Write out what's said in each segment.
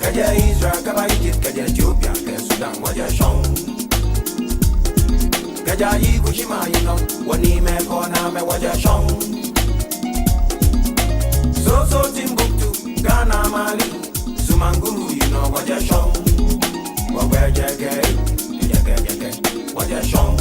Kaja Israel, Kaba Egypt, Kaja Ethiopia, Kaja Sudan, Waja Shong. Kaja Ikushima, you know, Wani me kona me Waja Shong. So Timbuktu, Ghana, Mali, Sumanguru, you know, Waja Shong. Waja Jage, Waja Shong.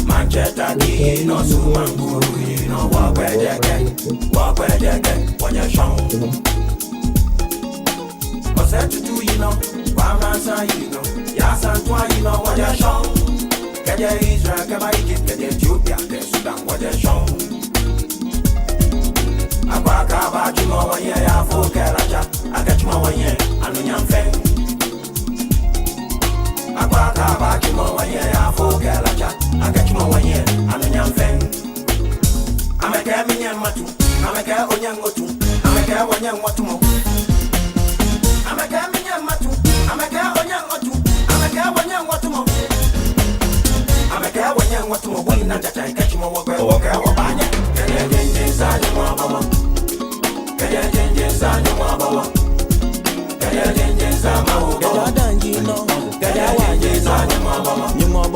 Manchester, no Sumanguru, you know, walk where you get, what you're shown. What's that to do, you know, Wamasa, you know, Yasan, you know, what you're shown. Kaja Israel, Kaba Egypt, Kaja Ethiopia, Kaja Sudan, what you're shown. Akwaka, Bachimo, one year, Afokaraja, I catch my 1 year, and when I'm fang. Akwaka, Bachimo, 1 year, Afokaraja. I catch my 1 year, I'm a young fan. I'm a Caminian Matu, I'm a Car on young Motu, I'm a Car on young Watumo. I'm a Caminian Matu, I'm a Car on young Motu, I'm a Car on young Watumo. I'm a Car on young Watumo, when not that I catch my walker or Banya. Can I change inside your mama? Can I change inside your mama? Can I change inside my mama? Can I change inside your mama? You mama.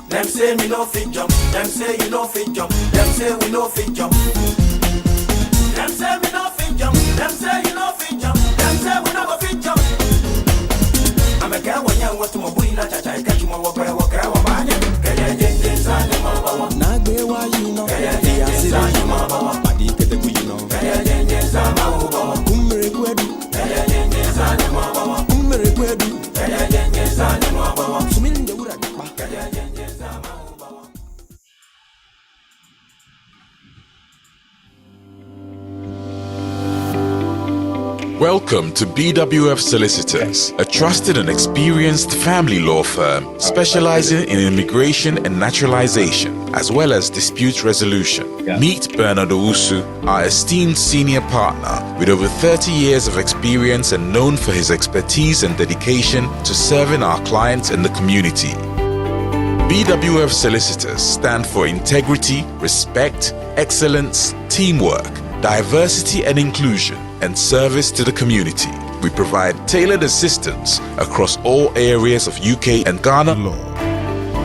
Them say me no fit jump, them say you no fit jump, them say we no fit jump. Them say me no fit jump, them say you no fit jump, them say we no go fit jump. I'm a girl when you want to move in a chacha, catch my walk, banya. Can you change inside your mama? Nagbe wa you know, can you change inside your mama? Badi kete ku you know, can you change inside my mama? Umre kwedu, can you change inside your mama? Umre kwedu, can you change inside your mama? Sumin de ura pa, can you change. Welcome to BWF Solicitors, a trusted and experienced family law firm specializing in immigration and naturalization, as well as dispute resolution. Meet Bernard Owusu, our esteemed senior partner with over 30 years of experience and known for his expertise and dedication to serving our clients and the community. BWF Solicitors stand for integrity, respect, excellence, teamwork, diversity and inclusion, and service to the community. We provide tailored assistance across all areas of UK and Ghana law.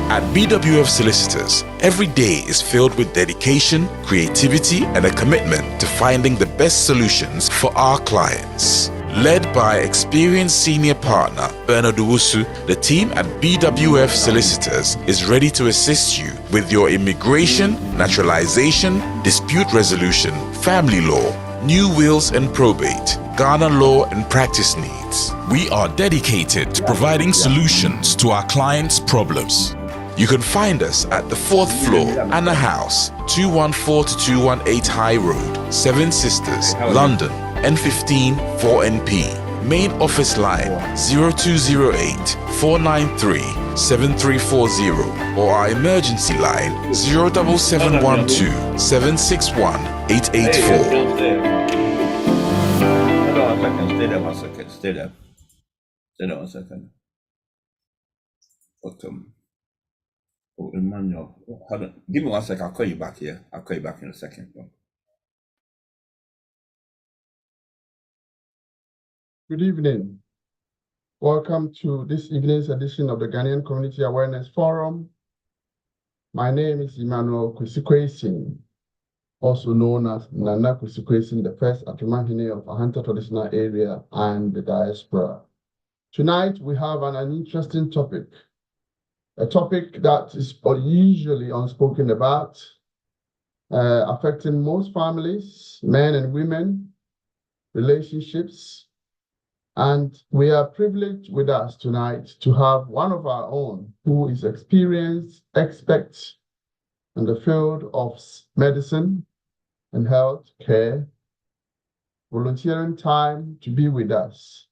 At BWF Solicitors, every day is filled with dedication, creativity, and a commitment to finding the best solutions for our clients. Led by experienced senior partner Bernard Owusu, the team at BWF Solicitors is ready to assist you with your immigration, naturalization, dispute resolution, family law, new wills and probate, Ghana law and practice needs. We are dedicated to providing solutions to our clients' problems. You can find us at the 4th floor, Anna House, 214-218 High Road, Seven Sisters, London, N15 4NP. Main office line 0208 493 7340 or our emergency line 07712 761 884. Stay there 1 second. Stay there 1 second. Oh, Emmanuel, hold on. Give me 1 second. I'll call you back here. I'll call you back in a second. Good evening. Welcome to this evening's edition of the Ghanaian Community Awareness Forum. My name is Emmanuel Kwesi, also known as Nana Kwesi, the first Atumahine of Ahanta traditional area and the diaspora. Tonight, we have an interesting topic a topic that is usually unspoken about, affecting most families, men and women, relationships. And we are privileged with us tonight to have one of our own who is experienced expert in the field of medicine and health care, volunteering time to be with us.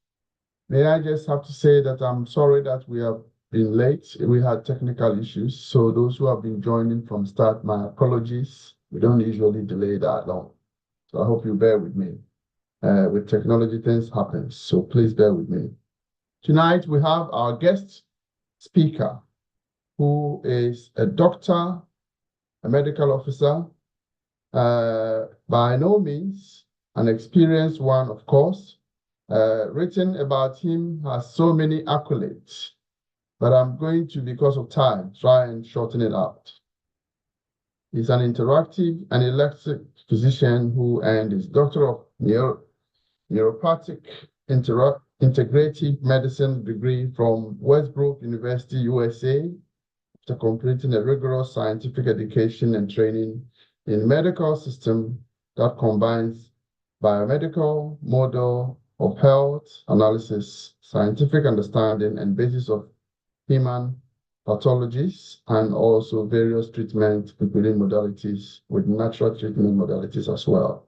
May I just have to say that I'm sorry that we have been late. We had technical issues. So those who have been joining from start, my apologies. We don't usually delay that long. So I hope you bear with me. With technology, things happen. So please bear with me. Tonight, we have our guest speaker, who is a doctor, a medical officer, by no means an experienced one, of course. Written about him has so many accolades, but I'm going to, because of time, try and shorten it out. He's an interactive and electric physician who earned his Doctor of Neuropathic Integrative Medicine degree from Westbrook University, USA, after completing a rigorous scientific education and training in medical system that combines biomedical model of health analysis, scientific understanding, and basis of human pathologies, and also various treatment, including modalities with natural treatment modalities as well.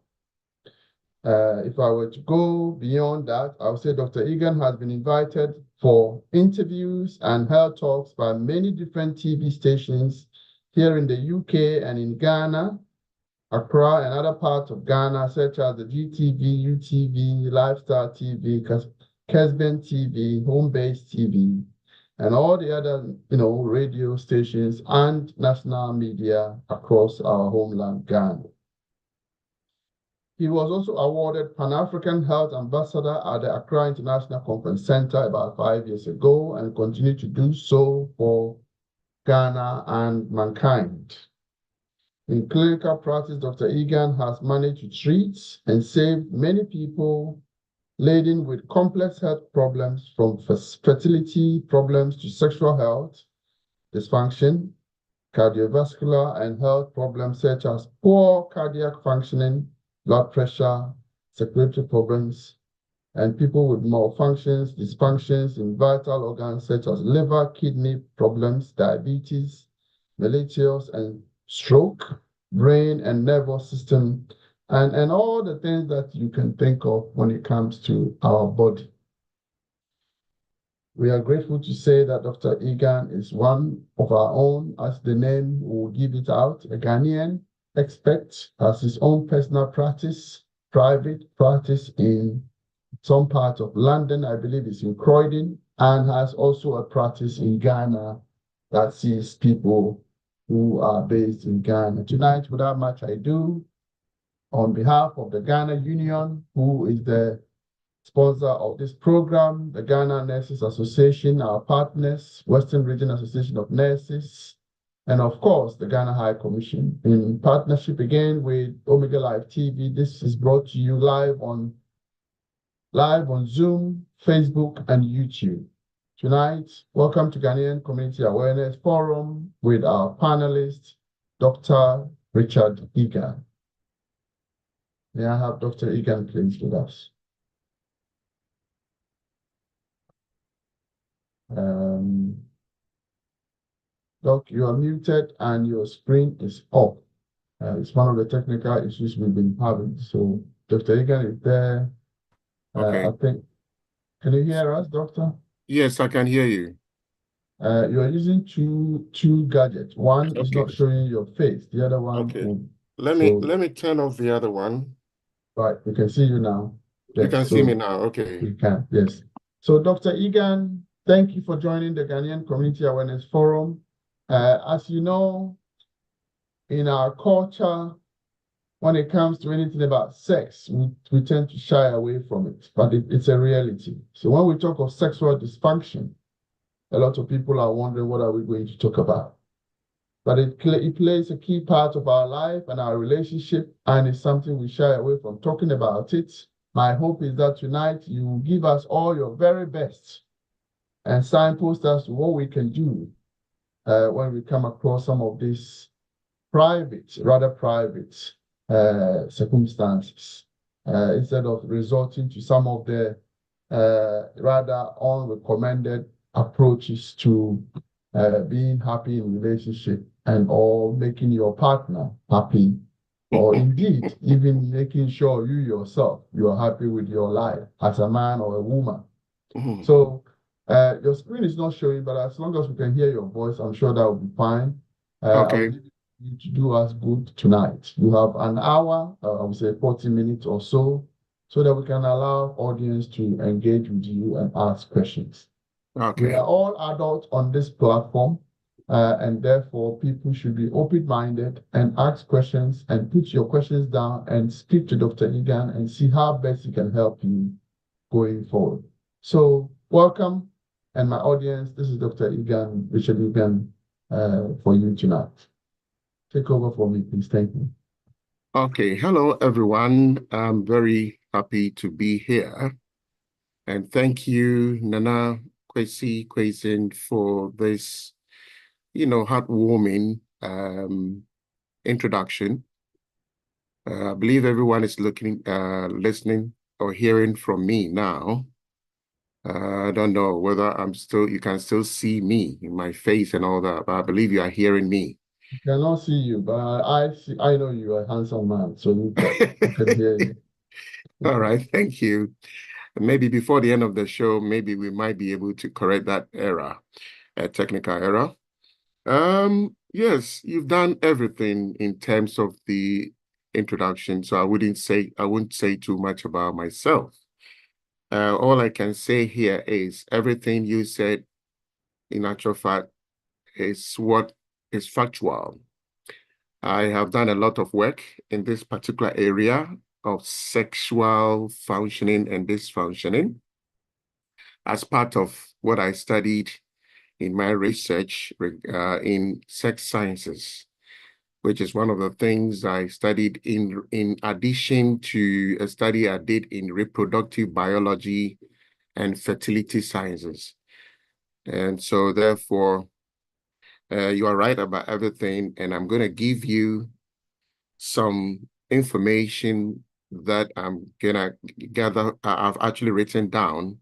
If I were to go beyond that, I would say Dr. Egan has been invited for interviews and health talks by many different TV stations here in the UK and in Ghana, Accra, and other parts of Ghana, such as the GTV, UTV, Lifestyle TV, Kesben TV, Home Base TV, and all the other, radio stations and national media across our homeland, Ghana. He was also awarded Pan-African Health Ambassador at the Accra International Conference Center about 5 years ago and continued to do so for Ghana and mankind. In clinical practice, Dr. Egan has managed to treat and save many people laden with complex health problems, from fertility problems to sexual health, dysfunction, cardiovascular and health problems such as poor cardiac functioning, blood pressure, circulatory problems, and people with malfunctions, dysfunctions in vital organs such as liver, kidney problems, diabetes, mellitus, and stroke, brain and nervous system, and all the things that you can think of when it comes to our body. We are grateful to say that Dr. Egan is one of our own, as the name will give it out, a Ghanaian expert, has his own personal practice, private practice in some part of London, I believe it's in Croydon, and has also a practice in Ghana that sees people who are based in Ghana. Tonight, without much ado, on behalf of the Ghana Union, who is the sponsor of this program, the Ghana Nurses Association, our partners, Western Region Association of Nurses, and of course, the Ghana High Commission, in partnership again with Omega Live TV. This is brought to you live on Zoom, Facebook, and YouTube. Tonight, welcome to Ghanaian Community Awareness Forum with our panelist, Dr. Richard Egan. May I have Dr. Egan please with us? Doc, you are muted and your screen is off. It's one of the technical issues we've been having. So Dr. Egan is there. Okay. I think, can you hear us, Doctor? Yes, I can hear you. You are using two gadgets. One is Okay. not showing your face. The other one. Okay. Let me turn off the other one. Right, we can see you now. You Yes, can so see me now. Okay. we can, yes. So Dr. Egan, thank you for joining the Ghanaian Community Awareness Forum. As you know, in our culture, when it comes to anything about sex, we tend to shy away from it, but it's a reality. So when we talk of sexual dysfunction, a lot of people are wondering, what are we going to talk about? But it plays a key part of our life and our relationship, and it's something we shy away from talking about it. My hope is that tonight you will give us all your very best and signpost us to what we can do when we come across some of these rather private circumstances, instead of resorting to some of the rather unrecommended approaches to being happy in relationship and or making your partner happy, or indeed even making sure you yourself you are happy with your life as a man or a woman. So your screen is not showing, but as long as we can hear your voice, I'm sure that will be fine. I will leave you to do us good tonight. You have an hour, I would say 40 minutes or so that we can allow audience to engage with you and ask questions. We are all adults on this platform, and therefore people should be open-minded and ask questions and put your questions down and speak to Dr. Egan and see how best he can help you going forward. So welcome, and my audience, this is Dr. Egan, Richard Egan, for you tonight. Take over for me, please. Thank you. Okay, hello everyone. I'm very happy to be here. And thank you, Nana Kwesi, for this, heartwarming introduction. I believe everyone is listening or hearing from me now. I don't know whether you can still see me in my face and all that, but I believe you are hearing me. I cannot see you, but I know you are a handsome man, so you can hear you. All right, thank you. Maybe before the end of the show, maybe we might be able to correct that error, a technical error. Yes, you've done everything in terms of the introduction, so I wouldn't say too much about myself. All I can say here is everything you said, in actual fact, is what is factual. I have done a lot of work in this particular area of sexual functioning and dysfunctioning as part of what I studied in my research in sex sciences, which is one of the things I studied in addition to a study I did in reproductive biology and fertility sciences. And so therefore, you are right about everything, and I'm going to give you some information that I'm going to gather, I've actually written down,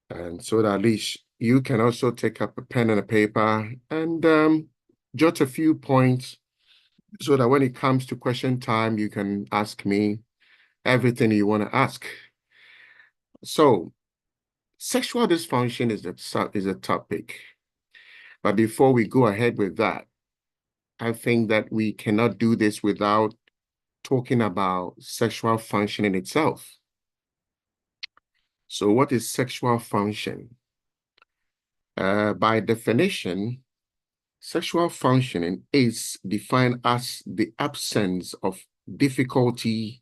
and so that at least you can also take up a pen and a paper and jot a few points so that when it comes to question time, you can ask me everything you want to ask. So, sexual dysfunction is a topic. But before we go ahead with that, I think that we cannot do this without talking about sexual function in itself. So what is sexual function? By definition, sexual functioning is defined as the absence of difficulty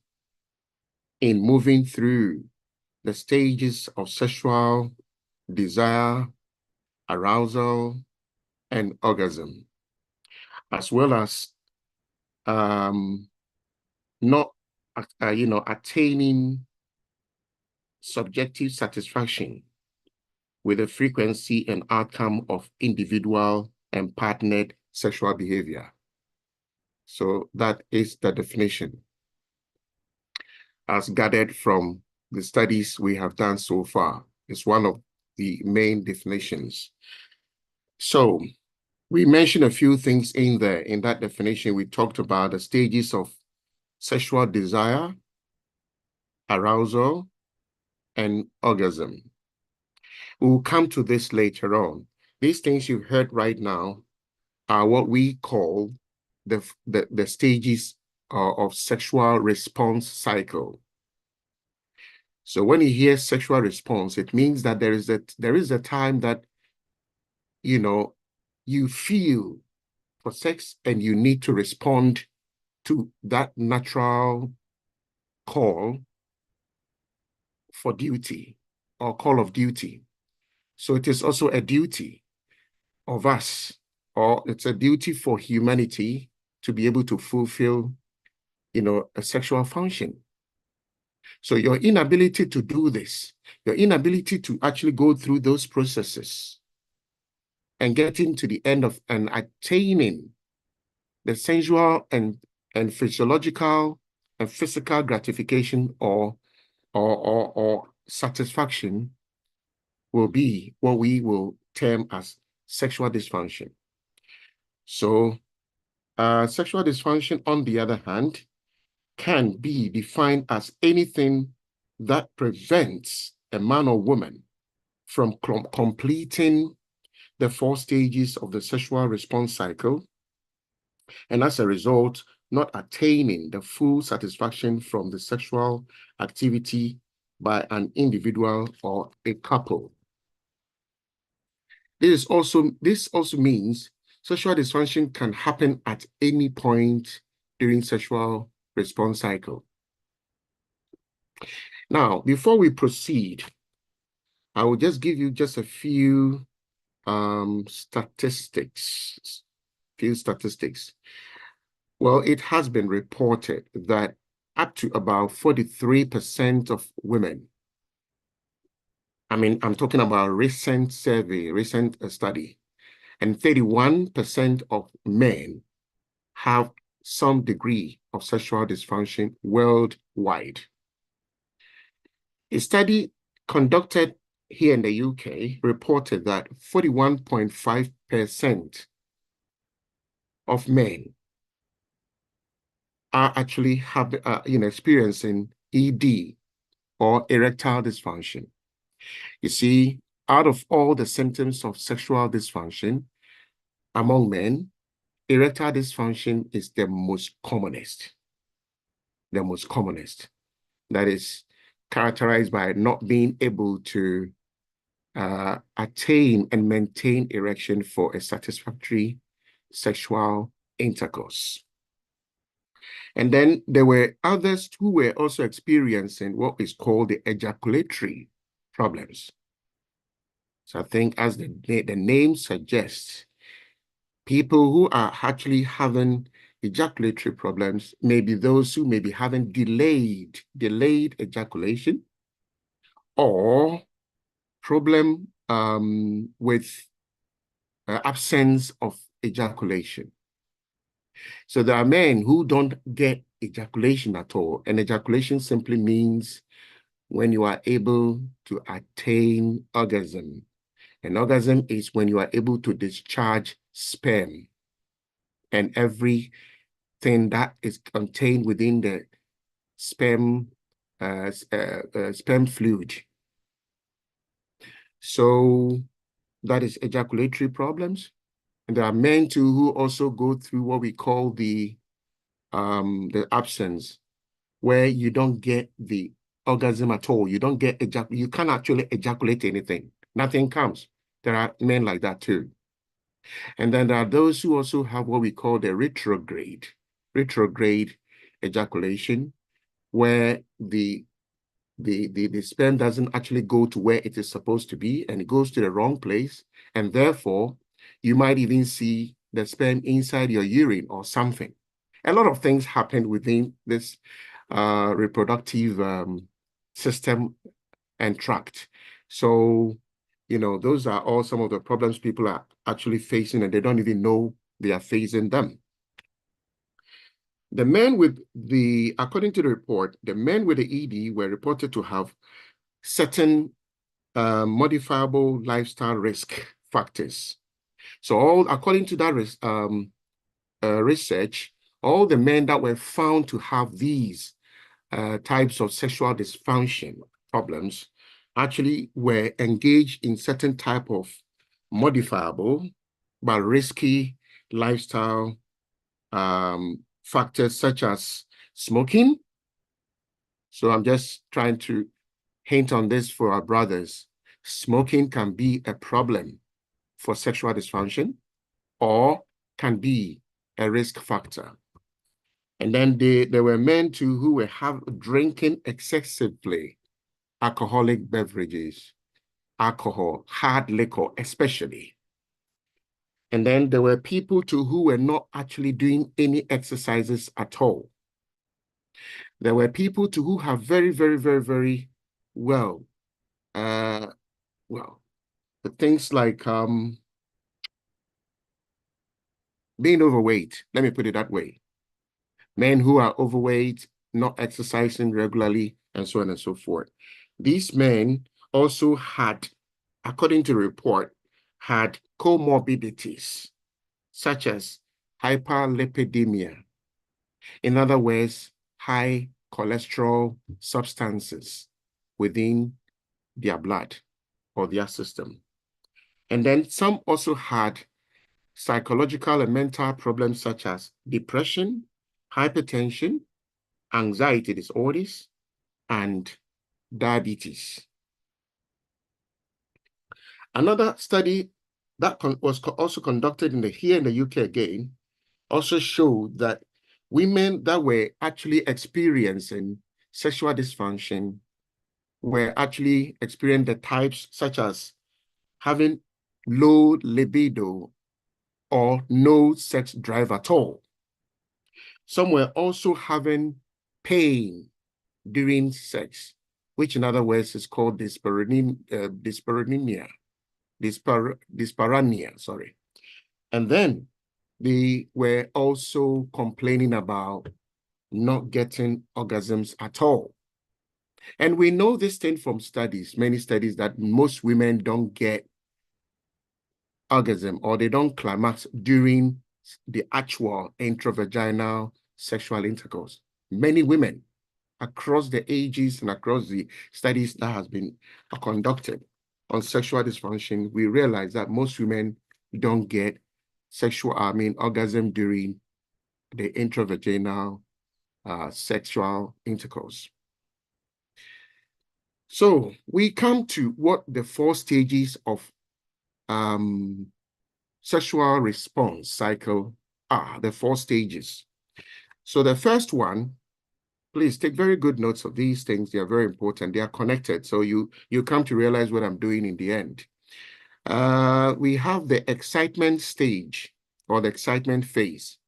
in moving through the stages of sexual desire, arousal, and orgasm, as well as not attaining subjective satisfaction with the frequency and outcome of individual and partnered sexual behavior. So that is the definition as gathered from the studies we have done so far. It's one of the main definitions. So we mentioned a few things in there. In that definition, we talked about the stages of sexual desire, arousal, and orgasm. We'll come to this later on. These things you've heard right now are what we call the stages of sexual response cycle. So when you hear sexual response, it means that there is a time that you feel for sex and you need to respond to that natural call for duty or call of duty. So it is also a duty of us, or it's a duty for humanity to be able to fulfill, a sexual function. So your inability to do this, your inability to actually go through those processes and getting to the end of and attaining the sensual and physiological and physical gratification or satisfaction will be what we will term as sexual dysfunction. So sexual dysfunction, on the other hand, can be defined as anything that prevents a man or woman from completing the 4 stages of the sexual response cycle, and as a result, not attaining the full satisfaction from the sexual activity by an individual or a couple. This also means sexual dysfunction can happen at any point during sexual response cycle. Now, before we proceed, I will just give you just a few statistics. Well, it has been reported that up to about 43% of women, I'm talking about recent survey, recent study, and 31% of men have some degree of sexual dysfunction worldwide. A study conducted here in the UK reported that 41.5% of men are actually experiencing ED or erectile dysfunction. You see, out of all the symptoms of sexual dysfunction among men, erectile dysfunction is the most commonest. The most commonest. That is characterized by not being able to attain and maintain erection for a satisfactory sexual intercourse. And then there were others who were also experiencing what is called the ejaculatory problems. So I think, as the name suggests, people who are actually having ejaculatory problems may be those who may be having delayed ejaculation, or problem with absence of ejaculation. So there are men who don't get ejaculation at all, and ejaculation simply means when you are able to attain orgasm. An orgasm is when you are able to discharge sperm and everything that is contained within the sperm fluid. So that is ejaculatory problems. And there are men too who also go through what we call the absence, where you don't get the orgasm at all. You don't get you can't actually ejaculate anything. Nothing comes. There are men like that too. And then there are those who also have what we call the retrograde ejaculation, where the sperm doesn't actually go to where it is supposed to be, and it goes to the wrong place. And therefore, you might even see the sperm inside your urine or something. A lot of things happen within this reproductive system and tract. So, those are all some of the problems people are actually facing, and they don't even know they are facing them. The men according to the report, the men with the ED were reported to have certain modifiable lifestyle risk factors. So according to that research, all the men that were found to have these types of sexual dysfunction problems actually were engaged in certain type of modifiable but risky lifestyle factors, such as smoking. So I'm just trying to hint on this for our brothers. Smoking can be a problem for sexual dysfunction, or can be a risk factor. And then there were men too who were drinking excessively alcoholic beverages, alcohol, hard liquor especially. And then there were people too who were not actually doing any exercises at all. There were people too who have very, very, very, very the things like being overweight, let me put it that way. Men who are overweight, not exercising regularly, and so on and so forth. These men also had, according to the report, had comorbidities such as hyperlipidemia. In other words, high cholesterol substances within their blood or their system. And then some also had psychological and mental problems such as depression, hypertension, anxiety disorders, and diabetes. Another study that was also conducted here in the UK again also showed that women that were actually experiencing sexual dysfunction were actually experiencing the types such as having low libido or no sex drive at all. Some were also having pain during sex, which in other words is called dyspareunia, sorry. And then they were also complaining about not getting orgasms at all. And we know this thing from studies, many studies, that most women don't get orgasm or they don't climax during the actual intravaginal sexual intercourse. Many women across the ages and across the studies that has been conducted on sexual dysfunction, we realize that most women don't get orgasm during the intravaginal sexual intercourse. So we come to what the 4 stages of sexual response cycle are, the 4 stages. So the first one, please take very good notes of these things. They are very important. They are connected. So you come to realize what I'm doing in the end. We have the excitement stage or the excitement phase.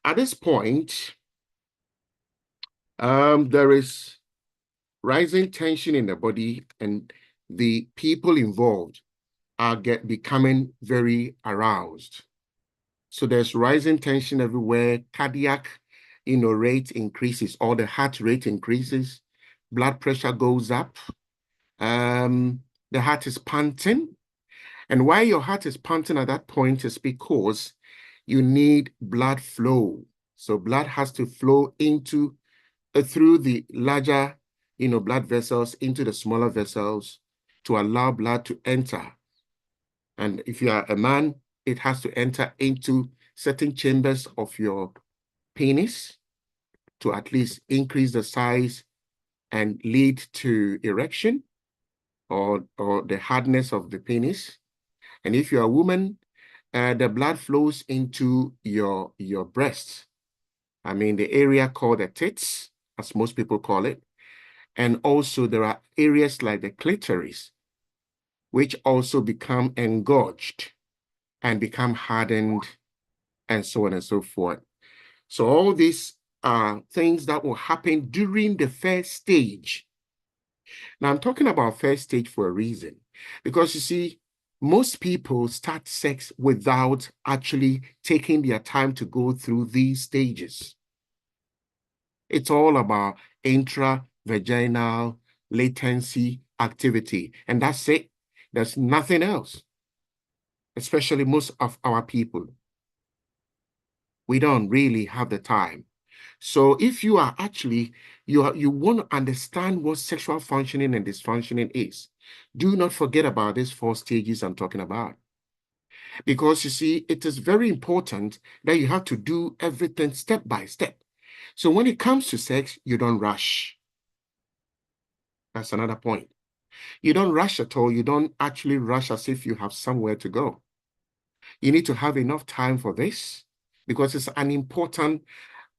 At this point, there is rising tension in the body, and the people involved are becoming very aroused. So there's rising tension everywhere. Cardiac, rate increases, or the heart rate increases. Blood pressure goes up. The heart is panting. And why your heart is panting at that point is because you need blood flow. So blood has to flow into through the larger, blood vessels into the smaller vessels to allow blood to enter. And if you are a man, it has to enter into certain chambers of your penis to at least increase the size and lead to erection or the hardness of the penis. And if you're a woman, the blood flows into your breasts. The area called the tits, as most people call it. And also there are areas like the clitoris, which also become engorged and become hardened, and so on and so forth. So all these are things that will happen during the first stage. Now, I'm talking about first stage for a reason, because you see, most people start sex without actually taking their time to go through these stages. It's all about intravaginal latency activity, and that's it. There's nothing else, especially most of our people. We don't really have the time. So if you are actually, you want to understand what sexual functioning and dysfunctioning is, do not forget about these 4 stages I'm talking about. Because you see, it is very important that you have to do everything step by step. So when it comes to sex, you don't rush. That's another point. You don't rush at all. You don't actually rush as if you have somewhere to go. You need to have enough time for this because it's an important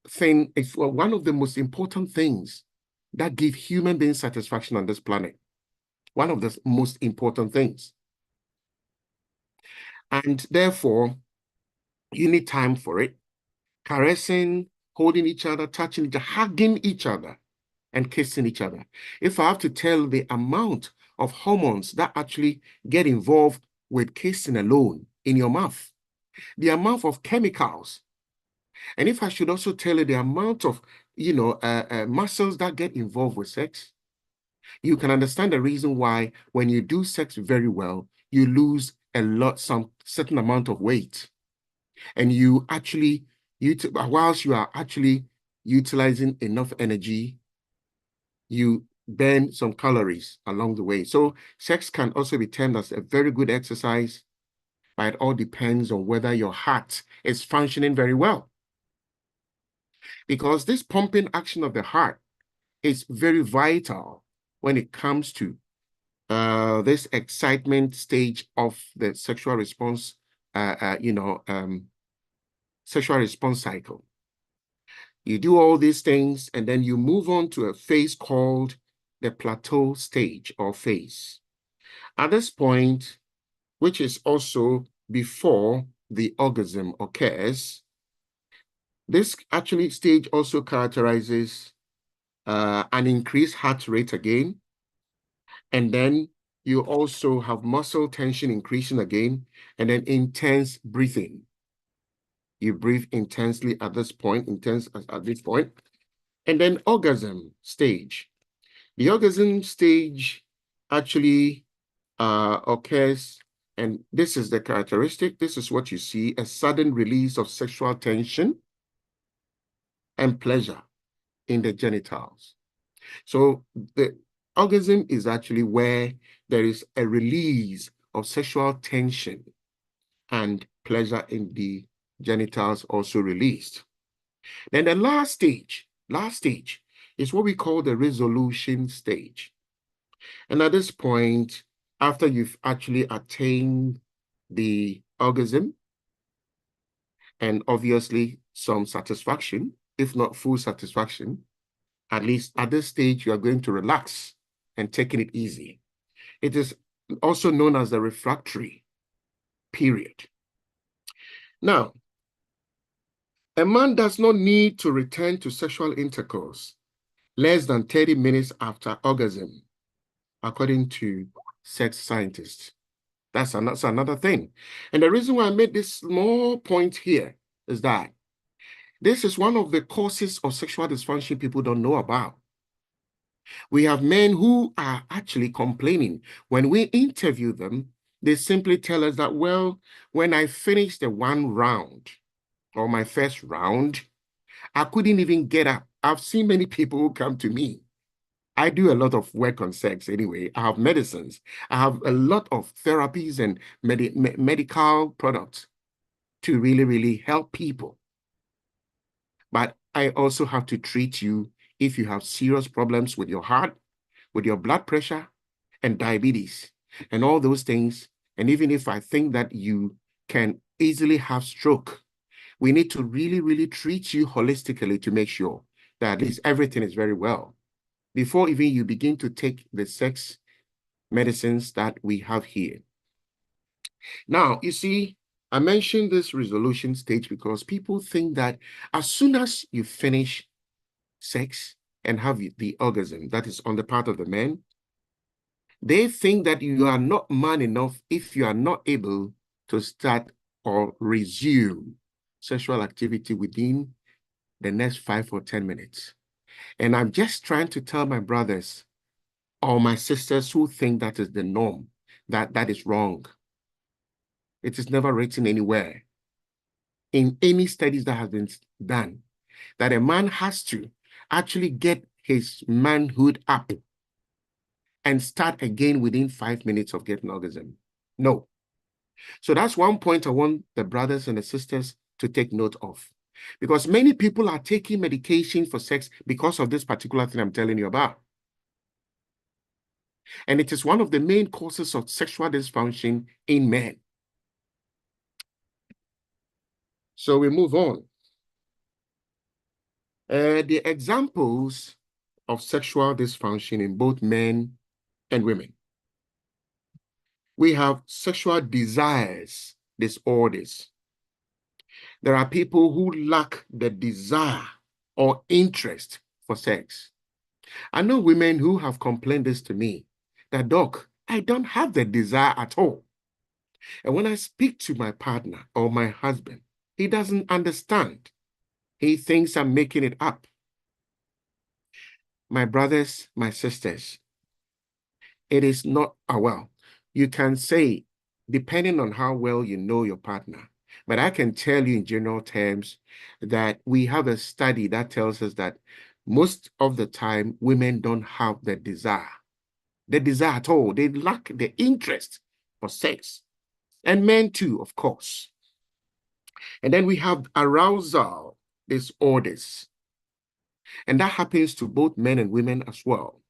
thing. It's one of the most important things that give human beings satisfaction on this planet. One of the most important things. And therefore, you need time for it. Caressing, holding each other, touching each other, hugging each other, and kissing each other. If I have to tell the amount of hormones that actually get involved with kissing alone in your mouth, the amount of chemicals, and if I should also tell you the amount of, muscles that get involved with sex, you can understand the reason why when you do sex very well, you lose some certain amount of weight. And you actually, whilst you are actually utilizing enough energy, you burn some calories along the way. So sex can also be termed as a very good exercise, but it all depends on whether your heart is functioning very well. Because this pumping action of the heart is very vital when it comes to this excitement stage of the sexual response, sexual response cycle. You do all these things, and then you move on to a phase called the plateau stage or phase. At this point, which is also before the orgasm occurs, this actually stage also characterizes an increased heart rate again. And then you also have muscle tension increasing again, and then intense breathing. You breathe intensely at this point, and then orgasm stage. The orgasm stage actually occurs, and this is the characteristic. This is what you see, a sudden release of sexual tension and pleasure in the genitals. So the orgasm is actually where there is a release of sexual tension and pleasure in the genitals also released. Then the last stage is what we call the resolution stage. And at this point, after you've actually attained the orgasm and obviously some satisfaction, if not full satisfaction, at least at this stage, you are going to relax and taking it easy. It is also known as the refractory period. Now, a man does not need to return to sexual intercourse less than 30 minutes after orgasm, according to sex scientists. That's another thing. And the reason why I made this small point here is that this is one of the causes of sexual dysfunction people don't know about. We have men who are actually complaining. When we interview them, they simply tell us that, well, when I finished the one round or my first round, I couldn't even get up. I've seen many people who come to me. I do a lot of work on sex anyway. I have medicines. I have a lot of therapies and medical products to really, really help people. But I also have to treat you if you have serious problems with your heart, with your blood pressure and diabetes and all those things. And even if I think that you can easily have stroke, we need to really, really treat you holistically to make sure that at least everything is very well before even you begin to take the sex medicines that we have here. Now, you see, I mentioned this resolution stage because people think that as soon as you finish sex and have the orgasm, that is on the part of the man, they think that you are not man enough if you are not able to start or resume sexual activity within the next 5 or 10 minutes. And I'm just trying to tell my brothers or my sisters who think that is the norm, that is wrong. It is never written anywhere in any studies that have been done that a man has to actually get his manhood up and start again within 5 minutes of getting orgasm. No. So that's one point I want the brothers and the sisters to take note of. Because many people are taking medication for sex because of this particular thing I'm telling you about. And it is one of the main causes of sexual dysfunction in men. So we move on. The examples of sexual dysfunction in both men and women. We have sexual desires disorders. There are people who lack the desire or interest for sex. I know women who have complained this to me, that, Doc, I don't have the desire at all. And when I speak to my partner or my husband, he doesn't understand. He thinks I'm making it up. My brothers, my sisters, it is not, well, you can say, depending on how well you know your partner, but I can tell you in general terms that we have a study that tells us that most of the time, women don't have the desire at all. They lack the interest for sex. And men too, of course. And then we have arousal disorders. And that happens to both men and women as well.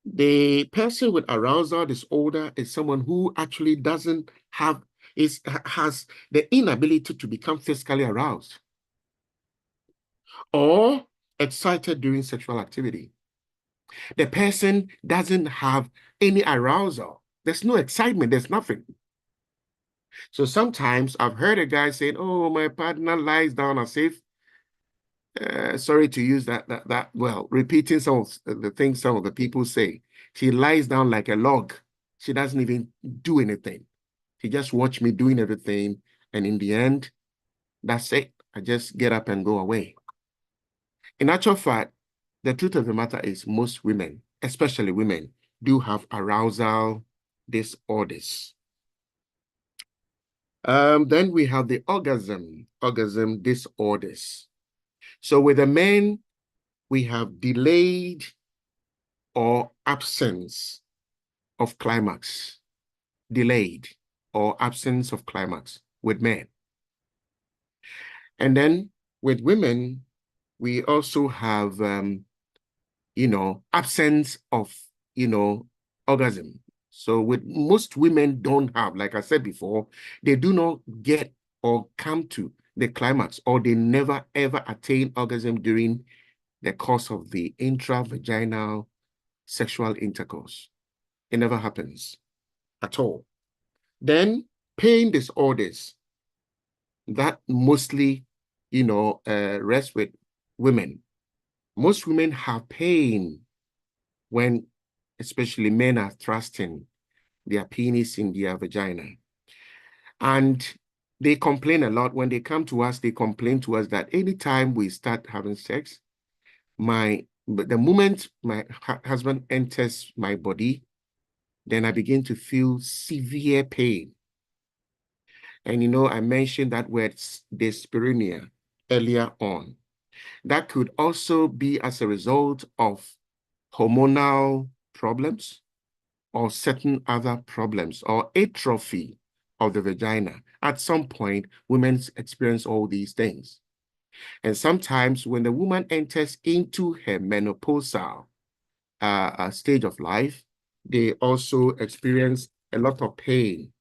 The person with arousal disorder is someone who actually doesn't have, has the inability to become physically aroused or excited during sexual activity. The person doesn't have any arousal. There's no excitement. There's nothing. So sometimes I've heard a guy saying, oh, my partner lies down as if, sorry to use that, well, repeating some of the things some of the people say. She lies down like a log. She doesn't even do anything. She just watch me doing everything. And in the end, that's it. I just get up and go away. In actual fact, the truth of the matter is most women, especially women, do have arousal disorders. Then we have the orgasm disorders. So with the men, we have delayed or absence of climax. Delayed or absence of climax with men. And then with women, we also have, absence of, orgasm. So with most women don't have, like I said before, they do not get or come to the climax, or they never ever attain orgasm during the course of the intravaginal sexual intercourse. It never happens at all. Then pain disorders that mostly, rest with women. Most women have pain when, especially men are thrusting their penis in their vagina. And they complain a lot. When they come to us, they complain to us that anytime we start having sex, the moment my husband enters my body, then I begin to feel severe pain. And I mentioned that word dyspareunia earlier on. That could also be as a result of hormonal problems or certain other problems or atrophy of the vagina. At some point, women experience all these things. And sometimes when the woman enters into her menopausal stage of life, they also experience a lot of pain.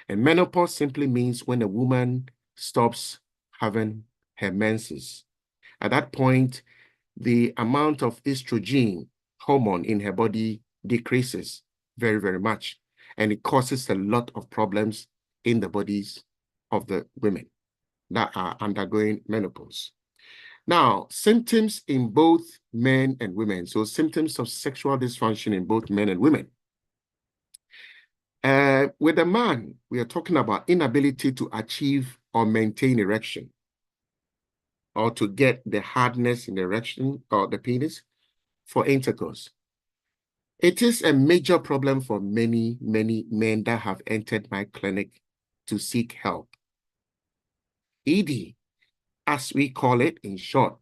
And menopause simply means when a woman stops having her menses. At that point, the amount of estrogen hormone in her body decreases very, very much. And it causes a lot of problems in the bodies of the women that are undergoing menopause. Now, symptoms in both men and women. So symptoms of sexual dysfunction in both men and women. With a man, we are talking about inability to achieve or maintain erection or to get the hardness in the erection or the penis for intercourse. It is a major problem for many, many men that have entered my clinic to seek help. ED, as we call it in short,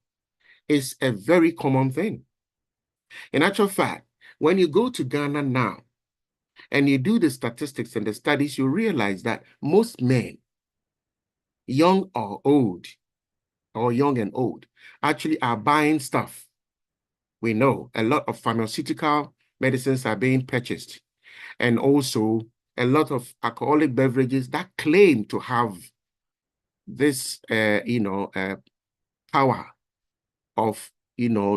is a very common thing. In actual fact, when you go to Ghana now and you do the statistics and the studies, you realize that most men, young or old, or young and old, actually are buying stuff. We know a lot of pharmaceutical medicines are being purchased, and also a lot of alcoholic beverages that claim to have this, power of,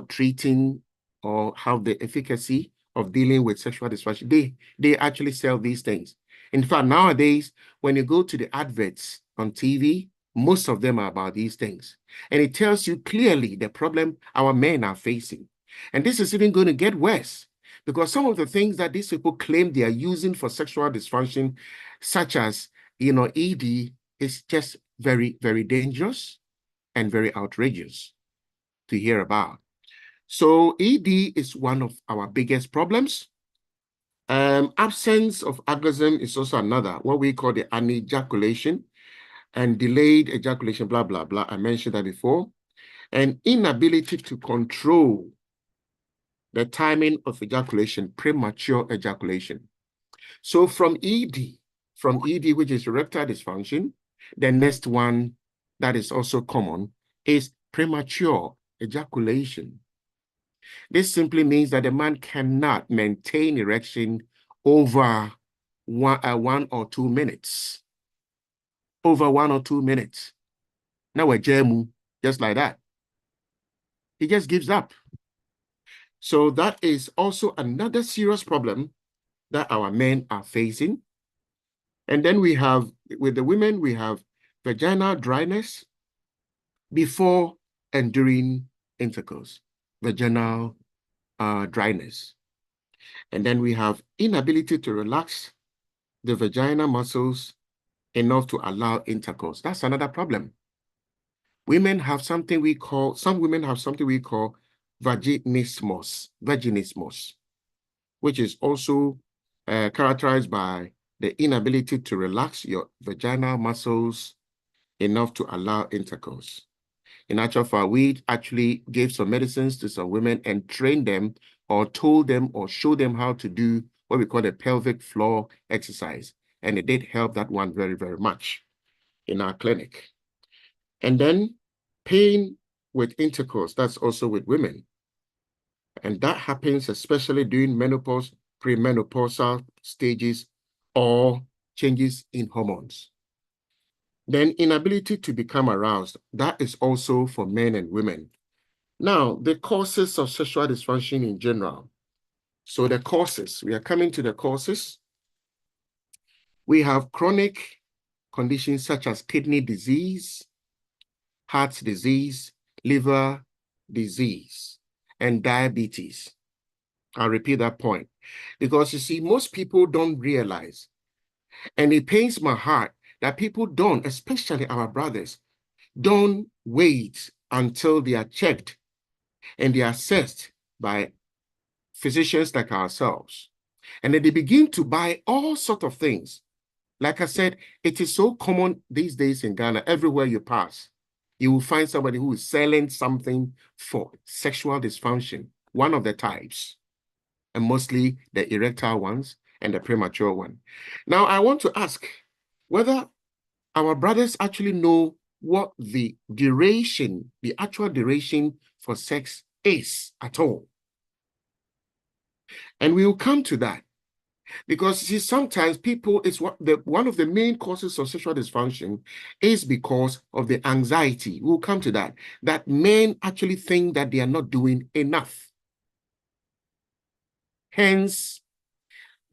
treating or have the efficacy of dealing with sexual dysfunction. They actually sell these things. In fact, nowadays, when you go to the adverts on TV, most of them are about these things. And it tells you clearly the problem our men are facing. And this is even going to get worse Because some of the things that these people claim they are using for sexual dysfunction, such as, ED, is just very, very dangerous and very outrageous to hear about. So ED is one of our biggest problems. Absence of orgasm is also another, what we call the anejaculation and delayed ejaculation, blah, blah, blah. I mentioned that before. And inability to control the timing of ejaculation, premature ejaculation. So from ED, which is erectile dysfunction, the next one that is also common is premature ejaculation. This simply means that the man cannot maintain erection over 1 or 2 minutes. Over 1 or 2 minutes. Now we're jamu, just like that. He just gives up. So that is also another serious problem that our men are facing. And then we have, with the women, we have vaginal dryness before and during intercourse, vaginal dryness. And then we have inability to relax the vaginal muscles enough to allow intercourse. That's another problem. Some women have something we call vaginismus, which is also characterized by the inability to relax your vaginal muscles enough to allow intercourse. In actual fact, we actually gave some medicines to some women and trained them or told them or showed them how to do what we call the pelvic floor exercise. And it did help that one very, very much in our clinic. And then pain with intercourse, that's also with women. And that happens especially during menopause, premenopausal stages, or changes in hormones. Then inability to become aroused, that is also for men and women. Now, the causes of sexual dysfunction in general. So the causes, we are coming to the causes. We have chronic conditions such as kidney disease, heart disease, liver disease, and diabetes. I'll repeat that point. Because you see, most people don't realize, and it pains my heart that people don't, especially our brothers, don't wait until they are checked and they are assessed by physicians like ourselves. And then they begin to buy all sorts of things. Like I said, it is so common these days in Ghana, everywhere you pass, you will find somebody who is selling something for sexual dysfunction, one of the types, and mostly the erectile ones and the premature one. Now, I want to ask whether our brothers actually know what the actual duration for sex is at all. And we will come to that. Because see, sometimes people, one of the main causes of sexual dysfunction is because of the anxiety. We'll come to that. That men actually think that they are not doing enough. Hence,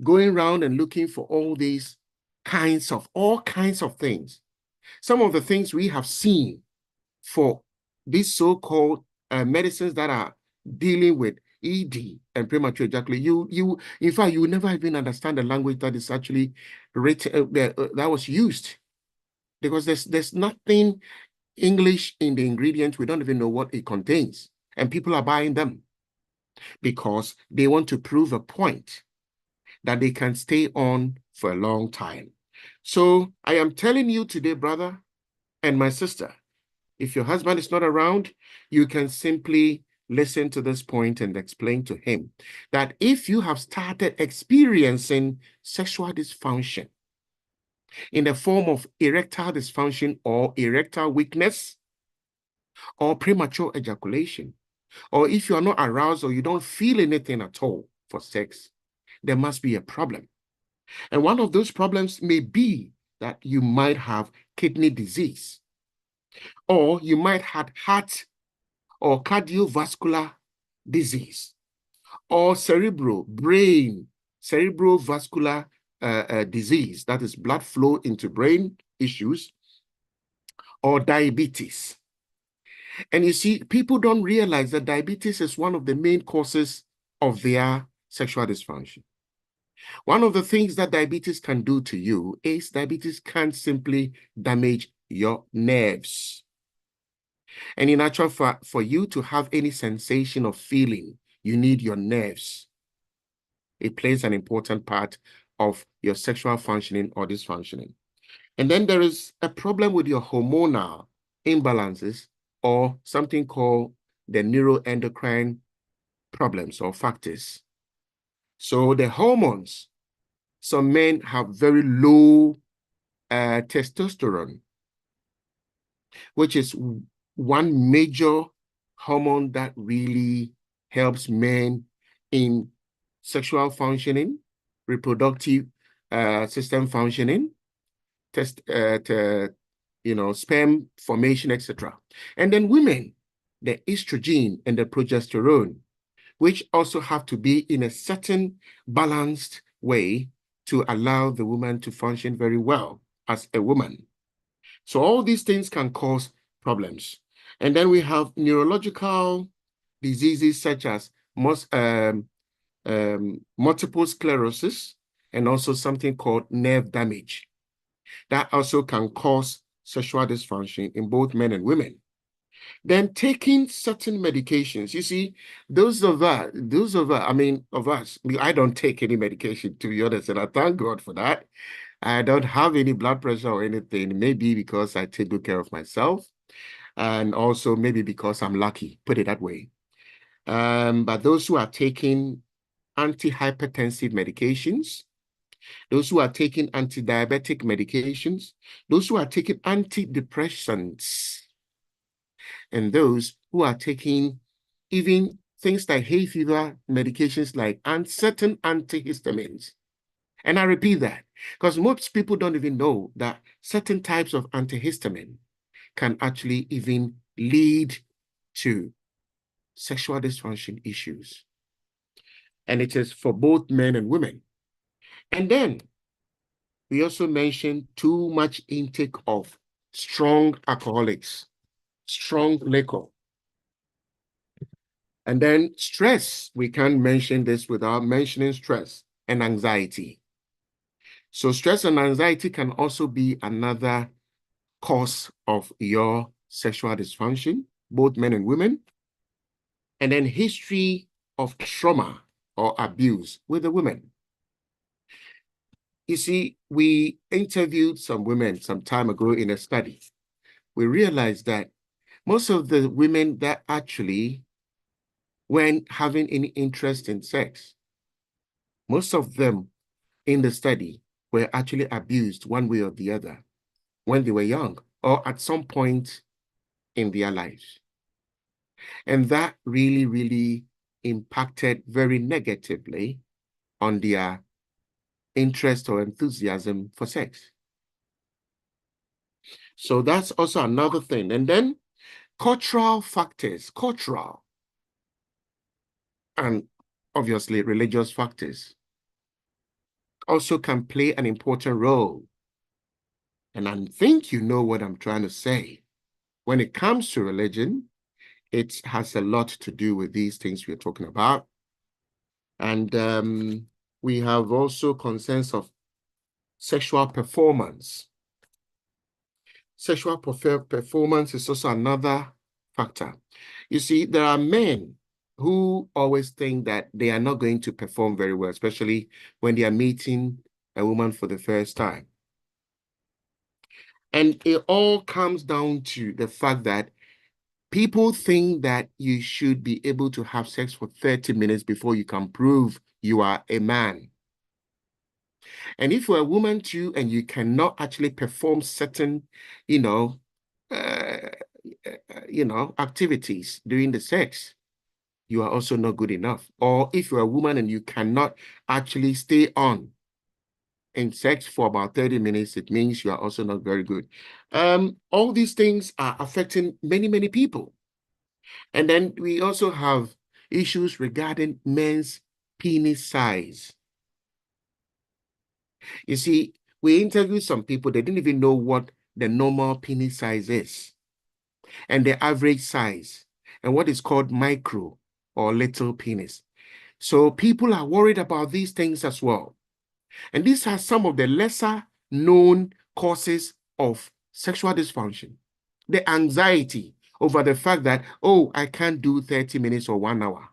going around and looking for all kinds of things. Some of the things we have seen for these so-called medicines that are dealing with ED and premature ejaculation, in fact, you will never even understand the language that is actually written, that was used, because there's nothing English in the ingredients. We don't even know what it contains, and people are buying them because they want to prove a point that they can stay on for a long time. So I am telling you today, brother and my sister, if your husband is not around, you can simply listen to this point and explain to him that if you have started experiencing sexual dysfunction in the form of erectile dysfunction or erectile weakness or premature ejaculation, or if you are not aroused or you don't feel anything at all for sex, there must be a problem. And one of those problems may be that you might have kidney disease, or you might have heart or cardiovascular disease, or cerebrovascular disease, that is blood flow into brain issues, or diabetes. And you see, people don't realize that diabetes is one of the main causes of their sexual dysfunction. One of the things that diabetes can do to you is diabetes can simply damage your nerves. And in actual fact, for you to have any sensation of feeling, you need your nerves. It plays an important part of your sexual functioning or dysfunctioning. And then there is a problem with your hormonal imbalances or something called the neuroendocrine problems or factors. So the hormones, some men have very low testosterone, which is one major hormone that really helps men in sexual functioning, reproductive system functioning, sperm formation, etc. And then women, the estrogen and the progesterone, which also have to be in a certain balanced way to allow the woman to function very well as a woman. So all these things can cause problems. And then we have neurological diseases such as multiple sclerosis and also something called nerve damage. That also can cause sexual dysfunction in both men and women. Then taking certain medications, you see, of us, I don't take any medication, to be honest, and I thank God for that. I don't have any blood pressure or anything, maybe because I take good care of myself, and also maybe because I'm lucky, put it that way. But those who are taking antihypertensive medications, those who are taking anti-diabetic medications, those who are taking antidepressants, and those who are taking even things like hay fever medications like certain antihistamines. And I repeat that because most people don't even know that certain types of antihistamine can actually even lead to sexual dysfunction issues. And it is for both men and women. And then we also mentioned too much intake of strong alcoholics, strong liquor. And then stress, we can't mention this without mentioning stress and anxiety. So stress and anxiety can also be another cause of your sexual dysfunction, both men and women. And then history of trauma or abuse with the women. You see, we interviewed some women some time ago in a study. We realized that most of the women that actually weren't having any interest in sex, most of them in the study were actually abused one way or the other when they were young or at some point in their lives. And that really, really impacted very negatively on their interest or enthusiasm for sex. So that's also another thing. And then cultural factors, and obviously religious factors also can play an important role. And I think you know what I'm trying to say. When it comes to religion, it has a lot to do with these things we're talking about. And we have also concerns of sexual performance. Sexual performance is also another factor. You see, there are men who always think that they are not going to perform very well, especially when they are meeting a woman for the first time. And it all comes down to the fact that people think that you should be able to have sex for 30 minutes before you can prove you are a man. And if you're a woman too, and you cannot actually perform certain, activities during the sex, you are also not good enough. Or if you're a woman and you cannot actually stay on in sex for about 30 minutes, it means you are also not very good. All these things are affecting many, many people. And then we also have issues regarding men's penis size. You see, we interviewed some people, they didn't even know what the normal penis size is and the average size and what is called micro or little penis. So people are worried about these things as well. And these are some of the lesser known causes of sexual dysfunction. The anxiety over the fact that, oh, I can't do 30 minutes or 1 hour.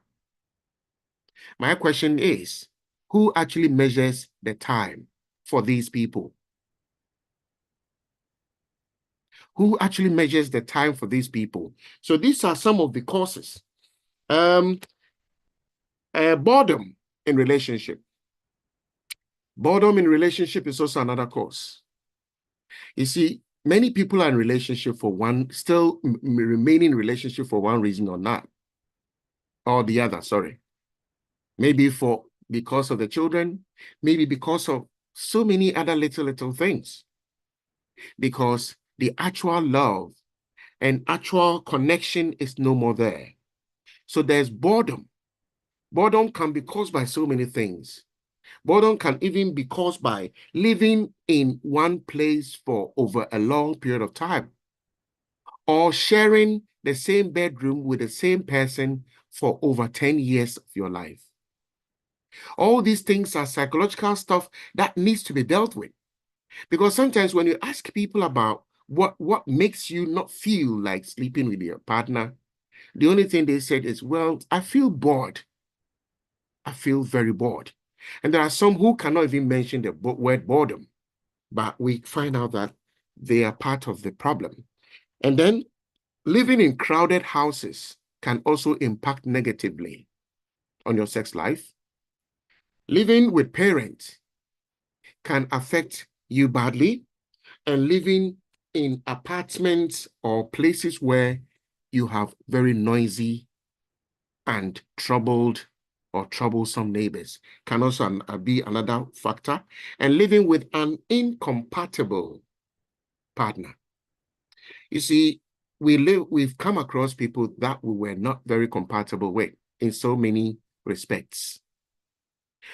My question is, who actually measures the time for these people? Who actually measures the time for these people? So these are some of the causes. Boredom in relationship. Boredom in relationship is also another cause. You see, many people are in relationship for still remain in relationship for one reason or not, or the other, sorry. Maybe because of the children, maybe because of so many other little things. Because the actual love and actual connection is no more there. So there's boredom. Boredom can be caused by so many things. Boredom can even be caused by living in one place for over a long period of time, or sharing the same bedroom with the same person for over 10 years of your life. All these things are psychological stuff that needs to be dealt with. Because sometimes when you ask people about what makes you not feel like sleeping with your partner, the only thing they said is, well, I feel bored. I feel very bored. And there are some who cannot even mention the word boredom, but we find out that they are part of the problem. And then living in crowded houses can also impact negatively on your sex life. Living with parents can affect you badly, and living in apartments or places where you have very noisy and troublesome neighbors can also be another factor. And living with an incompatible partner. You see, we've come across people that we were not very compatible with in so many respects.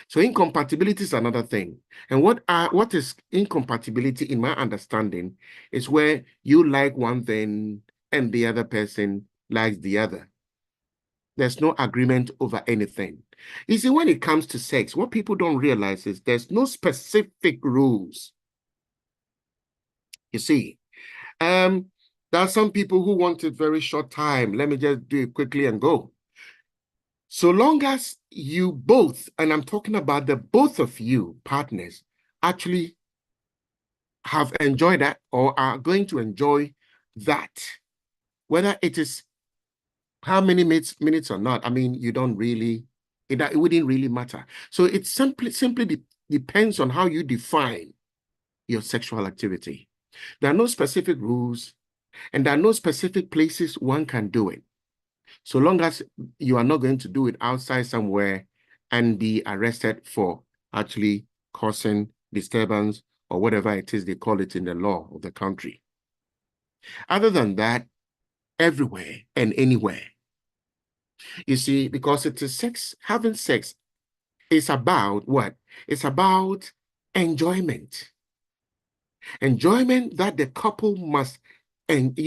So incompatibility is another thing. And what is incompatibility in my understanding is where you like one thing and the other person likes the other. There's no agreement over anything. You see, when it comes to sex, what people don't realize is there's no specific rules. You see, there are some people who want a very short time. Let me just do it quickly and go. So long as you both, and I'm talking about the both of you partners, actually have enjoyed that or are going to enjoy that, whether it is how many minutes or not, I mean, you don't really, it wouldn't really matter. So it simply depends on how you define your sexual activity. There are no specific rules, and there are no specific places one can do it. So long as you are not going to do it outside somewhere and be arrested for actually causing disturbance or whatever it is they call it in the law of the country. Other than that, everywhere and anywhere. You see, because it is sex, having sex is about what? It's about enjoyment. Enjoyment that the couple must, and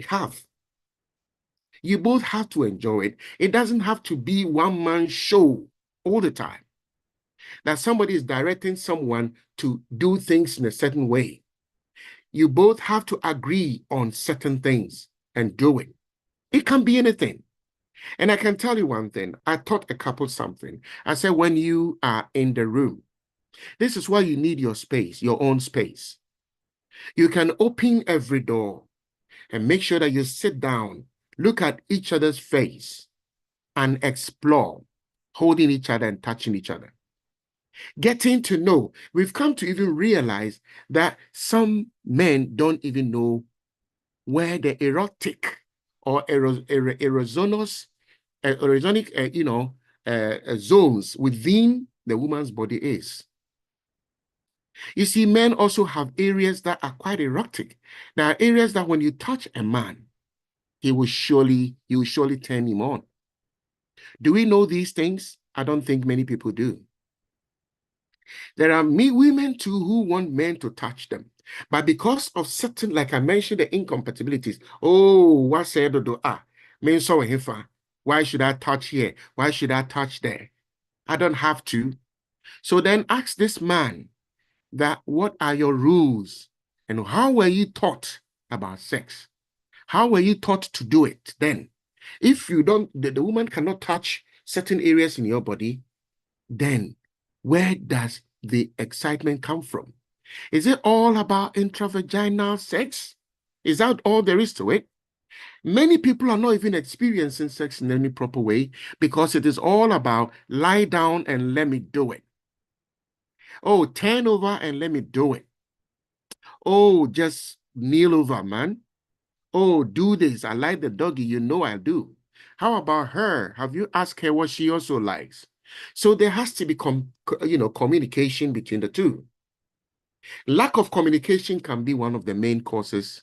have. You both have to enjoy it. It doesn't have to be one-man show all the time. That somebody is directing someone to do things in a certain way. You both have to agree on certain things and do it. It can be anything. And I can tell you one thing. I taught a couple something. I said, when you are in the room, this is why you need your space, your own space. You can open every door and make sure that you sit down, look at each other's face, and explore, holding each other and touching each other. Getting to know. We've come to even realize that some men don't even know where the erotic or erosonic, zones within the woman's body is. You see, men also have areas that are quite erotic. There are areas that when you touch a man, you will surely turn him on. Do we know these things? I don't think many people do. There are women too who want men to touch them. But because of certain, like I mentioned, the incompatibilities, oh, what said do men saw him Why should I touch here? Why should I touch there? I don't have to. So then ask this man that what are your rules and how were you taught about sex? How were you taught to do it then? If you don't, the woman cannot touch certain areas in your body, then where does the excitement come from? Is it all about intravaginal sex? Is that all there is to it? Many people are not even experiencing sex in any proper way because it is all about lie down and let me do it. Oh, turn over and let me do it. Oh, just kneel over, man. Oh, do this. I like the doggy. You know I do. How about her? Have you asked her what she also likes? So there has to be communication between the two. Lack of communication can be one of the main causes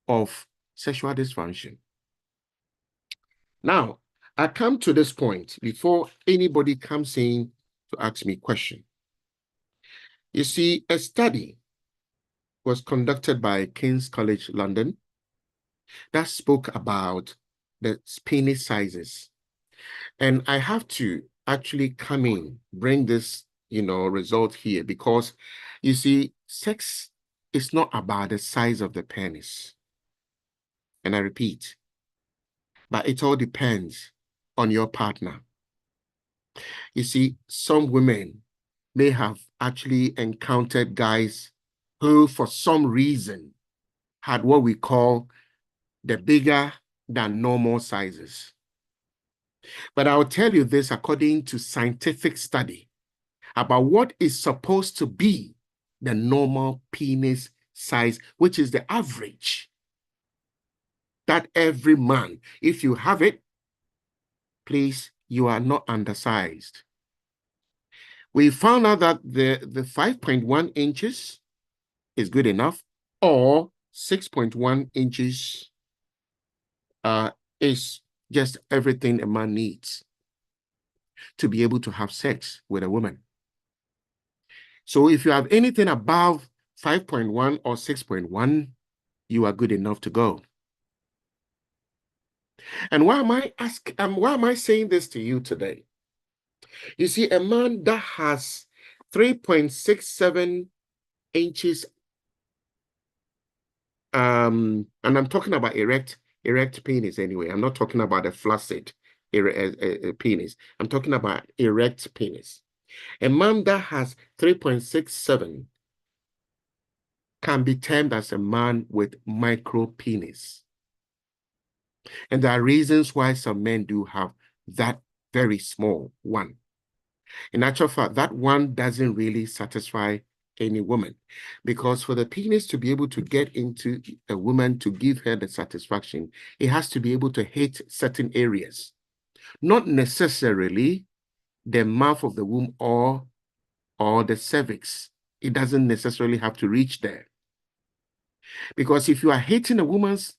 of sexual dysfunction. Now, I come to this point before anybody comes in to ask me a question. You see, a study was conducted by King's College London that spoke about the penis sizes. And I have to actually come in, bring this, result here because you see, sex is not about the size of the penis. And I repeat, but it all depends on your partner. You see, some women may have actually encountered guys who, for some reason, had what we call the bigger than normal sizes. But I'll tell you this according to scientific study about what is supposed to be the normal penis size, which is the average. That every man, if you have it, please, you are not undersized. We found out that the 5.1 inches is good enough, or 6.1 inches is just everything a man needs to be able to have sex with a woman. So if you have anything above 5.1 or 6.1, you are good enough to go. And why am I saying this to you today? You see, a man that has 3.67 inches, and I'm talking about erect penis anyway. I'm not talking about a flaccid penis. I'm talking about erect penis. A man that has 3.67 can be termed as a man with micro penis. And there are reasons why some men do have that very small one. In actual fact, that one doesn't really satisfy any woman, because for the penis to be able to get into a woman to give her the satisfaction, it has to be able to hit certain areas, not necessarily the mouth of the womb or the cervix. It doesn't necessarily have to reach there. Because if you are hitting a woman's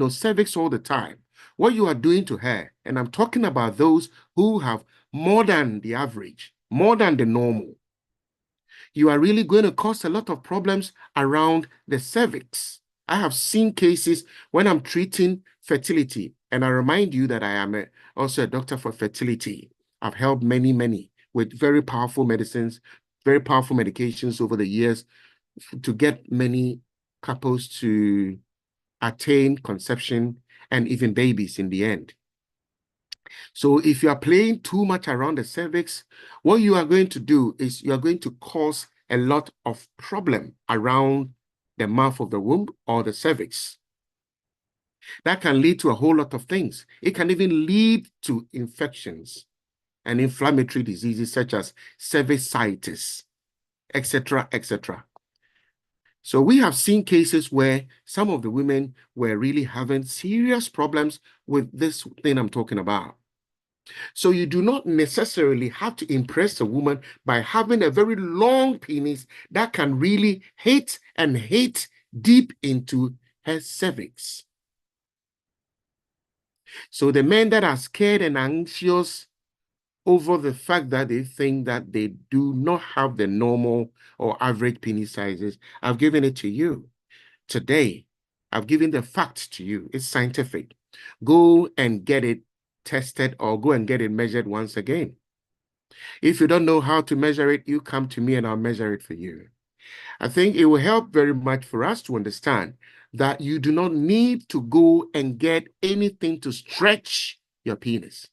cervix all the time, what you are doing to her, and I'm talking about those who have more than the average, more than the normal, you are really going to cause a lot of problems around the cervix. I have seen cases when I'm treating fertility, and I remind you that I am also a doctor for fertility. I've helped many with very powerful medicines, very powerful medications over the years to get many couples to attain conception and even babies in the end. So if you are playing too much around the cervix, what you are going to do is you are going to cause a lot of problem around the mouth of the womb or the cervix. That can lead to a whole lot of things. It can even lead to infections and inflammatory diseases such as cervicitis, etc., etc. So we have seen cases where some of the women were really having serious problems with this thing I'm talking about. So you do not necessarily have to impress a woman by having a very long penis that can really hit deep into her cervix. So the men that are scared and anxious over the fact that they think that they do not have the normal or average penis sizes, I've given it to you. Today, I've given the facts to you. It's scientific. Go and get it tested or go and get it measured once again. If you don't know how to measure it, you come to me and I'll measure it for you. I think it will help very much for us to understand that you do not need to go and get anything to stretch your penis.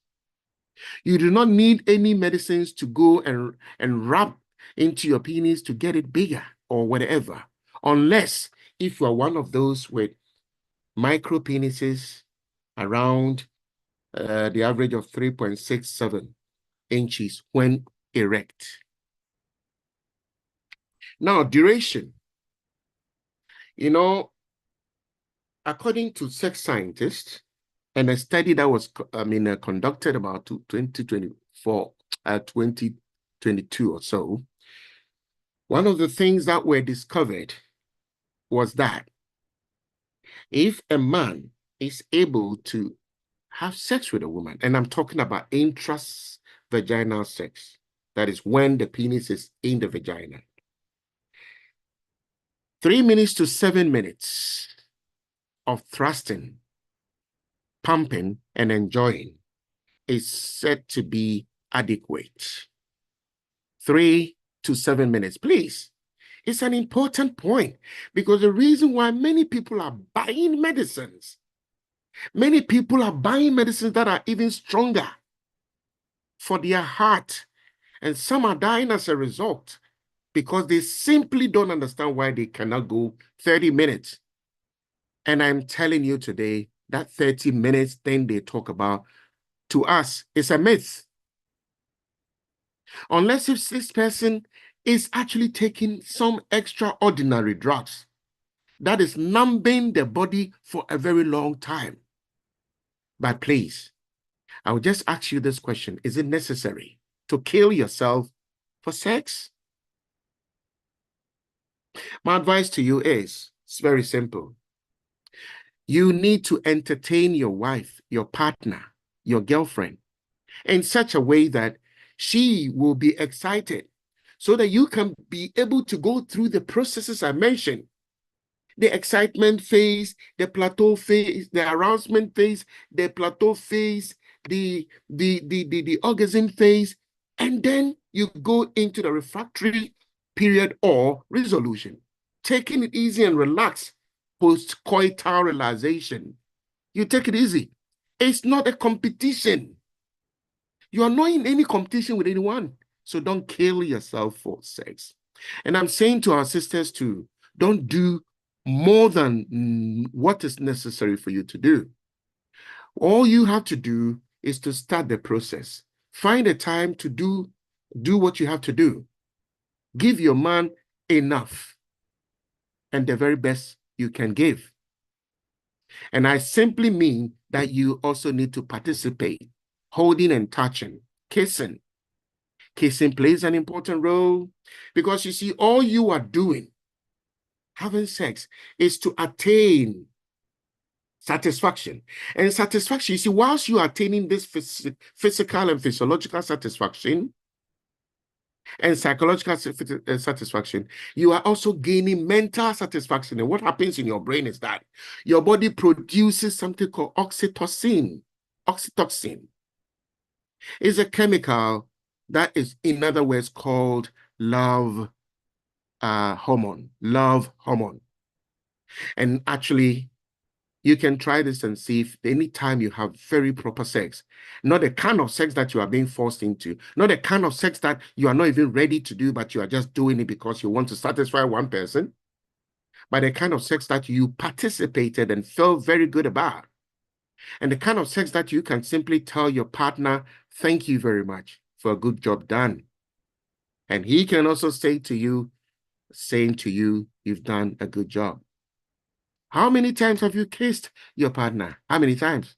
You do not need any medicines to go and rub into your penis to get it bigger or whatever, unless if you are one of those with micro penises around the average of 3.67 inches when erect. Now, duration. You know, according to sex scientists, and a study that was conducted about 2022 or so, one of the things that were discovered was that if a man is able to have sex with a woman, and I'm talking about intravaginal sex, that is when the penis is in the vagina, 3 minutes to 7 minutes of thrusting, pumping, and enjoying is said to be adequate. 3 to 7 minutes, please. It's an important point because the reason why many people are buying medicines, many people are buying medicines that are even stronger for their heart, and some are dying as a result because they simply don't understand why they cannot go 30 minutes. And I'm telling you today, that 30 minutes thing they talk about, to us, is a myth. Unless if this person is actually taking some extraordinary drugs that is numbing the body for a very long time. But please, I will just ask you this question. Is it necessary to kill yourself for sex? My advice to you is, it's very simple. You need to entertain your wife, your partner, your girlfriend in such a way that she will be excited so that you can be able to go through the processes I mentioned. The excitement phase, the plateau phase, the arousement phase, the plateau phase, the orgasm phase, and then you go into the refractory period or resolution. Taking it easy and relax post-coital realization. You take it easy. It's not a competition. You are not in any competition with anyone. So don't kill yourself for sex. And I'm saying to our sisters too, don't do more than what is necessary for you to do. All you have to do is to start the process. Find a time to do what you have to do. Give your man enough and the very best you can give. And I simply mean that you also need to participate, holding and touching, kissing. Kissing plays an important role because you see, all you are doing, having sex, is to attain satisfaction. And satisfaction, you see, whilst you are attaining this physical and physiological satisfaction and psychological satisfaction, you are also gaining mental satisfaction. And what happens in your brain is that your body produces something called oxytocin. Oxytocin is a chemical that is, in other words, called love hormone. Love hormone. And actually, you can try this and see if anytime you have very proper sex, not the kind of sex that you are being forced into, not the kind of sex that you are not even ready to do, but you are just doing it because you want to satisfy one person, but the kind of sex that you participated and felt very good about, and the kind of sex that you can simply tell your partner, thank you very much for a good job done. And he can also say to you, saying to you, you've done a good job. How many times have you kissed your partner? How many times?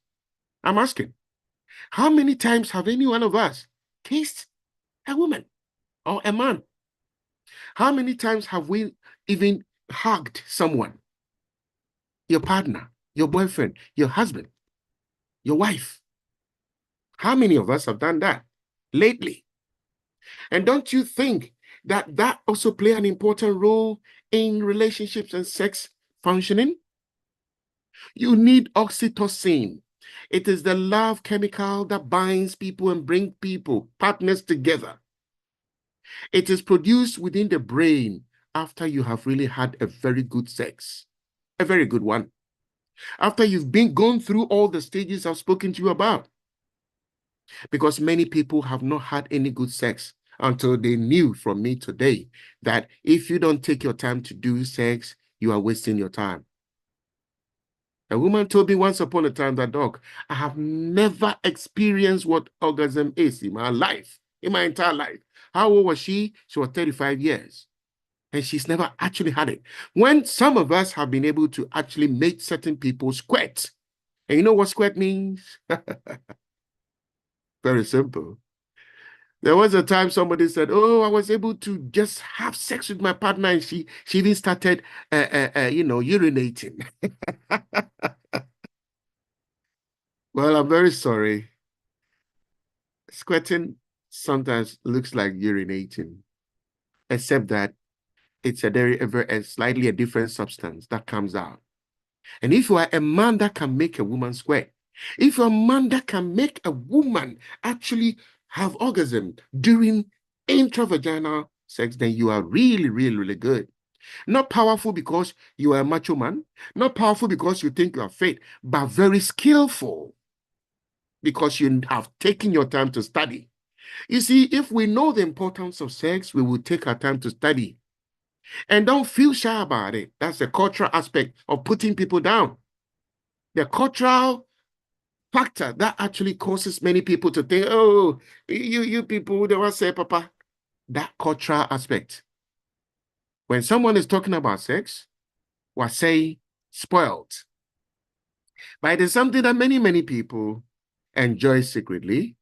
I'm asking. How many times have any one of us kissed a woman or a man? How many times have we even hugged someone? Your partner, your boyfriend, your husband, your wife. How many of us have done that lately? And don't you think that that also play an important role in relationships and sex functioning? You need oxytocin. It is the love chemical that binds people and brings people, partners together. It is produced within the brain after you have really had a very good sex, a very good one. After you've gone through all the stages I've spoken to you about. Because many people have not had any good sex until they knew from me today that if you don't take your time to do sex, you are wasting your time. A woman told me once upon a time that, dog, I have never experienced what orgasm is in my life, in my entire life. How old was she? She was 35 years. And she's never actually had it. When some of us have been able to actually make certain people squirt. And you know what squirt means? Very simple. There was a time somebody said, oh, I was able to just have sex with my partner, and she even started, urinating. Well, I'm very sorry. Squirting sometimes looks like urinating, except that it's a slightly a different substance that comes out. And if you are a man that can make a woman squirt, if you're a man that can make a woman actually have orgasm during intravaginal sex, then you are really, really, really good. Not powerful because you are a macho man, not powerful because you think you are fit, but very skillful because you have taken your time to study. You see, if we know the importance of sex, we will take our time to study. And don't feel shy about it. That's the cultural aspect of putting people down. The cultural factor that actually causes many people to think, oh, you people, they want to say, Papa, that cultural aspect. When someone is talking about sex, we're saying spoiled. But it is something that many, many people enjoy secretly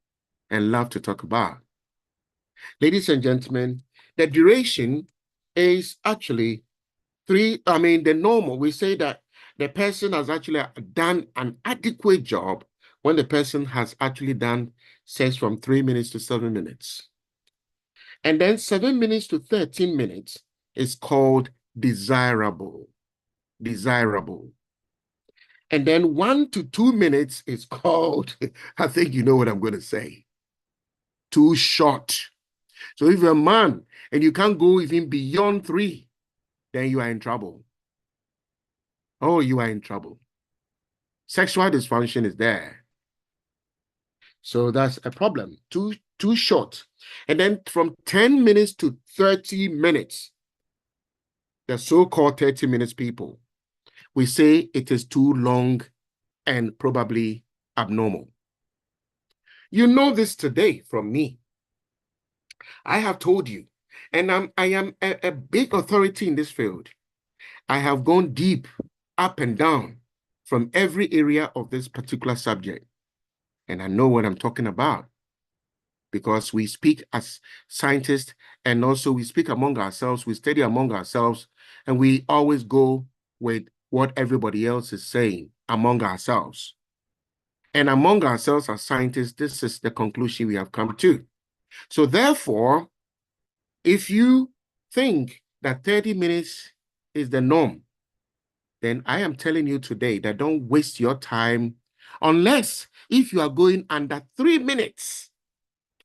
and love to talk about. Ladies and gentlemen, the duration is actually the normal. We say that the person has actually done an adequate job when the person has actually done sex from 3 minutes to 7 minutes. And then 7 minutes to 13 minutes is called desirable. Desirable. And then 1 to 2 minutes is called, I think you know what I'm going to say, too short. So if you're a man and you can't go even beyond 3, then you are in trouble. Oh, you are in trouble. Sexual dysfunction is there. So that's a problem. Too short. And then from 10 minutes to 30 minutes, the so-called 30 minutes people, we say it is too long and probably abnormal. You know this today from me. I have told you, and I am a big authority in this field. I have gone deep, up and down, from every area of this particular subject. And I know what I'm talking about because we speak as scientists and also we speak among ourselves, we study among ourselves, and we always go with what everybody else is saying among ourselves. And among ourselves as scientists, this is the conclusion we have come to. So therefore, if you think that 30 minutes is the norm, then I am telling you today that don't waste your time unless if you are going under 3 minutes.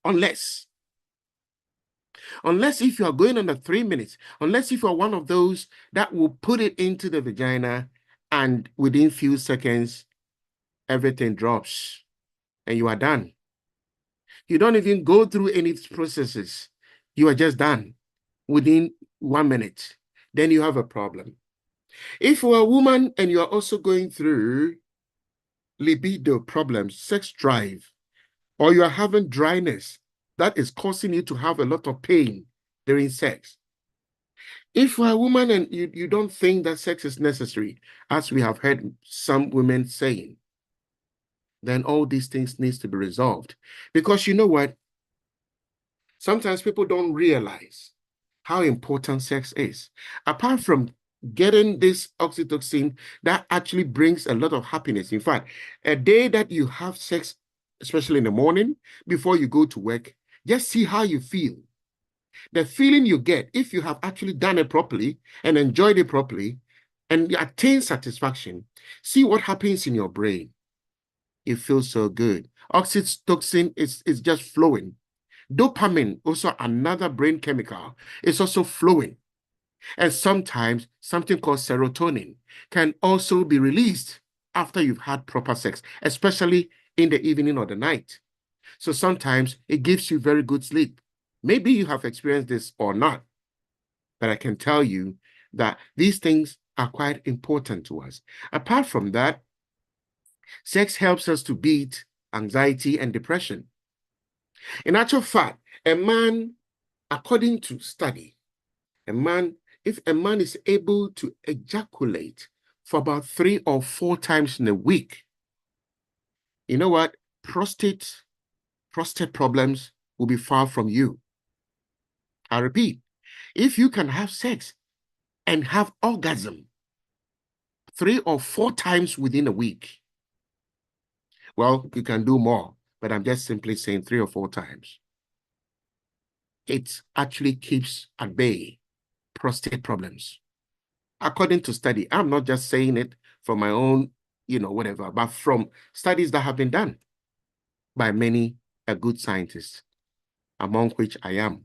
Unless if you are going under 3 minutes, unless if you are one of those that will put it into the vagina and within few seconds, everything drops and you are done. You don't even go through any processes. You are just done within 1 minute. Then you have a problem. If you're a woman and you are also going through libido problems, sex drive, or you are having dryness, that is causing you to have a lot of pain during sex. If you're a woman and you don't think that sex is necessary, as we have heard some women saying, then all these things needs to be resolved. Because you know what? Sometimes people don't realize how important sex is. Apart from getting this oxytocin, that actually brings a lot of happiness. In fact, a day that you have sex, especially in the morning, before you go to work, just see how you feel. The feeling you get, if you have actually done it properly and enjoyed it properly, and you attain satisfaction, see what happens in your brain. it feels so good. Oxytocin is just flowing. Dopamine, also another brain chemical, is also flowing. And sometimes something called serotonin can also be released after you've had proper sex, especially in the evening or the night. So sometimes it gives you very good sleep. Maybe you have experienced this or not, but I can tell you that these things are quite important to us. Apart from that, sex helps us to beat anxiety and depression. In actual fact, a man, according to study, if a man is able to ejaculate for about 3 or 4 times in a week, you know what? Prostate problems will be far from you. I repeat, if you can have sex and have orgasm 3 or 4 times within a week, well, you can do more, but I'm just simply saying 3 or 4 times. It actually keeps at bay prostate problems. According to study, I'm not just saying it from my own, whatever, but from studies that have been done by many good scientists, among which I am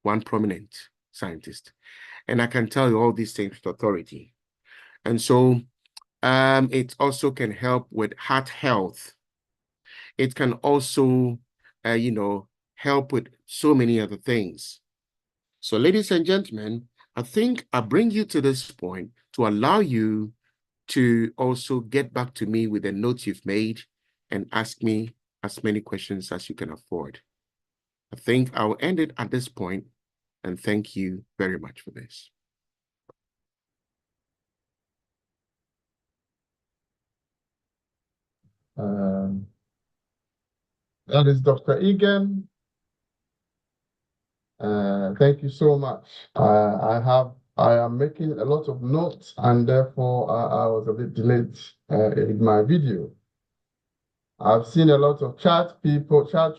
one prominent scientist. And I can tell you all these things with authority. And so it also can help with heart health. It can also, help with so many other things. So, ladies and gentlemen, I think I bring you to this point to allow you to also get back to me with the notes you've made and ask me as many questions as you can afford. I think I'll end it at this point, and thank you very much for this. That is Dr. Egan. Thank you so much. I am making a lot of notes, and therefore I was a bit delayed in my video. I've seen a lot of chat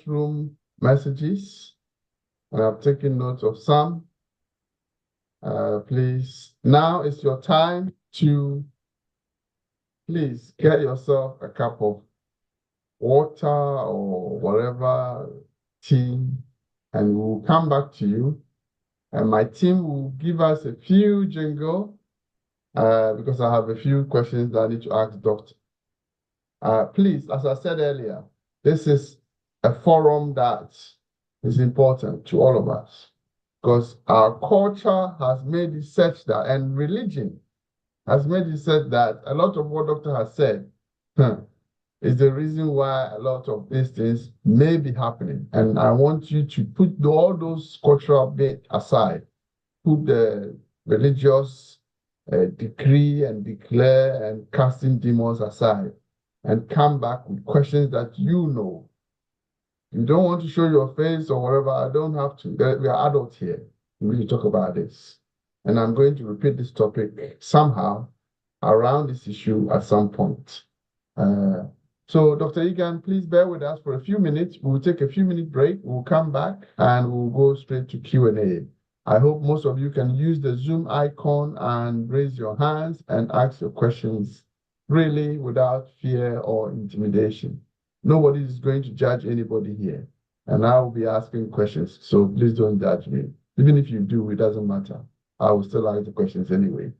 room messages, and I've taken note of some. Please, now is your time to please get yourself a cup of water or whatever, tea, and we'll come back to you. And my team will give us a few jingle because I have a few questions that I need to ask Doctor. Please, as I said earlier, this is a forum that is important to all of us because our culture has made it such that, and religion has made it such that a lot of what Doctor has said is the reason why a lot of these things may be happening. And I want you to put all those cultural bit aside, put the religious decree and declare and casting demons aside, and come back with questions that you know. You don't want to show your face or whatever, I don't have to. We are adults here. We need to talk about this. And I'm going to repeat this topic somehow around this issue at some point. So, Dr. Egan, please bear with us for a few minutes. We'll take a few minute break. We'll come back and we'll go straight to Q&A. I hope most of you can use the Zoom icon and raise your hands and ask your questions really without fear or intimidation. Nobody is going to judge anybody here. And I will be asking questions, so please don't judge me. Even if you do, it doesn't matter. I will still ask the questions anyway.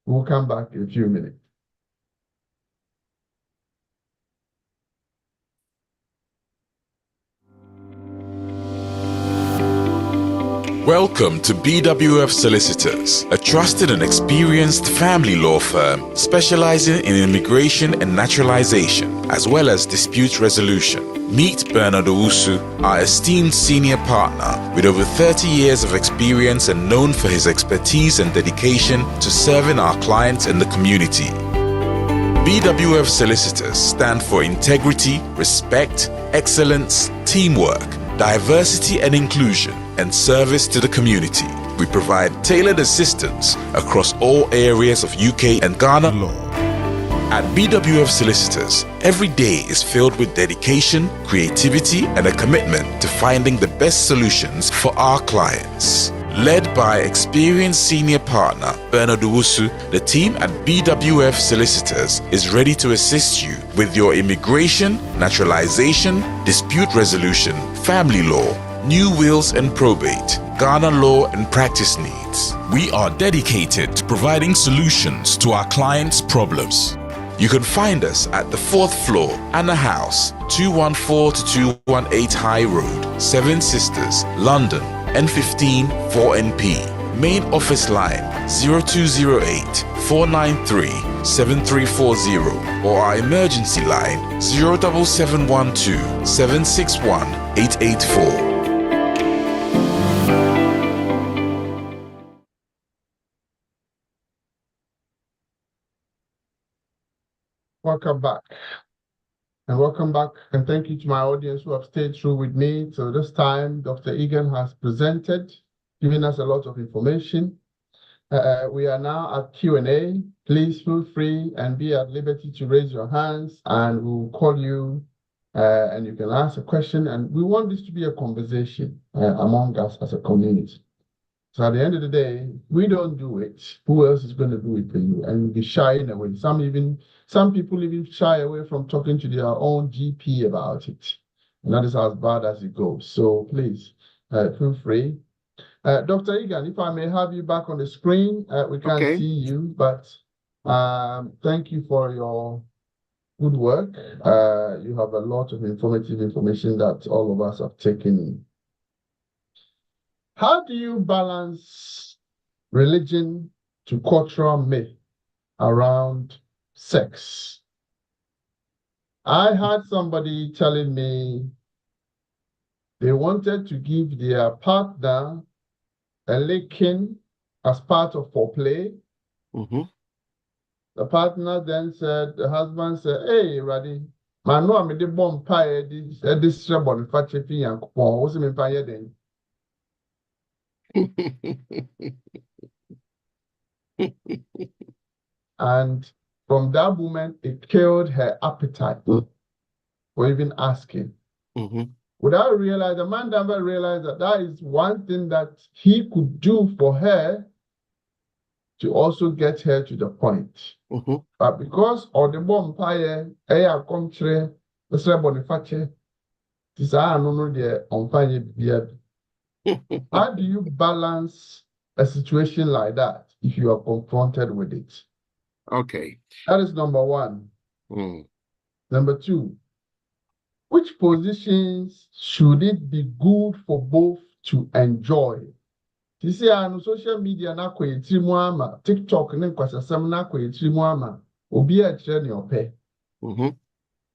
We'll come back in a few minutes. Welcome to BWF Solicitors, a trusted and experienced family law firm specializing in immigration and naturalization, as well as dispute resolution. Meet Bernard Owusu, our esteemed senior partner with over 30 years of experience and known for his expertise and dedication to serving our clients in the community. BWF Solicitors stand for integrity, respect, excellence, teamwork, diversity and inclusion, and service to the community. We provide tailored assistance across all areas of UK and Ghana law. At BWF Solicitors, every day is filled with dedication, creativity, and a commitment to finding the best solutions for our clients. Led by experienced senior partner Bernard Owusu, the team at BWF Solicitors is ready to assist you with your immigration, naturalization, dispute resolution, family law, new wills and probate, Ghana law and practice needs. We are dedicated to providing solutions to our clients' problems. You can find us at the 4th floor, Anna House, 214 to 218 High Road, Seven Sisters, London, N15 4NP. Main office line 0208 493 7340 or our emergency line 07712 761 884. Welcome back. And welcome back. And thank you to my audience who have stayed through with me. So this time, Dr. Egan has presented, giving us a lot of information. We are now at Q&A. Please feel free and be at liberty to raise your hands and we'll call you and you can ask a question. And we want this to be a conversation among us as a community. So at the end of the day, we don't do it. Who else is going to do it for you? And you'll be shy in a way. Some people even shy away from talking to their own GP about it. And that is as bad as it goes. So please, feel free. Dr. Egan, if I may have you back on the screen, we can't see you, but thank you for your good work. You have a lot of informative information that all of us have taken in. How do you balance religion to cultural myth around sex? I had somebody telling me they wanted to give their partner a licking as part of foreplay. Mm-hmm. The partner then said, the husband said, hey, Raddy, man, no, I'm the bomb pie, this shabon, fatty fee, and coupon, what's me pie then? And from that moment, it killed her appetite for even asking. Mm-hmm. Without realizing, the man never realized that that is one thing that he could do for her to also get her to the point. Mm-hmm. But because of the bomb pie, a country, the Boniface, this I don't know the on fire. How do you balance a situation like that if you are confronted with it? Okay. That is number one. Number two, which positions should it be good for both to enjoy? You see, on social media, na kwe timuama, TikTok, ne kwasasam na kwe timuama, obi a chene ope.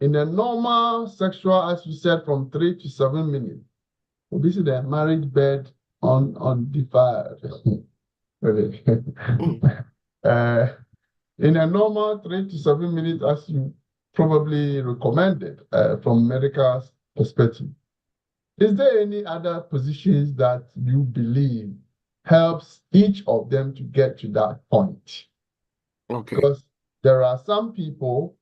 In a normal sexual, as you said, from 3 to 7 minutes, obi see the marriage bed undefiled. In a normal 3 to 7 minutes, as you probably recommended from medical perspective, is there any other positions that you believe helps each of them to get to that point? Okay. Because there are some people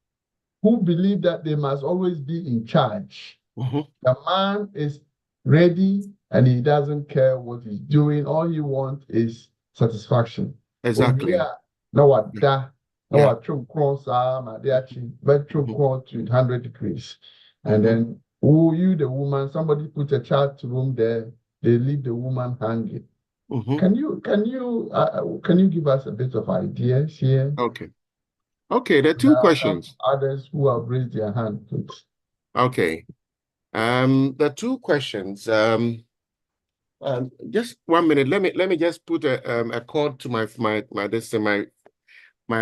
who believe that they must always be in charge. The man is ready and he doesn't care what he's doing. All he wants is satisfaction. Exactly. No, what that. No, I trim cross but trim cross to 100 degrees. And then you the woman, somebody put a chat room there, they leave the woman hanging. Can you give us a bit of ideas here? Okay, there are two questions. Others who have raised their hand, please. Okay. There are two questions. Just 1 minute. Let me just put a cord to my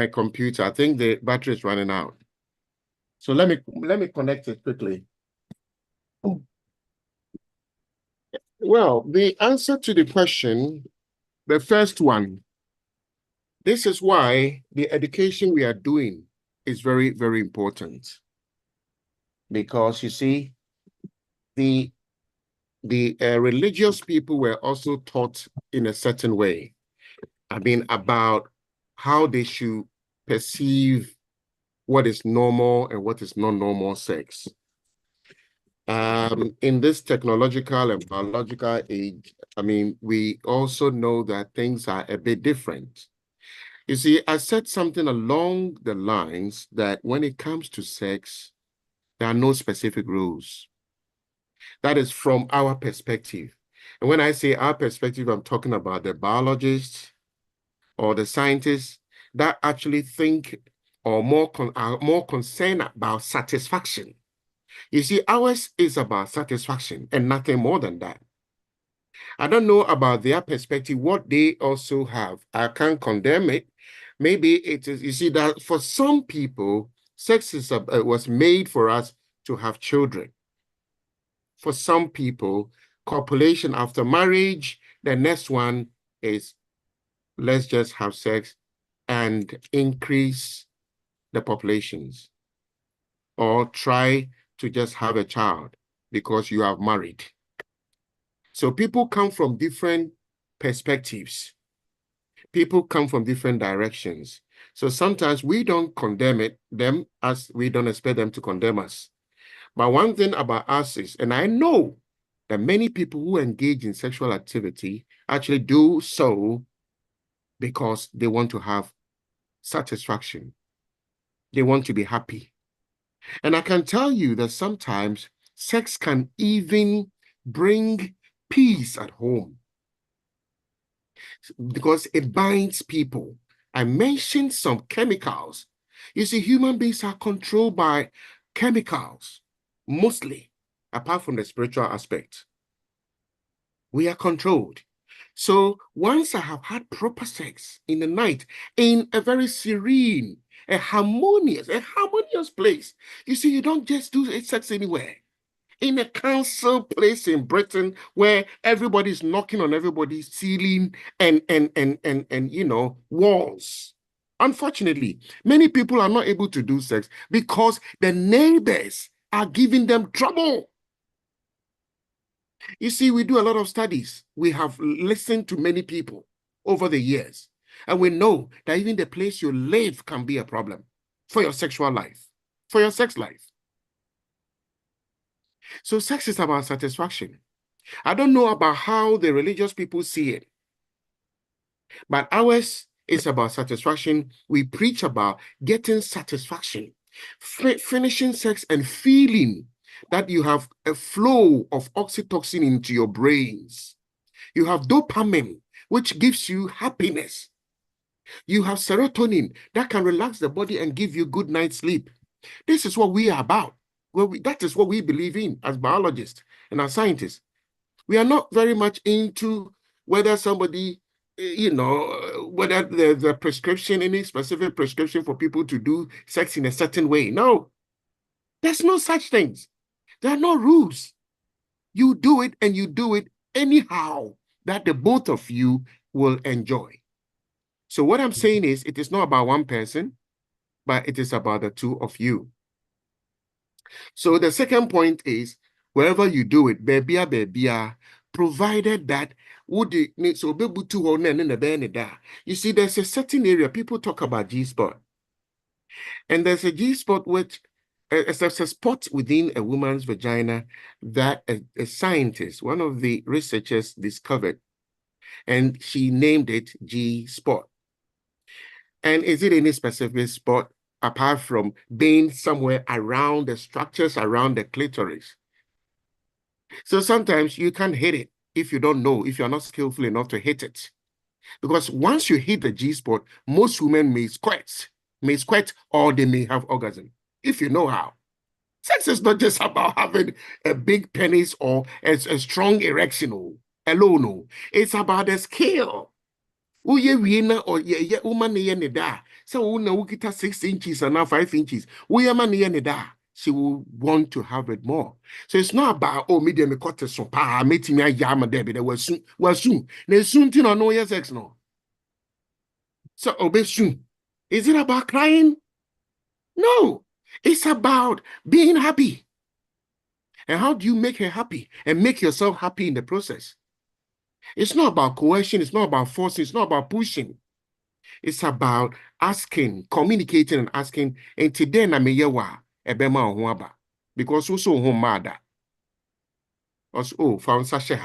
computer. I think the battery is running out. So let me connect it quickly. Well, the answer to the question, the first one, this is why the education we are doing is very, very important. Because you see, the religious people were also taught in a certain way. I mean, about how they should perceive what is normal and what is non-normal sex. In this technological and biological age, I mean, we also know that things are a bit different. You see, I said something along the lines that when it comes to sex, there are no specific rules. That is from our perspective. And when I say our perspective, I'm talking about the biologists or the scientists that actually think or are more concerned about satisfaction. You see, ours is about satisfaction and nothing more than that. I don't know about their perspective, what they also have. I can't condemn it. Maybe it is, you see, that for some people, sex was made for us to have children. For some people, copulation after marriage, the next one is let's just have sex and increase the populations, or try to just have a child because you have married. So people come from different perspectives. People come from different directions. So sometimes we don't condemn them as we don't expect them to condemn us. But one thing about us is, and I know that many people who engage in sexual activity actually do so because they want to have satisfaction. They want to be happy. And I can tell you that sometimes sex can even bring peace at home because it binds people. I mentioned some chemicals. You see, human beings are controlled by chemicals, mostly, apart from the spiritual aspect. We are controlled. So once I have had proper sex in the night, in a very serene, a harmonious place, you see, you don't just do sex anywhere. In a council place in Britain where everybody's knocking on everybody's ceiling and walls. Unfortunately, many people are not able to do sex because the neighbors are giving them trouble. You see, we do a lot of studies. We have listened to many people over the years, and we know that even the place you live can be a problem for your sexual life, for your sex life. So sex is about satisfaction. I don't know about how the religious people see it, but ours is about satisfaction. We preach about getting satisfaction, finishing sex and feeling that you have a flow of oxytocin into your brains. You have dopamine, which gives you happiness. You have serotonin that can relax the body and give you good night's sleep. This is what we are about. That is what we believe in as biologists and as scientists. We are not very much into whether somebody, whether the prescription, any specific prescription for people to do sex in a certain way. No, there's no such things. There are no rules. You do it and you do it anyhow that the both of you will enjoy. So what I'm saying is it is not about one person, but it is about the two of you. So the second point is wherever you do it, baby, provided that you see, there's a certain area people talk about G-spot, and there's a G-spot which it's a spot within a woman's vagina that a scientist, one of the researchers, discovered, and she named it G-spot. And is it any specific spot apart from being somewhere around the structures around the clitoris? So sometimes you can't hit it if you don't know, if you're not skillful enough to hit it. Because once you hit the G-spot, most women may squirt, or they may have orgasm, if you know how. Sex is not just about having a big penis or a strong erection alone. It's about the skill. Uye wina or ye woman ne da. So una wukita 6 inches and now 5 inches. Uye man ne da. She will want to have it more. So it's not about, oh, medium cut so pa meeting me yama debi that was soon. Ne soon tin no yes sex no. So obey soon. Is it about crying? No. It's about being happy. And how do you make her happy and make yourself happy in the process? It's not about coercion. It's not about forcing. It's not about pushing. It's about asking, communicating and asking. And today na me yewa ebema ohuaba because also home mada. Also, oh, found Sasha.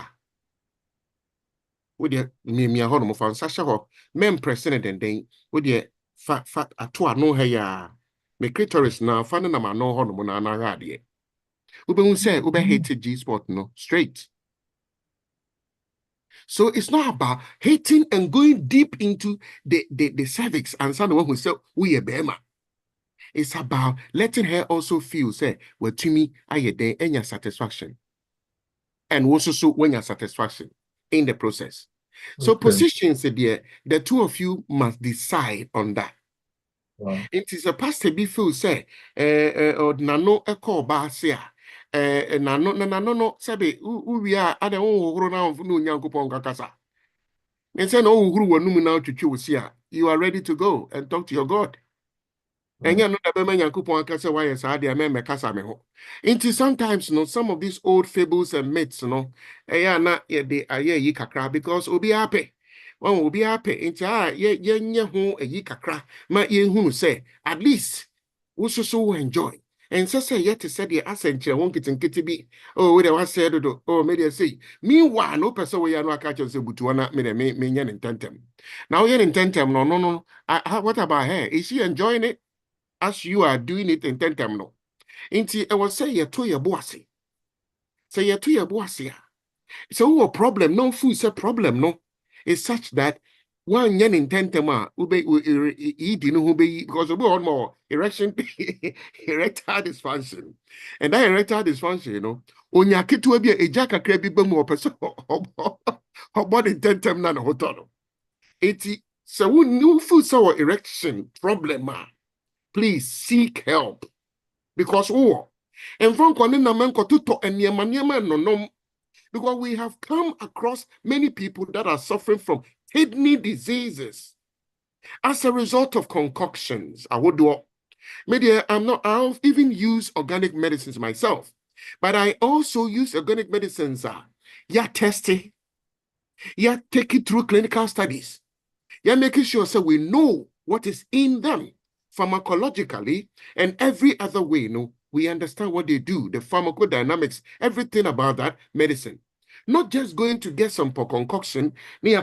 With the me honor found Sasha ho. Men president then with the fat at no hair. Me clitoris now, finding them no honor na radie. Ube say, Ube hated G spot no straight. So it's not about hating and going deep into the cervix and someone who said, we a bema. It's about letting her also feel, say, well, to me, I there any satisfaction. And also when your satisfaction in the process. So positions, the two of you must decide on that. Wow. It is a pastor be feel say, nano a call basia. No, sabe, we are at the own now of no yankupon kakasa. And say, no, who now to choose here. You are ready to go and talk to your God. And you know that Yankupon kasa why is hard the kasa me ho. Into sometimes some of these old fables and myths, not they are ye kakra because obi happy. One will be happy into ye ho a ye kakra, ma ye who say at least we so enjoy. And so say yet to say the ascent won't get in kitty be. Oh, we was said oh media say. Meanwhile, no person we are not catching say butuana me yan intentem. Now yan intentem no. What about her? Is she enjoying it? As you are doing it in tentem no. Inti I was say ye to your bossy. Say ye to your bossy. So a problem, no food say problem no. It's such that one yen in tentema ube eating who be because we want more erection erectile dysfunction. And that erectile dysfunction, onya kitu be a jacka crabby more person or body tentem na hotel. Iti so no food so erection problem please seek help because and from no because we have come across many people that are suffering from kidney diseases as a result of concoctions. I would do maybe I'll even use organic medicines myself, but I also use organic medicines testing, take it through clinical studies. Making sure so we know what is in them pharmacologically and every other way. We understand what they do, the pharmacodynamics, everything about that medicine. Not just going to get some concoction. We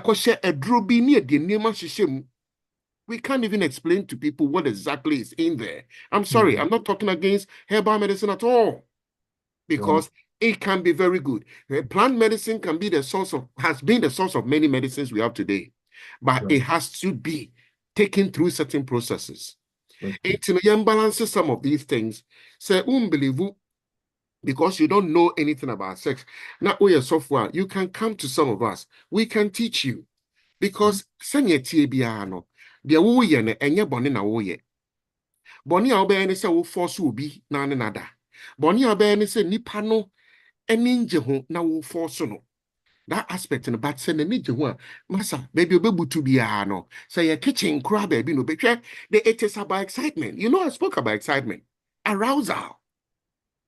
can't even explain to people what exactly is in there. I'm sorry, I'm not talking against herbal medicine at all, because it can be very good. Plant medicine can be has been the source of many medicines we have today, but it has to be taken through certain processes. It's balance some of these things. Say, unbelievable, because you don't know anything about sex. Now, we are software. You can come to some of us. We can teach you, because sanya TBR the woye ne enye boni na woye. Boni a obey ne se wo force obi na ne nada. Boni a obey ne se nipa no eni ho na wo force no. That aspect in the but send ni je ho masa baby obebutu bia no. Say your kitchen cry baby no betwe it is about excitement. You know I spoke about excitement. Arousal.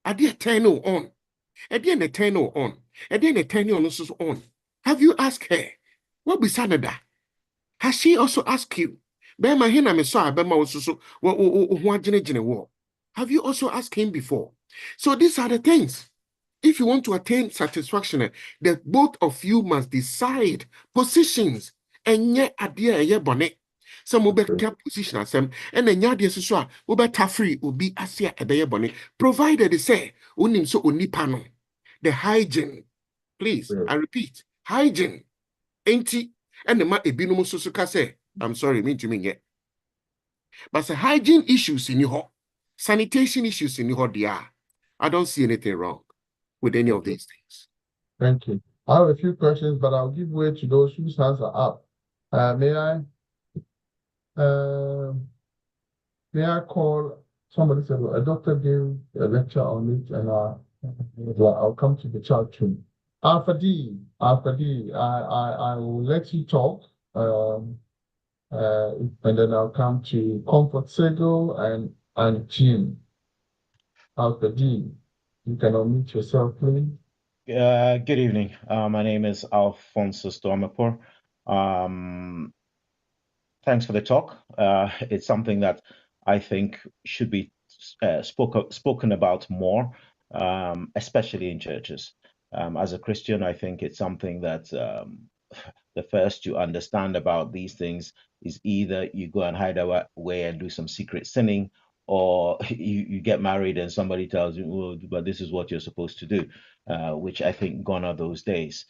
Ade turn on. Ade turn on. Ade turn on so on. Have you asked her? What be Sanada? Has she also asked you? Bema hina me saw bema so have you also asked him before? So these are the things. If you want to attain satisfaction, the both of you must decide positions and yet idea ye bonnet. Some will be kept position as them, and then yadia so will be free will be asia a day bonnet, provided they say unim so unipano. The hygiene, please, I repeat, hygiene. Ain't it? And the ma ebinum susuka say, I'm sorry, mean to me yet. But the hygiene issues in your sanitation issues in your I don't see anything wrong with any of these things. Thank you. I have a few questions, but I'll give way to those whose hands are up. May I call somebody said a doctor gave a lecture on it, and I'll come to the chat too. Alpha D, I will let you talk, and then I'll come to Comfort Sego and Jim. Alpha D, you can unmute yourself, please. Good evening. My name is Alfonso Stormapur. Thanks for the talk. It's something that I think should be spoken about more, especially in churches. As a Christian, I think it's something that the first to understand about these things is either you go and hide away and do some secret sinning, or you get married and somebody tells you, oh, but this is what you're supposed to do, which I think gone are those days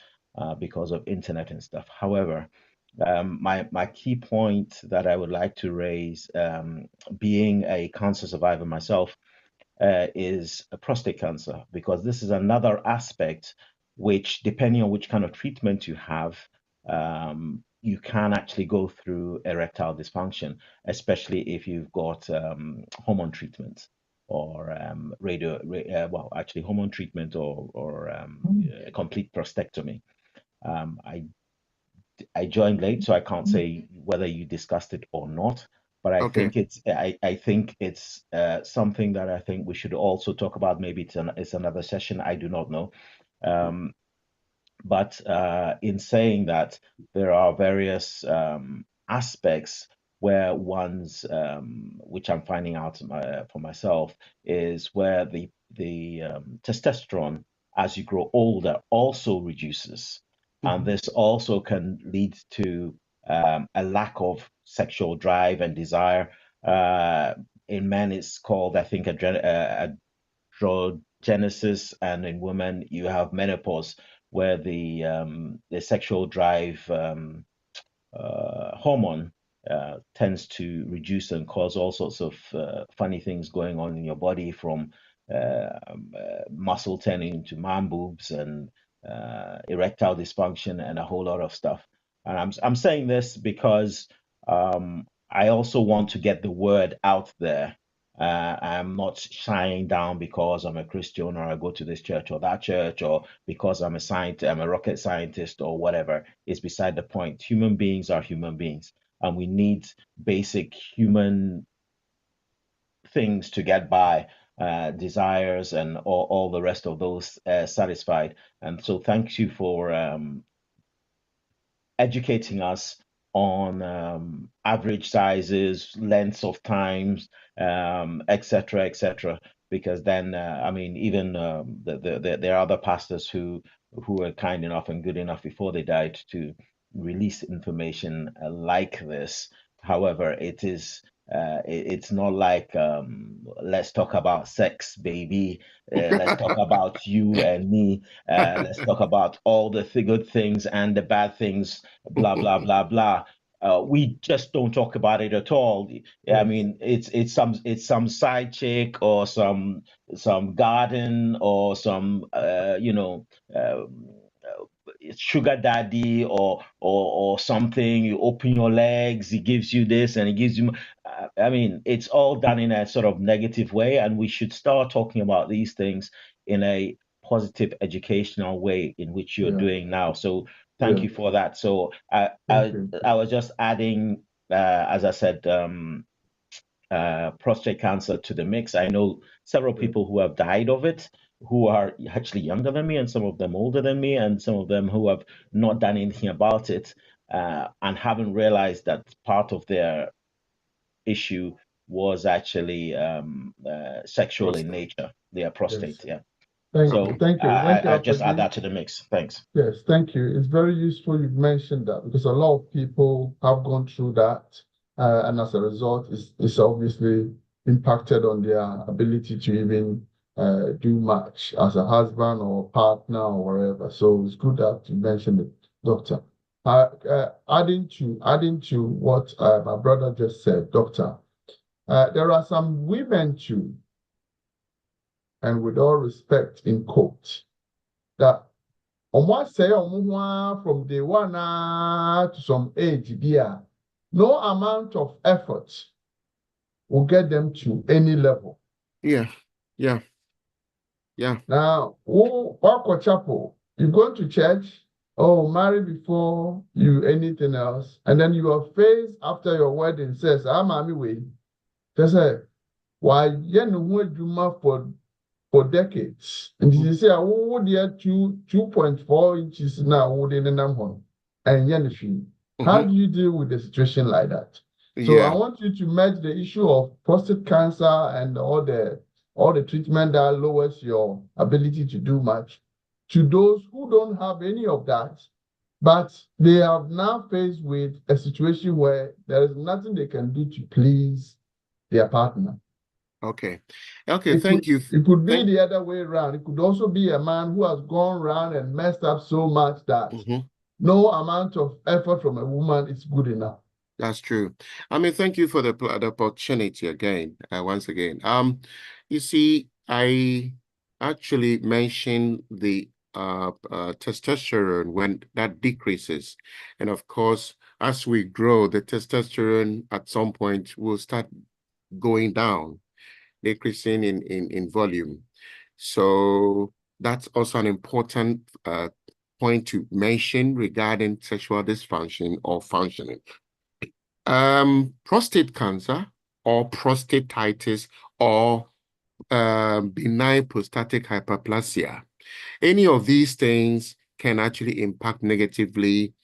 because of internet and stuff. However, my key point that I would like to raise, being a cancer survivor myself, is a prostate cancer, because this is another aspect which, depending on which kind of treatment you have, you can actually go through erectile dysfunction, especially if you've got hormone treatment or hormone treatment or a complete prostatectomy. I joined late, so I can't say whether you discussed it or not. But I think it's something that I think we should also talk about. Maybe it's another session. I do not know. But in saying that, there are various aspects where one's, which I'm finding out for myself, is where the testosterone, as you grow older, also reduces. And this also can lead to a lack of sexual drive and desire. In men, it's called, I think, androgenesis, and in women, you have menopause, where the sexual drive hormone tends to reduce and cause all sorts of funny things going on in your body, from muscle turning into man boobs and erectile dysfunction and a whole lot of stuff. And I'm saying this because I also want to get the word out there. I'm not shying down because I'm a Christian or I go to this church or that church, or because I'm a rocket scientist or whatever. It's beside the point. Human beings are human beings, and we need basic human things to get by, desires and all the rest of those satisfied. And so thank you for educating us on average sizes, lengths of times, etc., etc. Because then, I mean, even there are other pastors who were kind enough and good enough before they died to release information like this. However, it's not like let's talk about sex, baby. Let's talk about you and me. Let's talk about all the good things and the bad things, blah blah blah blah. We just don't talk about it at all. I mean, it's some side chick or some garden or some sugar daddy or something. You open your legs, he gives you this and he gives you. I mean, it's all done in a sort of negative way, and we should start talking about these things in a positive educational way, in which you're doing now. So thank you for that. So I was just adding, as I said, prostate cancer to the mix. I know several people who have died of it, who are actually younger than me, and some of them older than me, and some of them who have not done anything about it, and haven't realized that part of their issue was actually sexual in nature, their prostate. Yeah. Thank you. I just add that to the mix. Thanks. Yes, thank you. It's very useful you've mentioned that, because a lot of people have gone through that, and as a result, it's obviously impacted on their ability to even do much as a husband or partner or wherever. So it's good that you mentioned it, Doctor. Adding to what my brother just said, Doctor, there are some women too, and with all respect in quote, that say from day one to some age, no amount of effort will get them to any level. Yeah. Now, chapel, you go to church, marry before you anything else, and then your face after your wedding says, I'm way. They say, why for decades. And you say, I would get 2.4 inches now, wooden and how do you deal with a situation like that? So I want you to match the issue of prostate cancer and all the treatment that lowers your ability to do much to those who don't have any of that, but they have now faced with a situation where there is nothing they can do to please their partner. Okay. Okay, thank you. It could be the other way around. It could also be a man who has gone around and messed up so much that no amount of effort from a woman is good enough. That's true. I mean, thank you for the opportunity again, once again. You see, I actually mentioned the testosterone when that decreases. And of course, as we grow, the testosterone at some point will start going down, decreasing in volume. So that's also an important point to mention regarding sexual dysfunction or functioning. Prostate cancer or prostatitis or benign prostatic hyperplasia. Any of these things can actually impact negatively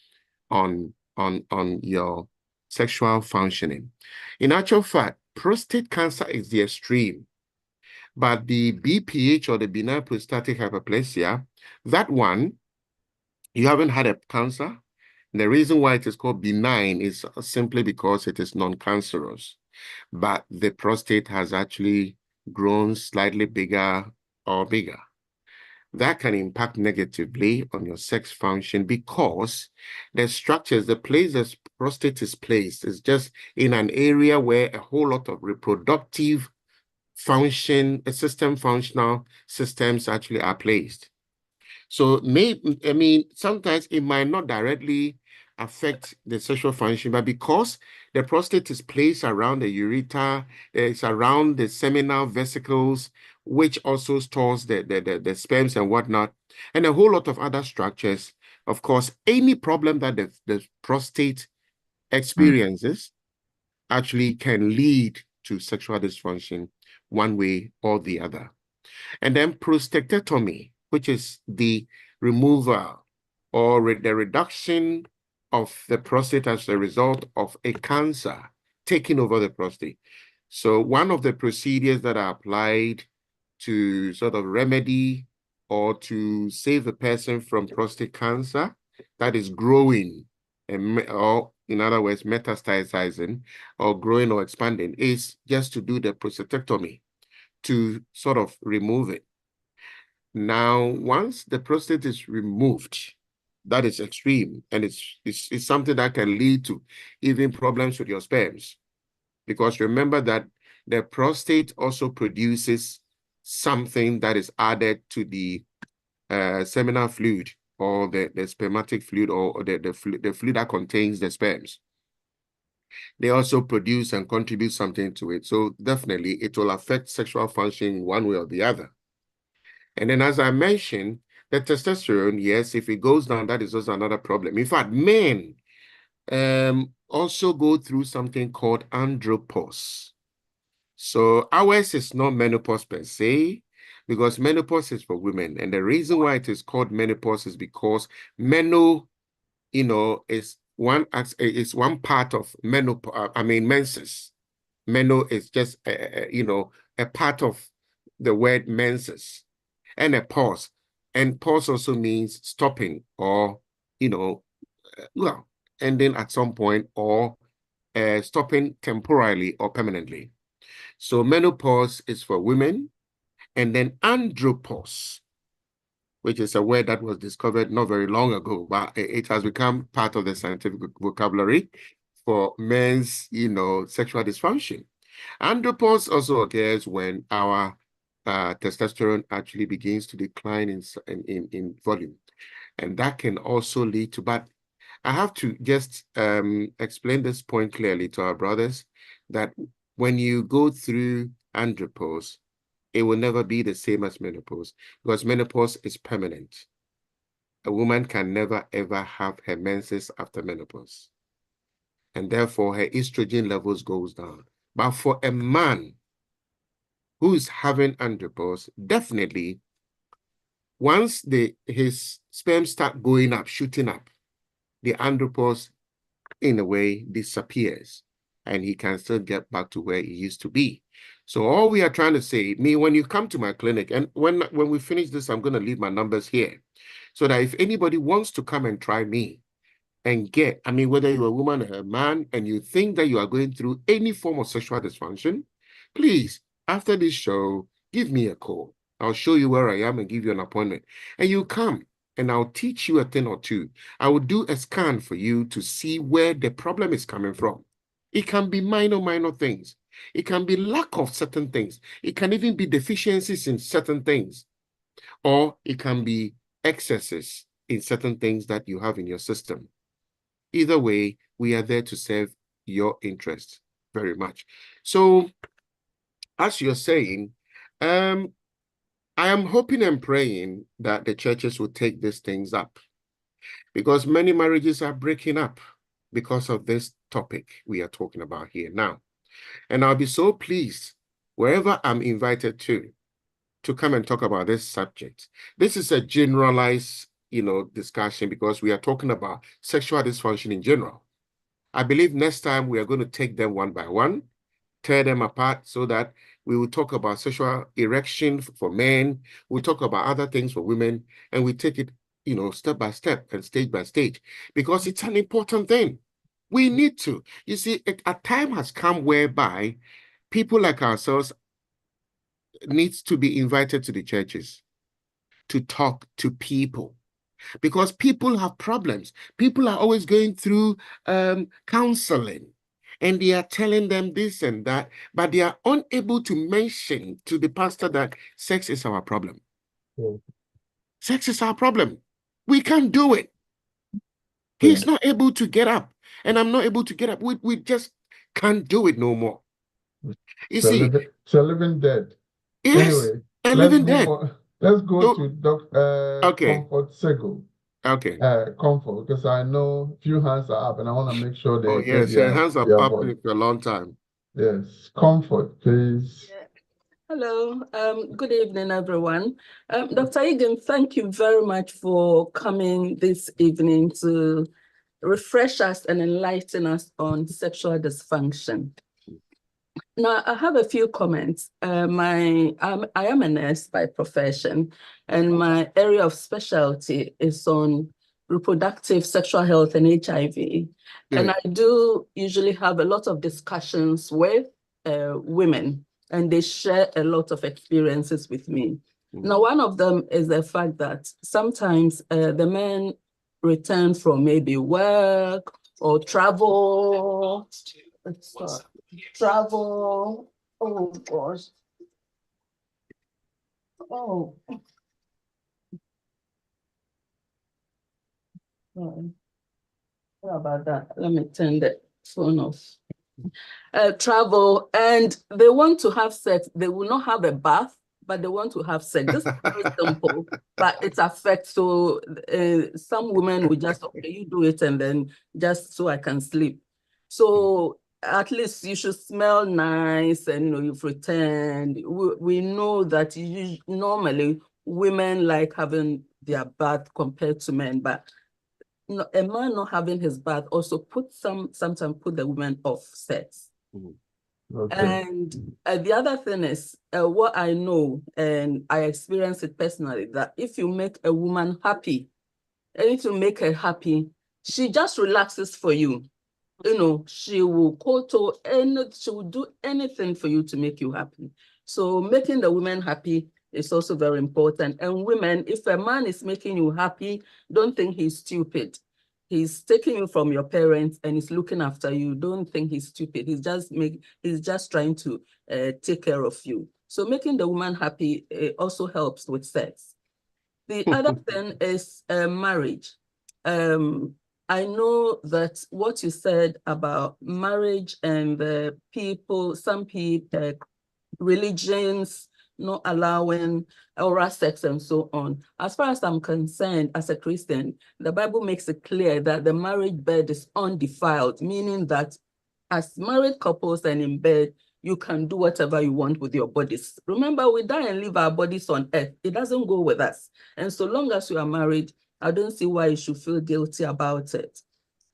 on your sexual functioning. In actual fact, prostate cancer is the extreme, but the BPH or the benign prostatic hyperplasia, that one, you haven't had a cancer. The reason why it is called benign is simply because it is non-cancerous, but the prostate has actually grown slightly bigger or bigger. That can impact negatively on your sex function because the structures, the place the prostate is placed is just in an area where a whole lot of reproductive function, functional systems actually are placed. So sometimes it might not directly affect the sexual function, but because the prostate is placed around the ureter, it's around the seminal vesicles, which also stores the sperms and whatnot, and a whole lot of other structures. Of course, any problem that the prostate experiences actually can lead to sexual dysfunction one way or the other. And then prostatectomy, which is the removal or the reduction of the prostate as a result of a cancer taking over the prostate. So one of the procedures that are applied to sort of remedy or to save a person from prostate cancer that is growing, or in other words, metastasizing or growing or expanding, is just to do the prostatectomy to sort of remove it. Now, once the prostate is removed, that is extreme, and it's something that can lead to even problems with your sperms. Because remember that the prostate also produces something that is added to the seminal fluid or the spermatic fluid or the fluid that contains the sperms. They also produce and contribute something to it. So definitely it will affect sexual function one way or the other. And then, as I mentioned, the testosterone, yes, if it goes down, that is also another problem. In fact, men also go through something called andropause. So ours is not menopause per se, because menopause is for women. And the reason why it is called menopause is because is one part of menses. Meno is just a part of the word menses. And a pause. And pause also means stopping or, ending at some point or stopping temporarily or permanently. So menopause is for women. And then andropause, which is a word that was discovered not very long ago, but it has become part of the scientific vocabulary for men's, sexual dysfunction. Andropause also occurs when our testosterone actually begins to decline in volume. And that can also lead to, but I have to just explain this point clearly to our brothers, that when you go through andropause, it will never be the same as menopause, because menopause is permanent. A woman can never, ever have her menses after menopause. And therefore, her estrogen levels goes down. But for a man who is having andropause, definitely, once his sperm start going up, shooting up, the andropause, in a way, disappears. and he can still get back to where he used to be. So all we are trying to say, when you come to my clinic, and when we finish this, I'm going to leave my numbers here, so that if anybody wants to come and try me and get, whether you're a woman or a man, and you think that you are going through any form of sexual dysfunction, please, after this show, give me a call. I'll show you where I am and give you an appointment. And you come, and I'll teach you a thing or two. I will do a scan for you to see where the problem is coming from. It can be minor things. It can be lack of certain things. It can even be deficiencies in certain things. Or it can be excesses in certain things that you have in your system. Either way, we are there to serve your interests very much. So, as you're saying, I am hoping and praying that the churches will take these things up, because many marriages are breaking up because of this topic we are talking about here now. And I'll be so pleased wherever I'm invited to come and talk about this subject. This is a generalized, discussion, because we are talking about sexual dysfunction in general. I believe next time we are going to take them one by one, tear them apart, so that we will talk about sexual erection for men, we'll talk about other things for women, and we take it, step by step and stage by stage, because it's an important thing. We need to. You see, a time has come whereby people like ourselves needs to be invited to the churches to talk to people, because people have problems. People are always going through counseling, and they are telling them this and that, but they are unable to mention to the pastor that sex is our problem. Sex is our problem. We can't do it. He's not able to get up, and I'm not able to get up. We just can't do it no more. You see, it's a living dead. yes, Anyway, a living dead. Let's go to Dr. Okay. Comfort Sego. Okay. Comfort, because I know a few hands are up, and I want to make sure they yes, your hands are up voice. for a long time. Yes, Comfort, please. Hello, good evening, everyone. Dr. Egan, thank you very much for coming this evening to refresh us and enlighten us on sexual dysfunction. Now, I have a few comments. I am a nurse by profession, and my area of specialty is on reproductive sexual health and HIV. And I do usually have a lot of discussions with women, and they share a lot of experiences with me. Now, one of them is the fact that sometimes the men return from maybe work or travel. Travel. Oh gosh. Oh. Sorry about that. Let me turn the phone off. Travel, and they want to have sex. They will not have a bath, but they want to have sex. This is very simple, but it affects. So some women will just, okay, you do it, and then just so I can sleep. So at least you should smell nice, and you've returned. We know that normally women like having their bath compared to men, but a man not having his bath also sometimes put the woman off sex. Okay. And the other thing is, what I know, and I experience it personally, that if you make a woman happy, and if you make her happy, she just relaxes for you. She will koto, and she will do anything for you to make you happy. So making the woman happy is also very important. And women, if a man is making you happy, don't think he's stupid. He's taking you from your parents and he's looking after you. Don't think he's stupid. He's just trying to take care of you. So making the woman happy also helps with sex. The other thing is marriage. I know that what you said about marriage and some people, religions not allowing oral sex and so on. As far as I'm concerned, as a Christian, the Bible makes it clear that the marriage bed is undefiled, meaning that as married couples and in bed, you can do whatever you want with your bodies. Remember, we die and leave our bodies on earth. It doesn't go with us. And so long as you are married, I don't see why you should feel guilty about it.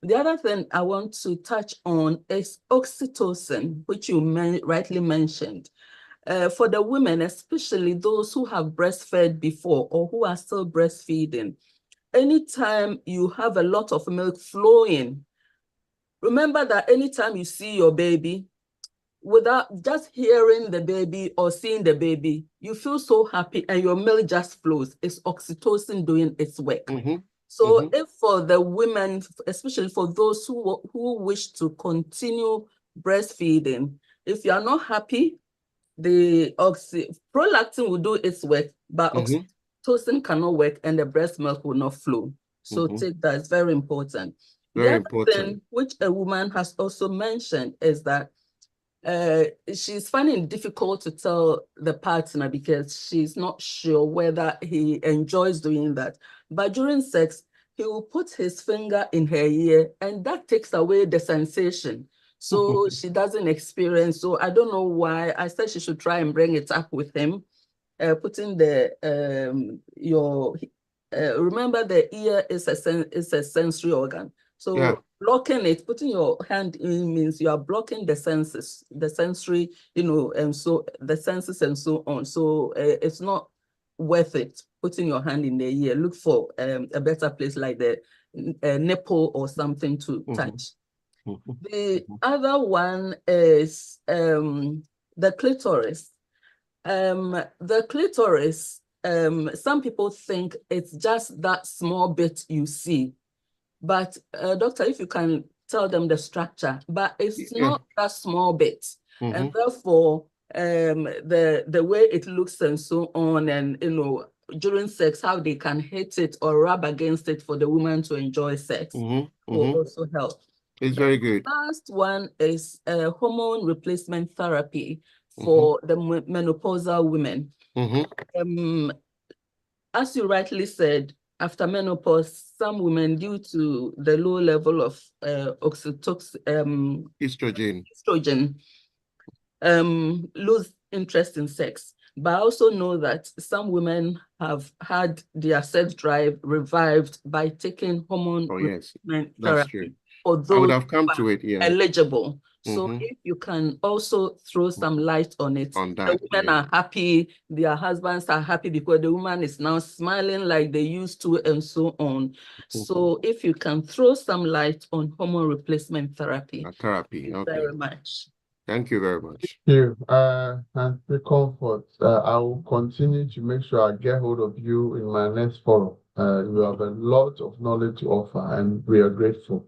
The other thing I want to touch on is oxytocin, which you rightly mentioned. For the women, especially those who have breastfed before or who are still breastfeeding, anytime you have a lot of milk flowing, remember that anytime you see your baby, without just hearing the baby or seeing the baby, you feel so happy and your milk just flows. It's oxytocin doing its work. So if for the women, especially for those who wish to continue breastfeeding, if you are not happy, the prolactin will do its work, but oxytocin cannot work and the breast milk will not flow. So take that, it's very important. Very the other thing which a woman has also mentioned is that she's finding it difficult to tell the partner because she's not sure whether he enjoys doing that. But during sex, he will put his finger in her ear and that takes away the sensation. So she doesn't experience. So I don't know why. I said she should try and bring it up with him. Putting the remember the ear is a sensory organ. So blocking it, putting your hand in means you are blocking the senses, the sensory, and so the senses and so on. So it's not worth it putting your hand in the ear. Look for a better place like the nipple or something to touch. The other one is the clitoris. The clitoris, some people think it's just that small bit you see. But doctor, if you can tell them the structure, but it's not that small bit. And therefore, the way it looks and so on, and during sex, how they can hit it or rub against it for the woman to enjoy sex will also help. It's very good. Last one is hormone replacement therapy for the menopausal women. As you rightly said, after menopause, some women, due to the low level of estrogen, lose interest in sex. But I also know that some women have had their sex drive revived by taking hormone replacement therapy. For those I would have come to it, eligible. So if you can also throw some light on it, the women are happy, their husbands are happy because the woman is now smiling like they used to and so on. So if you can throw some light on hormone replacement therapy. Thank you very much. Thank you very much. Thank you. And for comfort, I will continue to make sure I get hold of you in my next forum. You have a lot of knowledge to offer and we are grateful.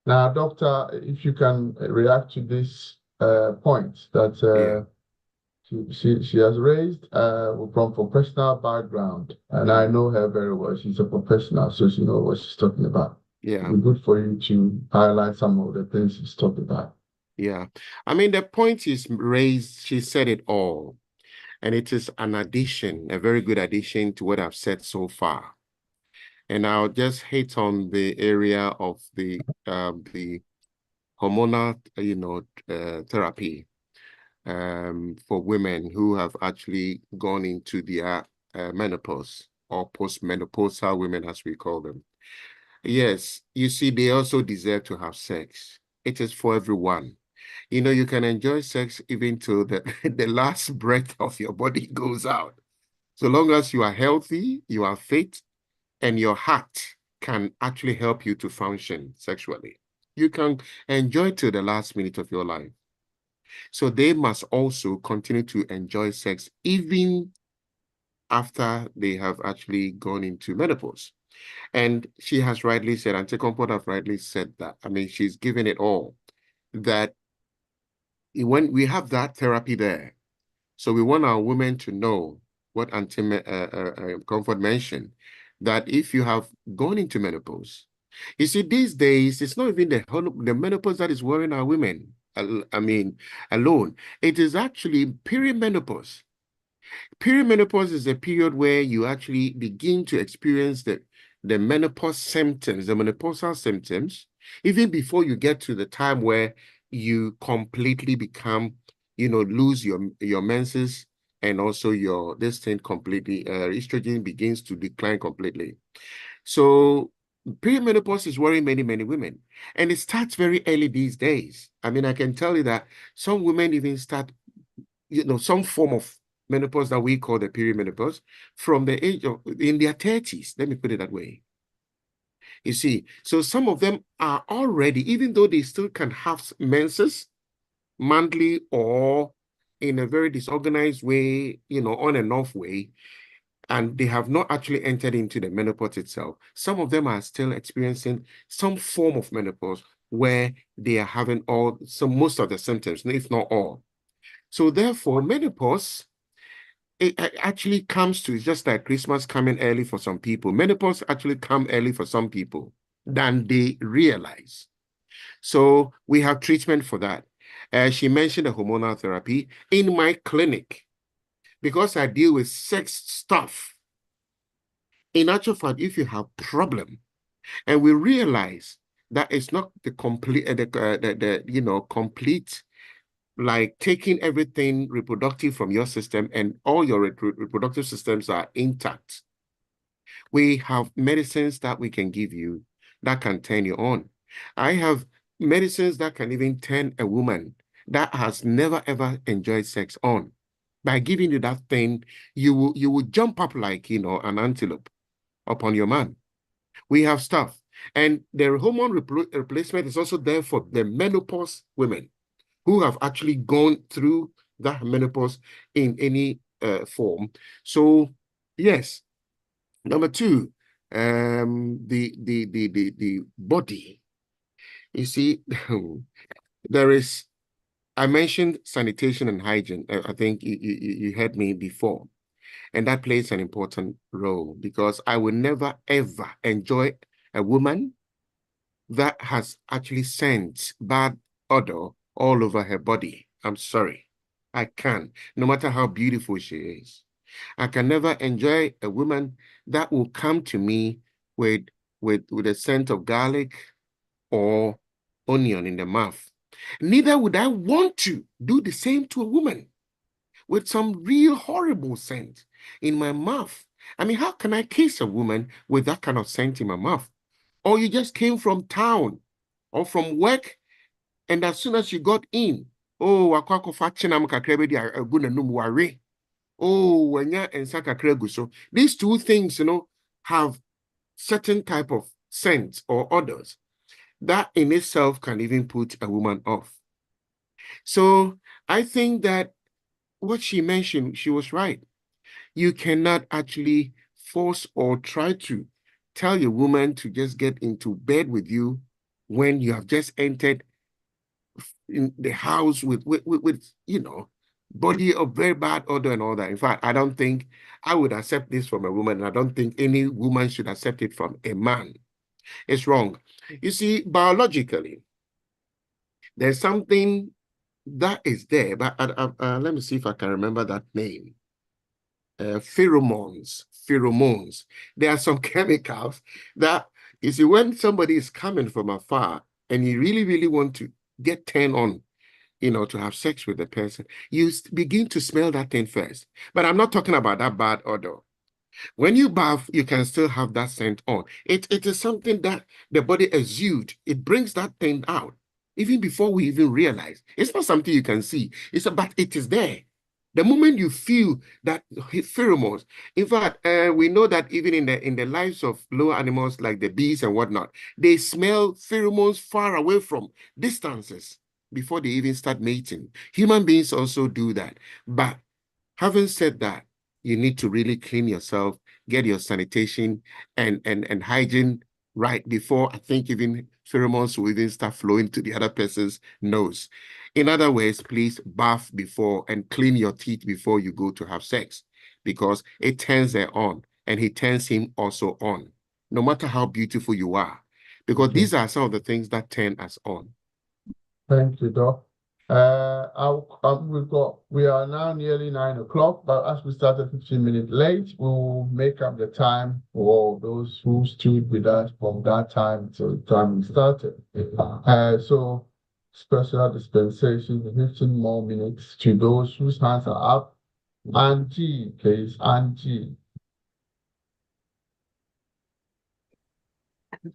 Now, doctor, if you can react to this point that she has raised from professional background, and I know her very well. She's a professional, so she knows what she's talking about. Yeah. It'd be good for you to highlight some of the things she's talking about. Yeah. I mean, the point is raised, she said it all. And it is an addition, a very good addition to what I've said so far. And I'll just hit on the area of the hormonal, therapy for women who have actually gone into their menopause or postmenopausal women, as we call them. Yes, you see, they also deserve to have sex. It is for everyone. You can enjoy sex even till the last breath of your body goes out. So long as you are healthy, you are fit, and your heart can actually help you to function sexually, you can enjoy till the last minute of your life. So they must also continue to enjoy sex even after they have actually gone into menopause. And she has rightly said, Auntie Comfort have rightly said that. I mean, she's given it all. That when we have that therapy there, so we want our women to know what Auntie Comfort mentioned, that if you have gone into menopause, you see, these days, it's not even the menopause that is worrying our women, alone. It is actually perimenopause. Perimenopause is a period where you actually begin to experience the menopause symptoms, the menopausal symptoms, even before you get to the time where you completely become, lose your menses, and also this thing completely, estrogen begins to decline completely. So Perimenopause is worrying many, many women. And it starts very early these days. I mean, I can tell you that some women even start, some form of menopause that we call the perimenopause from the age of, in their 30s. Let me put it that way. You see, so some of them are already, even though they still can have menses, monthly or in a very disorganized way, on and off way, and they have not actually entered into the menopause itself. Some of them are still experiencing some form of menopause where they are having most of the symptoms, if not all. So therefore, menopause, it actually comes to, just like Christmas coming early for some people. Menopause actually come early for some people than they realize. So we have treatment for that. She mentioned the hormonal therapy. In my clinic, because I deal with sex stuff, in actual fact, if you have problem, and we realize that it's not the complete, complete, like taking everything reproductive from your system and all your reproductive systems are intact. We have medicines that we can give you that can turn you on. I have medicines that can even turn a woman that has never ever enjoyed sex on. By giving you that thing, you will jump up like an antelope upon your man. We have stuff. And the hormone replacement is also there for the menopause women who have actually gone through that menopause in any form. So yes. Number two, the body. You see, I mentioned sanitation and hygiene. I think you heard me before. And that plays an important role because I will never, ever enjoy a woman that has actually sent bad odor all over her body. I'm sorry. I can't, no matter how beautiful she is. I can never enjoy a woman that will come to me with a scent of garlic or onion in the mouth. Neither would I want to do the same to a woman with some real horrible scent in my mouth. I mean, how can I kiss a woman with that kind of scent in my mouth? Or you just came from town or from work, and as soon as you got in, oh, oh, wanya and sakakregu. So these two things, have certain type of scent or odors that in itself can even put a woman off. So I think that what she mentioned, she was right. You cannot actually force or try to tell your woman to just get into bed with you when you have just entered in the house with body of very bad odor and all that. In fact, I don't think I would accept this from a woman. I don't think any woman should accept it from a man. It's wrong. You see, biologically, there's something that is there, but let me see if I can remember that name. Pheromones. There are some chemicals that, you see, when somebody is coming from afar and you really, really want to get turned on, to have sex with the person, you begin to smell that thing first. But I'm not talking about that bad odor. When you bath, you can still have that scent on. It is something that the body exudes. It brings that thing out, even before we even realize. It's not something you can see. But it is there. The moment you feel that pheromones, in fact, we know that even in the lives of lower animals like the bees and whatnot, they smell pheromones far away from distances before they even start mating. Human beings also do that. But having said that, you need to really clean yourself, get your sanitation and hygiene right before I think even pheromones will even start flowing to the other person's nose. In other words, please bath before and clean your teeth before you go to have sex, because it turns her on and he turns him also on, no matter how beautiful you are, because these are some of the things that turn us on. Thank you, Doc. We are now nearly 9 o'clock, but as we started 15 minutes late, we will make up the time for those who stood with us from that time till the time we started. So special dispensation, 15 more minutes to those whose hands are up. Angie, please, Angie.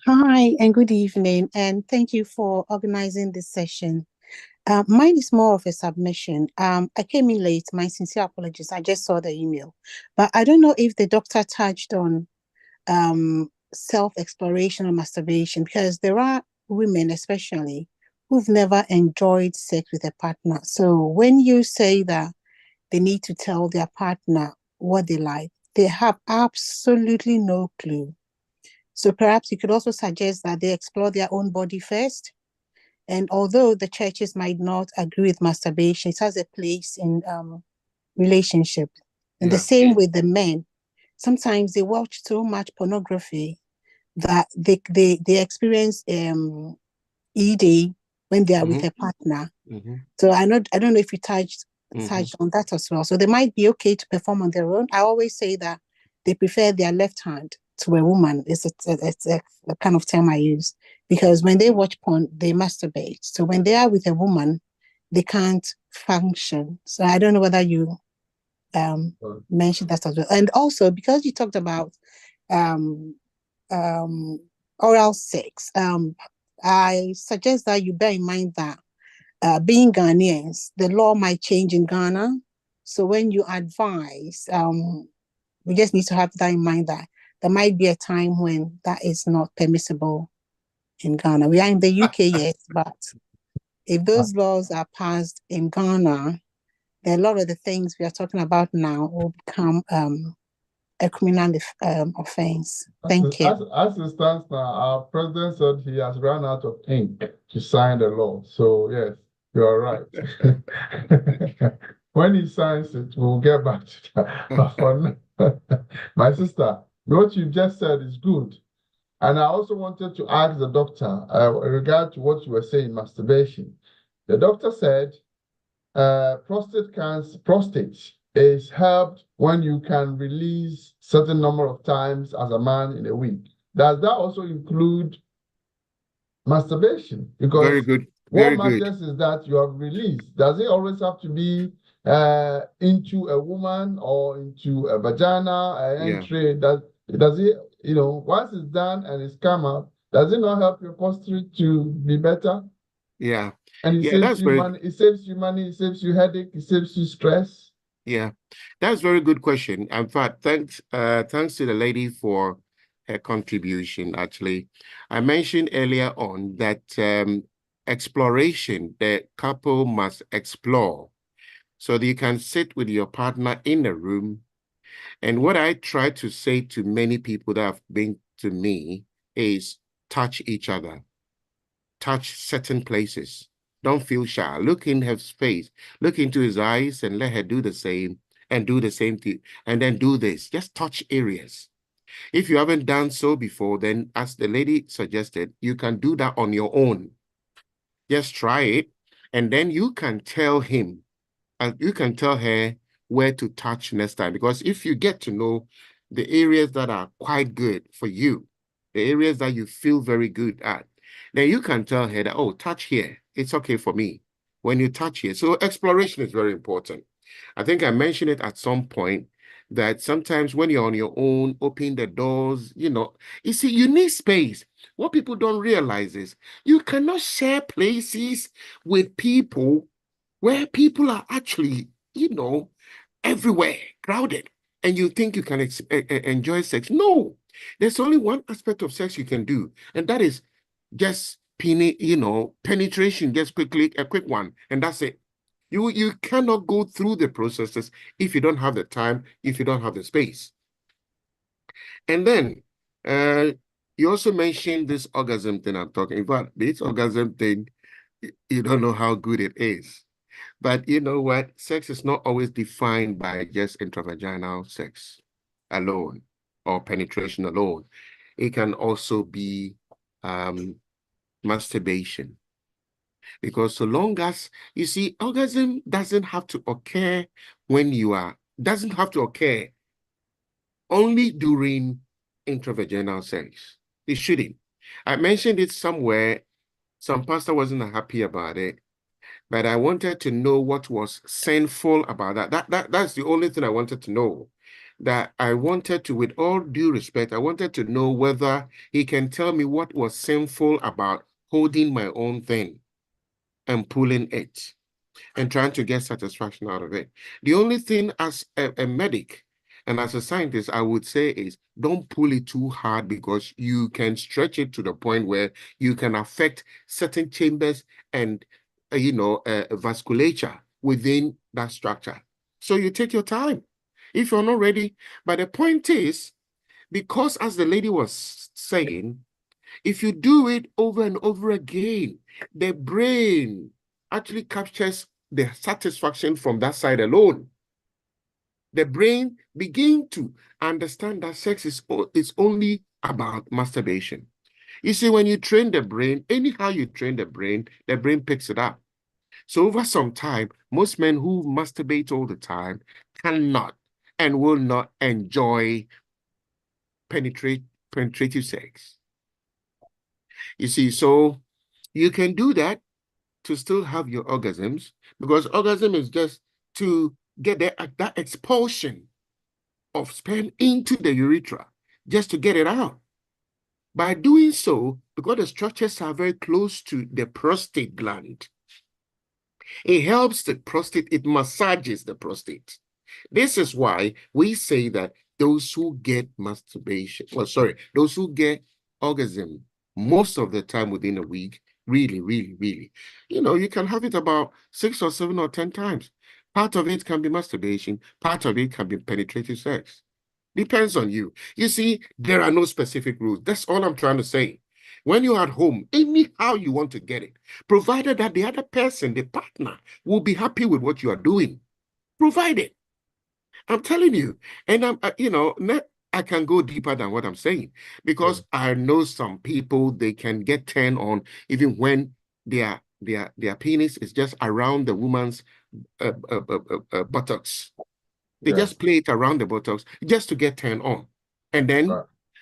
Hi, and good evening, and thank you for organizing this session. Mine is more of a submission. I came in late. My sincere apologies. I just saw the email, but I don't know if the doctor touched on self-exploration or masturbation, because there are women, especially, who've never enjoyed sex with a partner. So when you say that they need to tell their partner what they like, they have absolutely no clue. So perhaps you could also suggest that they explore their own body first. And although the churches might not agree with masturbation, it has a place in relationship. And the same with the men. Sometimes they watch so much pornography that they experience ED when they are with a partner. So I don't know if you touched on that as well. So they might be okay to perform on their own. I always say that they prefer their left hand to a woman. It's a kind of term I use, because when they watch porn, they masturbate. So when they are with a woman, they can't function. So I don't know whether you mentioned that as well. And also, because you talked about um, oral sex, I suggest that you bear in mind that being Ghanaians, the law might change in Ghana. So when you advise, we just need to have that in mind, that there might be a time when that is not permissible in Ghana. We are in the UK, yes, but if those laws are passed in Ghana, then a lot of the things we are talking about now will become a criminal offense. Thank you. As it stands now, our president said he has run out of ink to sign the law. So yes, you are right. When he signs it, we'll get back to that. But for now, my sister, what you just said is good. And I also wanted to ask the doctor in regard to what you were saying, masturbation. The doctor said prostate is helped when you can release certain number of times as a man in a week. Does that also include masturbation? Because Very good. What matters is that you have released. Does it always have to be into a woman or into a vagina, entry? Does it, once it's done and it's come out, does it not help your prostate to be better? Yeah. And it saves you money, it saves you headache, it saves you stress. Yeah, that's a very good question. In fact, thanks to the lady for her contribution. Actually, I mentioned earlier on that exploration, the couple must explore. So that you can sit with your partner in a room. And what I try to say to many people that have been to me is touch each other, touch certain places. Don't feel shy. Look in her face, look into his eyes, and let her do the same, and do the same thing. And then do this. Just touch areas. If you haven't done so before, then as the lady suggested, you can do that on your own. Just try it. And then you can tell him, and you can tell her where to touch next time. Because if you get to know the areas that are quite good for you, the areas that you feel very good at, then you can tell her that, oh, touch here. It's okay for me when you touch here. So exploration is very important. I think I mentioned it at some point that sometimes when you're on your own, open the doors, you see, you need space. What people don't realize is you cannot share places with people where people are actually, everywhere, crowded, and you think you can enjoy sex. No, there's only one aspect of sex you can do, and that is just penetration, just quickly, a quick one, and that's it. You cannot go through the processes if you don't have the time, if you don't have the space. And then you also mentioned this orgasm thing I'm talking about. This orgasm thing, you don't know how good it is. But you know what? Sex is not always defined by just intravaginal sex alone or penetration alone. It can also be masturbation. Because so long as, you see, orgasm doesn't have to occur doesn't have to occur only during intravaginal sex. It shouldn't. I mentioned it somewhere. Some pastor wasn't happy about it. But I wanted to know what was sinful about that. That's the only thing I wanted to know. that I wanted to, with all due respect, I wanted to know whether he can tell me what was sinful about holding my own thing and pulling it and trying to get satisfaction out of it. The only thing as a medic and as a scientist, I would say is don't pull it too hard, because you can stretch it to the point where you can affect certain chambers and, vasculature within that structure. So you take your time if you're not ready. But the point is, because as the lady was saying, if you do it over and over again, the brain actually captures the satisfaction from that side alone. The brain begins to understand that sex is only about masturbation. You see, when you train the brain, anyhow you train the brain picks it up. So over some time, most men who masturbate all the time cannot and will not enjoy penetrative sex. You see, so you can do that to still have your orgasms, because orgasm is just to get that expulsion of sperm into the urethra, just to get it out. By doing so, because the structures are very close to the prostate gland, it helps the prostate, it massages the prostate. This is why we say that those who get those who get orgasm most of the time within a week, really, really, really, you can have it about 6 or 7 or 10 times. Part of it can be masturbation, part of it can be penetrative sex. Depends on you. You see, there are no specific rules. That's all I'm trying to say. When you're at home, anyhow you want to get it, provided that the other person, the partner, will be happy with what you are doing. Provided. I'm telling you. And I can go deeper than what I'm saying, because I know some people, they can get turned on even when their penis is just around the woman's buttocks. They just play it around the buttocks just to get turned on. And then,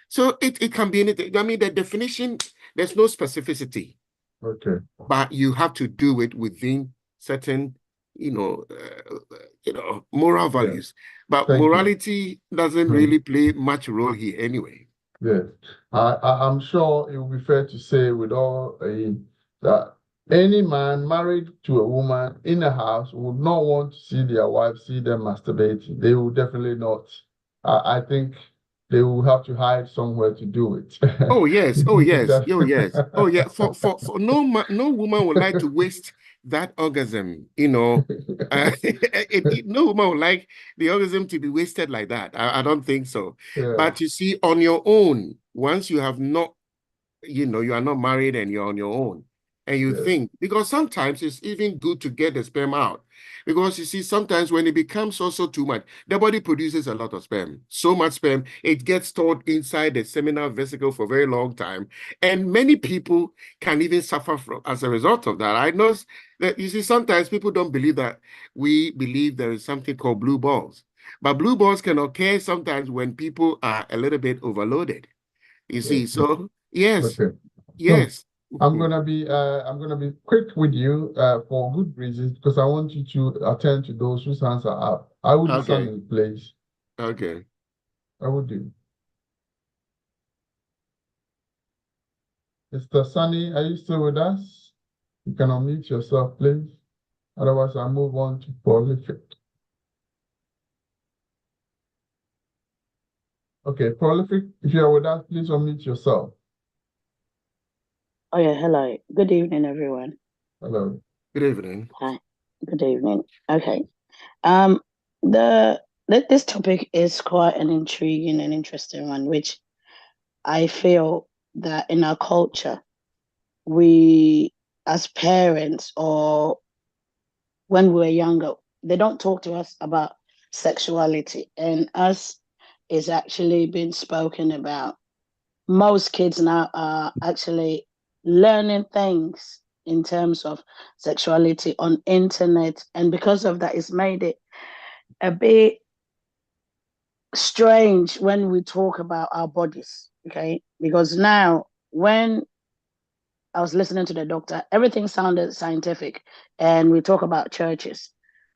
so it can be anything. I mean, the definition, there's no specificity. Okay. But you have to do it within certain, moral values. But Thank morality doesn't really play much role here anyway. Yes. I'm sure it will be fair to say that any man married to a woman in a house would not want to see their wife see them masturbating. They will definitely not. I think they will have to hide somewhere to do it. Oh yes, oh yes, oh yes, oh yeah. For no woman would like to waste that orgasm. No woman would like the orgasm to be wasted like that. I don't think so. Yeah. But you see, on your own, once you have not, you are not married and you're on your own, and you think, because sometimes it's even good to get the sperm out. Because you see, sometimes when it becomes also too much, the body produces a lot of sperm. So much sperm, it gets stored inside the seminal vesicle for a very long time. And many people can even suffer as a result of that. I know that, you see, sometimes people don't believe that we believe there is something called blue balls. But blue balls can occur sometimes when people are a little bit overloaded. You see, so yes, yes. I'm gonna be quick with you for good reasons, because I want you to attend to those whose hands are up. I would stand in place. Okay. I would do. Mr. Sunny, are you still with us? You can unmute yourself, please. Otherwise, I'll move on to prolific. Okay, prolific, if you are with us, please unmute yourself. Oh yeah, hello. Good evening, everyone. Hello. Good evening. Hi. Good evening. Okay. This topic is quite an intriguing and interesting one, which I feel that in our culture, we as parents or when we were younger, they don't talk to us about sexuality, and us is actually being spoken about. Most kids now are actually learning things in terms of sexuality on internet, and because of that, it's made it a bit strange when we talk about our bodies. Okay, because now when I was listening to the doctor, everything sounded scientific, and we talk about churches,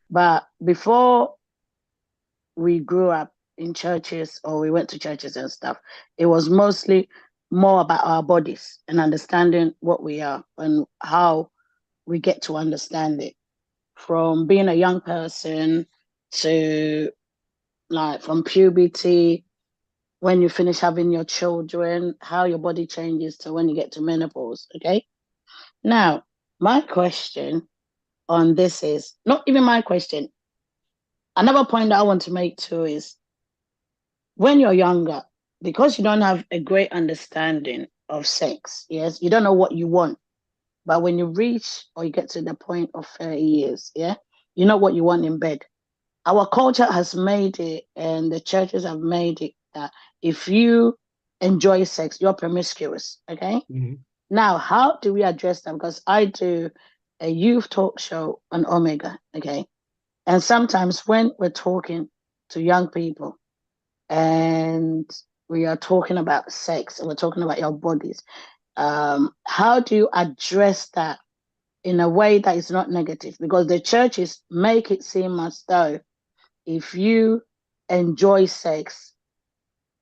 but before we grew up, in churches or we went to churches and stuff, it was mostly more about our bodies and understanding what we are and how we get to understand it. From being a young person to like from puberty, when you finish having your children, how your body changes to when you get to menopause. Okay. Now, my question on this is not even my question. Another point that I want to make too is when you're younger, because you don't have a great understanding of sex, yes, you don't know what you want. But when you reach or you get to the point of 30 years, yeah, you know what you want in bed. Our culture has made it, and the churches have made it that if you enjoy sex, you're promiscuous. Okay. Mm-hmm. Now, how do we address that? Because I do a youth talk show on Omega. Okay. And sometimes when we're talking to young people and we are talking about sex and we're talking about your bodies, how do you address that in a way that is not negative? Because the churches make it seem as though if you enjoy sex,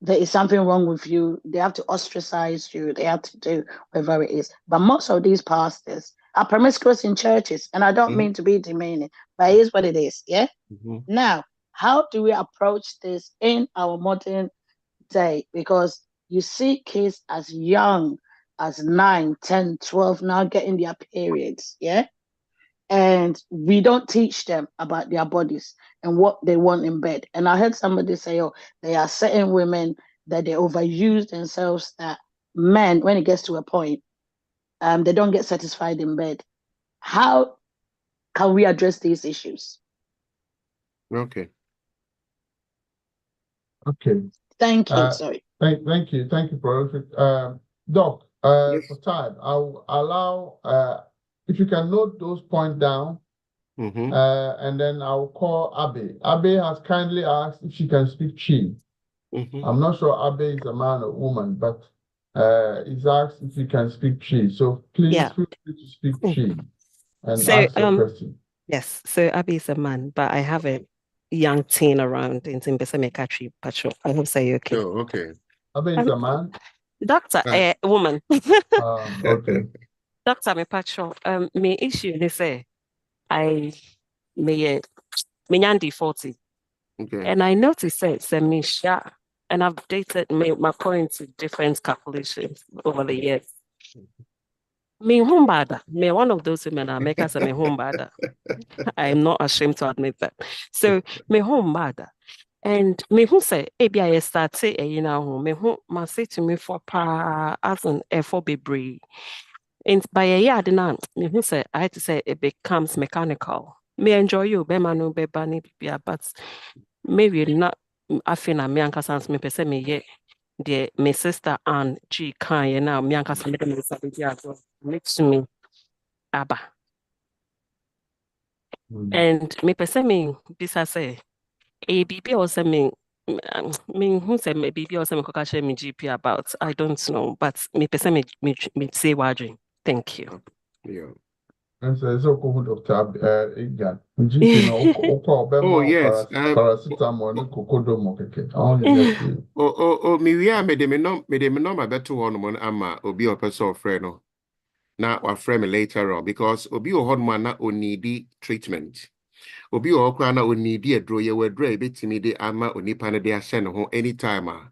there is something wrong with you. They have to ostracize you. They have to do whatever it is. But most of these pastors are promiscuous in churches. And I don't mean to be demeaning, but it is what it is. Yeah. Mm-hmm. Now, how do we approach this in our modern day? Because you see kids as young as 9, 10, 12 now getting their periods. Yeah. And we don't teach them about their bodies and what they want in bed. And I heard somebody say, oh, there are certain women that they overuse themselves, that men, when it gets to a point, they don't get satisfied in bed. How can we address these issues? Okay. Okay. Thank you. Sorry. Thank you. Thank you, Prolific. Doc, Yes. for time, I'll allow, if you can note those points down, Mm-hmm. and then I'll call Abe. Abe has kindly asked if she can speak Chi. Mm-hmm. I'm not sure Abe is a man or woman, but he's asked if you can speak Chi. So please feel free to speak Chi and ask your question. Yes, so Abby is a man, but I have a young teen around in Timbesemekatri Patrol. I hope say okay. Oh, okay. Abe is a man? Doctor, a woman. Okay. Doctor, me patrol. Me issue they say I me Nyandi 40. Okay. And I noticed that me share and I've dated my point to different calculations over the years. Me humbada. Me one of those women that make us a me humbada. I'm not ashamed to admit that. So me humbada. And me who say ABI started you know me who must say to me for pa as an for bebree. And by a year now, me who say I had to say it becomes mechanical. Me enjoy you be manu be bani but maybe not I feel na me anka sans me pese me ye the my sister and G can you now me anka some me sabi makes me aba. And me pese me bisa say a BB also me who said me BB also me koka share me GP about I don't know, but me pese me say wadring. Thank you. Yeah. And so it's okay with Dr. Igan. GP no Oh, yes. paracetamol no kokodomo keke. Only Me we are me de me no my better one ama obi or person of friend no. Now our friend me later on because obi o hon na onidi treatment. Obi o okra na onidi edro ye wedro ebetimi de ama onipa ne de ahye ne ho anytime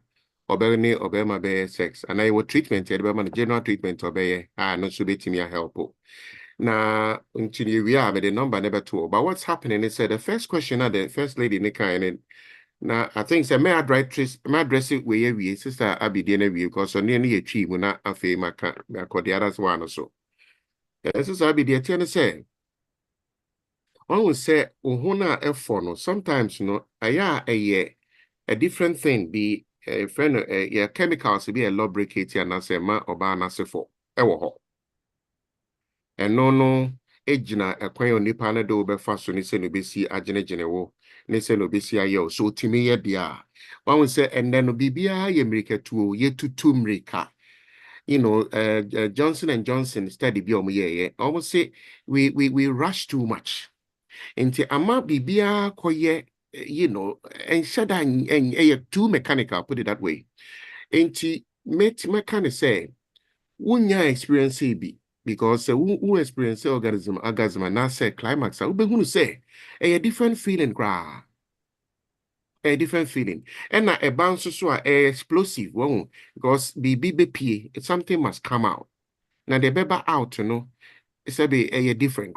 obema be sex and I would treatment ye be man general treatment obeye no so betimi a help. Now until we are the number never two. But what's happening is the first question the first lady Nika and now I think say may address it where we sister Abby Dana because on any achieve when I feel my the others one or so. This is Abby the ten say. One will say uhuna no sometimes a different thing be a friend chemicals be a lubricate and I say ma or ba for and no ejina ekwan onipa na de obefa so ni se no besi agene wo ni se no besi ayo so timi ye bia one say and then no bibia ye mrika tuo ye tutu mrika Johnson and Johnson study bi omo almost say we rush too much into ama bibia koye and shut down and too mechanical, put it that way. And me kind of say, wunya experience be because who experience orgasm and now say climax, I will be say a different feeling, a different feeling. And a bounce so explosive one because BBP, something must come out. Now the beba out, it's a different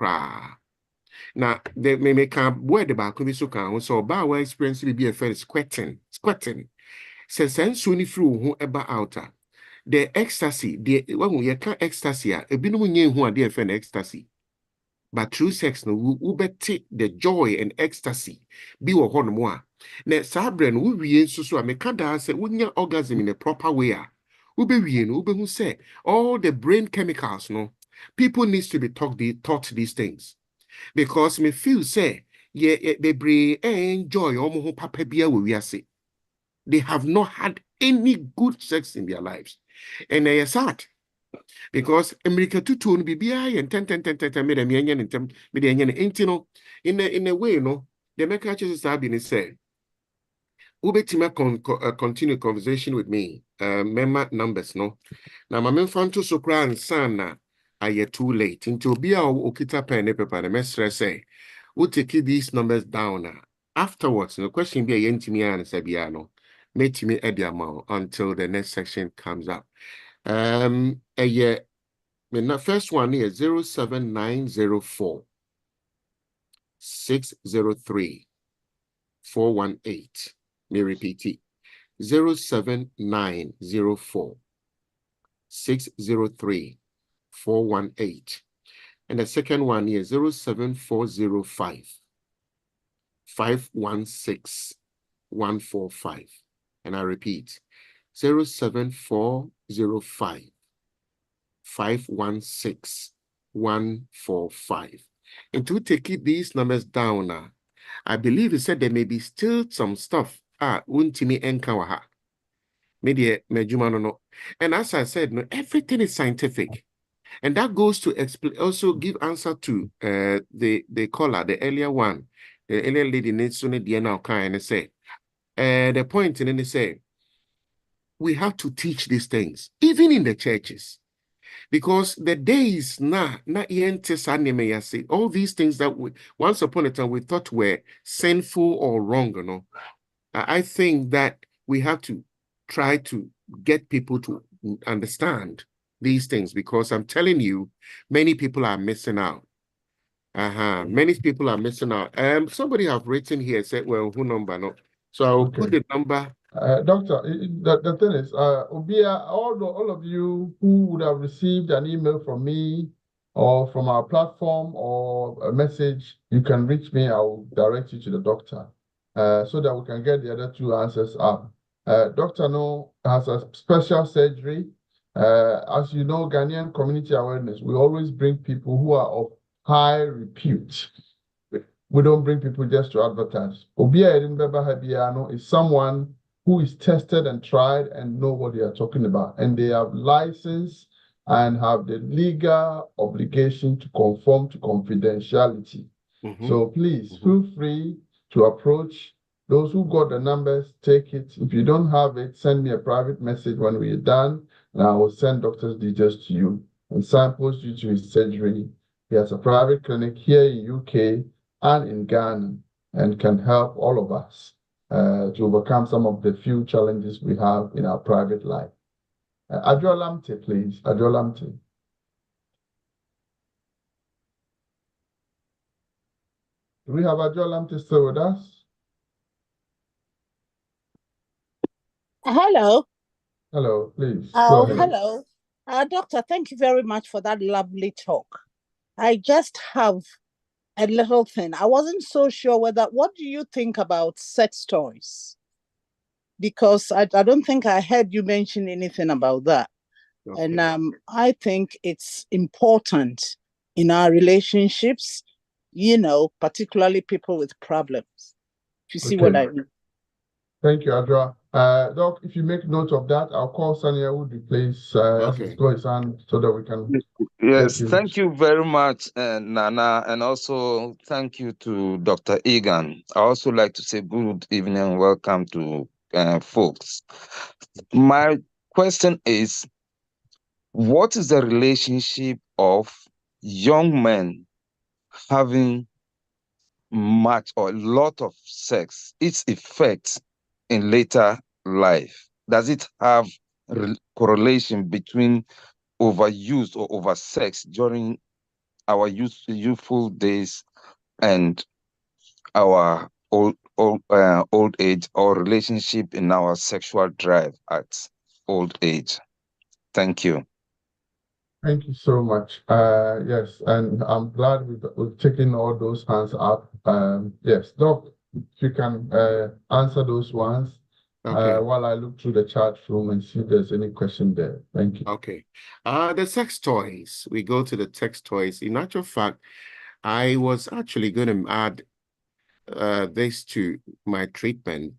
Now they may make a word about so our experience will be a fair squatting. Says soon through who ever outer. The ecstasy, when we can ecstasy, a bit who are dear friend ecstasy. But true sex no take the joy and ecstasy be a horn more. Now sabren we so I make a say when orgasm in a proper way. Who say all the brain chemicals no people needs to be taught these things. Because me feel say they bring enjoy almost papa bia we say. They have not had any good sex in their lives. And they are sad. Because America tutu no BBI and 10 made a million and made in a way, the American churches have been said. Ubetima continue conversation with me. Member numbers, no. Now, my main fan to Sokra and Sana are too late. Into be our Okita pen paper, the mestre say, we'll take these numbers down. Afterwards, the question be a yentimi and Sabiano. Make me at the amount until the next section comes up. The first one is 07904 603 418. Let me repeat it. 07904 603 418. And the second one is 07405 516 145. And I repeat, 07405 516 145. And to take these numbers down now, I believe he said there may be still some stuff. Untimi enkawaha. Media mejuma no. And as I said, no, everything is scientific. And that goes to also give answer to the caller, the earlier one, the earlier lady needs to need now kind and say, the point in they say, we have to teach these things, even in the churches. Because the days all these things that once upon a time we thought were sinful or wrong, I think that we have to try to get people to understand these things, because I'm telling you, many people are missing out. Many people are missing out. Somebody have written here, said, well, who number? No. So I'll put the number. Doctor, the thing is, Obia, all of you who would have received an email from me or from our platform or a message, you can reach me. I will direct you to the doctor so that we can get the other two answers up. Dr. No has a special surgery. As you know, Ghanaian community awareness, we always bring people who are of high repute. We don't bring people just to advertise. Obia Edinburgh Habiano is someone who is tested and tried and know what they are talking about. And they have license and have the legal obligation to conform to confidentiality. So please feel free to approach those who got the numbers, take it. If you don't have it, send me a private message when we're done, and I will send doctor's details to you and signpost you to his surgery. He has a private clinic here in UK and in Ghana and can help all of us to overcome some of the few challenges we have in our private life. Adjo Lamte, please. Adjo Lamte. Do we have Adjo Lamte still with us? Hello. Hello, please. Go ahead. Hello. Doctor, thank you very much for that lovely talk. I just have a little thing. I wasn't so sure what do you think about sex toys? Because I don't think I heard you mention anything about that. Okay. And I think it's important in our relationships, particularly people with problems. You see what I mean? Thank you, Adra. Doc, if you make note of that, I'll call Sanya Woody, please, as Okay. he's got his hand, so that we can. Yes, Thank you. thank you very much, Nana, and also thank you to Dr. Egan. I also like to say good evening and welcome to folks. My question is, what is the relationship of young men having much or a lot of sex, its effects in later life? Does it have correlation between overuse or oversex during our youthful days and our old age, or relationship in our sexual drive at old age? Thank you. Thank you so much. Yes, and I'm glad we've taken all those hands up. Yes, Doc, if you can answer those ones Okay. while I look through the chat room and see if there's any question there. Thank you. Okay. The sex toys. We go to the sex toys. In actual fact, I was actually going to add this to my treatment,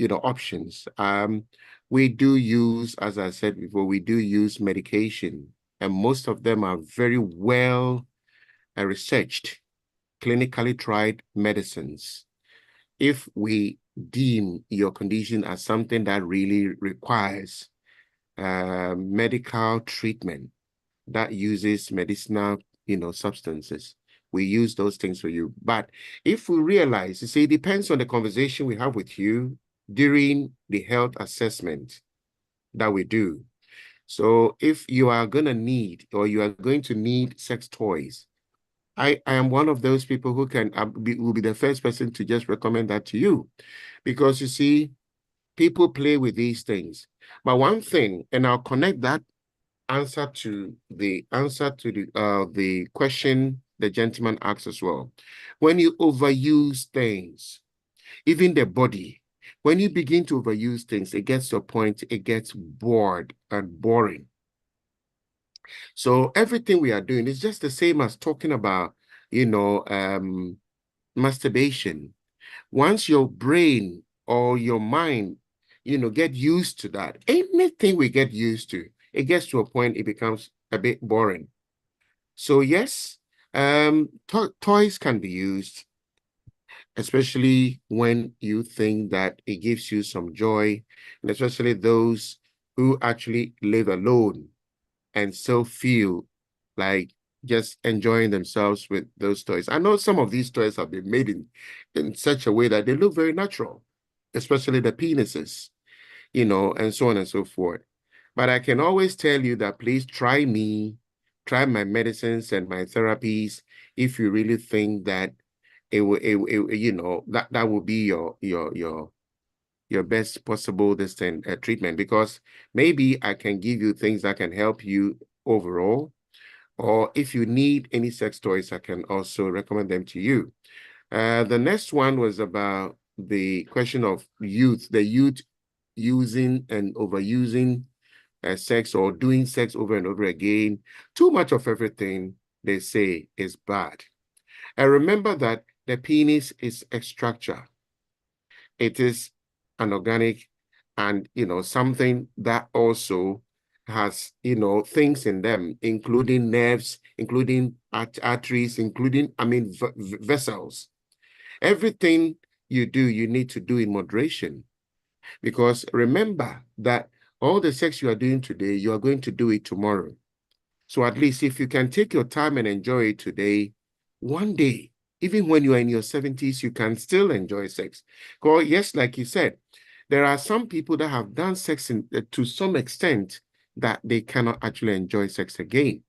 options. We do use, as I said before, we do use medication, and most of them are very well researched, clinically tried medicines. If we deem your condition as something that really requires medical treatment that uses medicinal, substances, we use those things for you. But if we realize, you see, it depends on the conversation we have with you during the health assessment that we do. So if you are going to need, or you are going to need sex toys, I am one of those people who will be the first person to just recommend that to you, because you see, people play with these things. But one thing, and I'll connect that answer to the question the gentleman asked as well. When you overuse things, even the body, when you begin to overuse things, it gets to a point, it gets bored and boring. So everything we are doing is just the same as talking about, masturbation. Once your brain or your mind, get used to that, anything we get used to, it gets to a point, it becomes a bit boring. So yes, toys can be used, especially when you think that it gives you some joy, and especially those who actually live alone and still feel like just enjoying themselves with those toys. I know some of these toys have been made in such a way that they look very natural, especially the penises, and so on and so forth. But I can always tell you that please try me, try my medicines and my therapies if you really think that it will, that will be your best possible treatment, because maybe I can give you things that can help you overall, or if you need any sex toys, I can also recommend them to you. The next one was about the question of the youth using and overusing sex, or doing sex over and over again. Too much of everything, they say, is bad. And remember that the penis is a structure. It is an organic, and something that also has things in them, including nerves, including arteries, including vessels. Everything you do, you need to do in moderation, because remember that all the sex you are doing today, you are going to do it tomorrow. So at least if you can take your time and enjoy it today, one day, even when you are in your 70s, you can still enjoy sex. Because yes, like you said, there are some people that have done sex to some extent that they cannot actually enjoy sex again.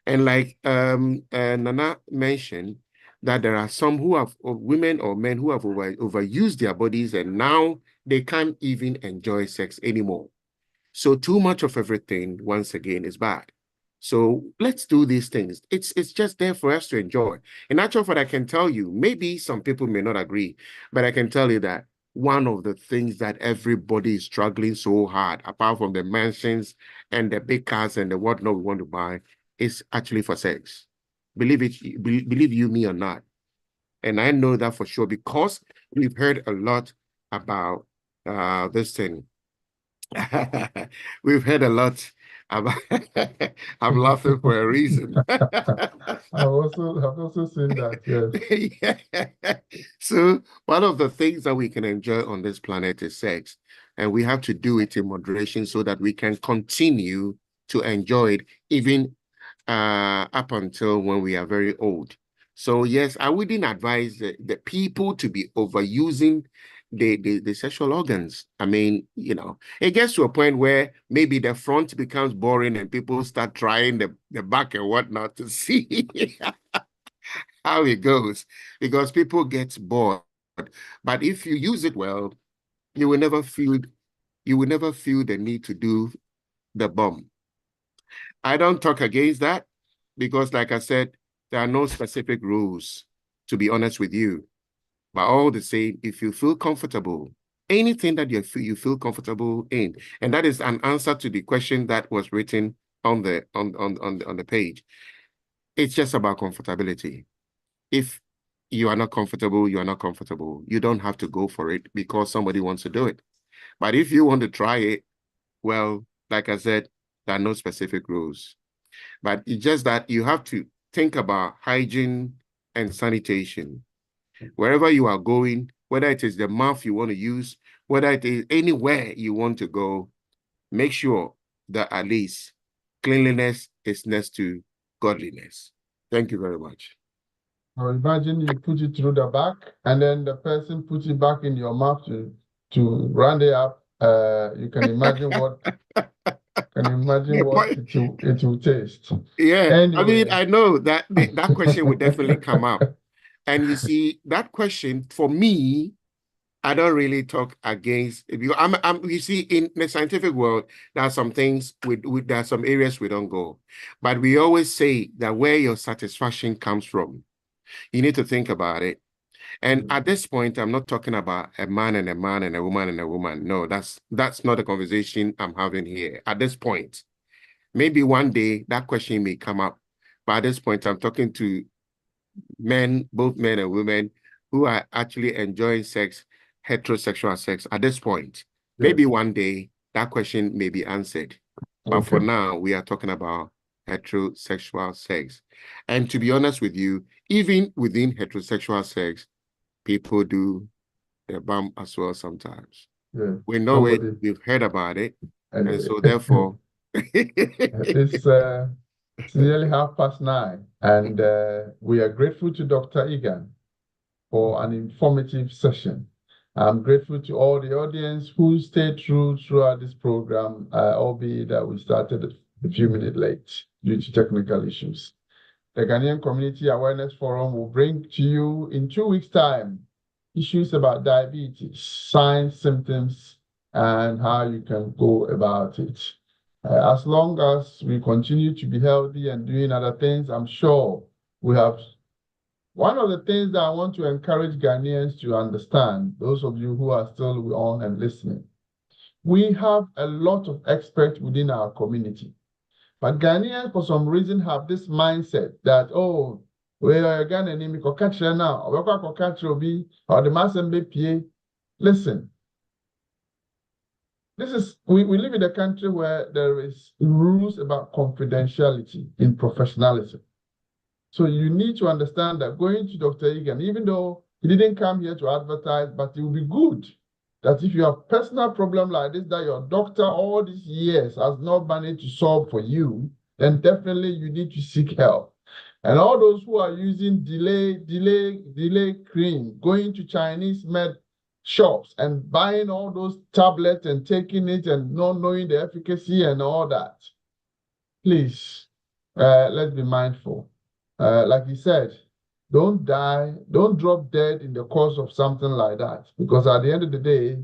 And like Nana mentioned, that there are some who have, or women or men who have overused their bodies, and now they can't even enjoy sex anymore. So too much of everything, once again, is bad. So let's do these things. It's just there for us to enjoy. In actual fact, I can tell you, maybe some people may not agree, but I can tell you that one of the things that everybody is struggling so hard, apart from the mansions and the big cars and the whatnot we want to buy, is actually for sex. Believe it, believe you me or not. And I know that for sure because we've heard a lot about this thing. We've heard a lot about I'm laughing for a reason. I've also seen that, yes. Yeah. So one of the things that we can enjoy on this planet is sex. And we have to do it in moderation so that we can continue to enjoy it even up until when we are very old. So yes, I wouldn't advise the people to be overusing the sexual organs. I mean, you know, it gets to a point where maybe the front becomes boring and people start trying the back and whatnot to see how it goes because people get bored. But if you use it well, you will never feel the need to do the bum. I don't talk against that because, like I said, there are no specific rules, to be honest with you. But all the same, if you feel comfortable, anything that you feel comfortable in, and that is an answer to the question that was written on the page. It's just about comfortability. If you are not comfortable, you are not comfortable. You don't have to go for it because somebody wants to do it. But if you want to try it, well, like I said, there are no specific rules. But it's just that you have to think about hygiene and sanitation. Wherever you are going, whether it is the mouth you want to use, whether it is anywhere you want to go, make sure that at least cleanliness is next to godliness. Thank you very much. Now imagine you put it through the back and then the person puts it back in your mouth to round it up. You can imagine what it will taste. Yeah, Anyway. I mean, I know that that question would definitely come up. And you see, that question, for me, I don't really talk against it because you see, in the scientific world, there are some things there are some areas we don't go. But we always say that where your satisfaction comes from, you need to think about it. And at this point, I'm not talking about a man and a man and a woman and a woman. No, that's not the conversation I'm having here. At this point, maybe one day that question may come up. But at this point, I'm talking to men, both men and women, who are actually enjoying sex, heterosexual sex at this point. Yes. Maybe one day that question may be answered. But for now, we are talking about heterosexual sex. And to be honest with you, even within heterosexual sex, people do the bum as well sometimes. Yeah. We know it, we've heard about it. Anyway. And so therefore... It's nearly 9:30, and we are grateful to Dr. Egan for an informative session. I'm grateful to all the audience who stayed throughout this program, albeit that we started a few minutes late due to technical issues. The Ghanaian Community Awareness Forum will bring to you in 2 weeks' time issues about diabetes, signs, symptoms, and how you can go about it. As long as we continue to be healthy and doing other things, I'm sure we have. One of the things that I want to encourage Ghanaians to understand, those of you who are still on and listening, we have a lot of experts within our community. But Ghanaians, for some reason, have this mindset that, oh, we are Ghanaian, now, or the mass. Listen. We live in a country where there is rules about confidentiality in professionalism. So you need to understand that going to Dr. Egan, even though he didn't come here to advertise, but it will be good that if you have personal problem like this, that your doctor all these years has not managed to solve for you, then definitely you need to seek help. And all those who are using delay cream, going to Chinese med shops and buying all those tablets and taking it and not knowing the efficacy and all that. Please, let's be mindful. Like he said, don't drop dead in the course of something like that. Because at the end of the day,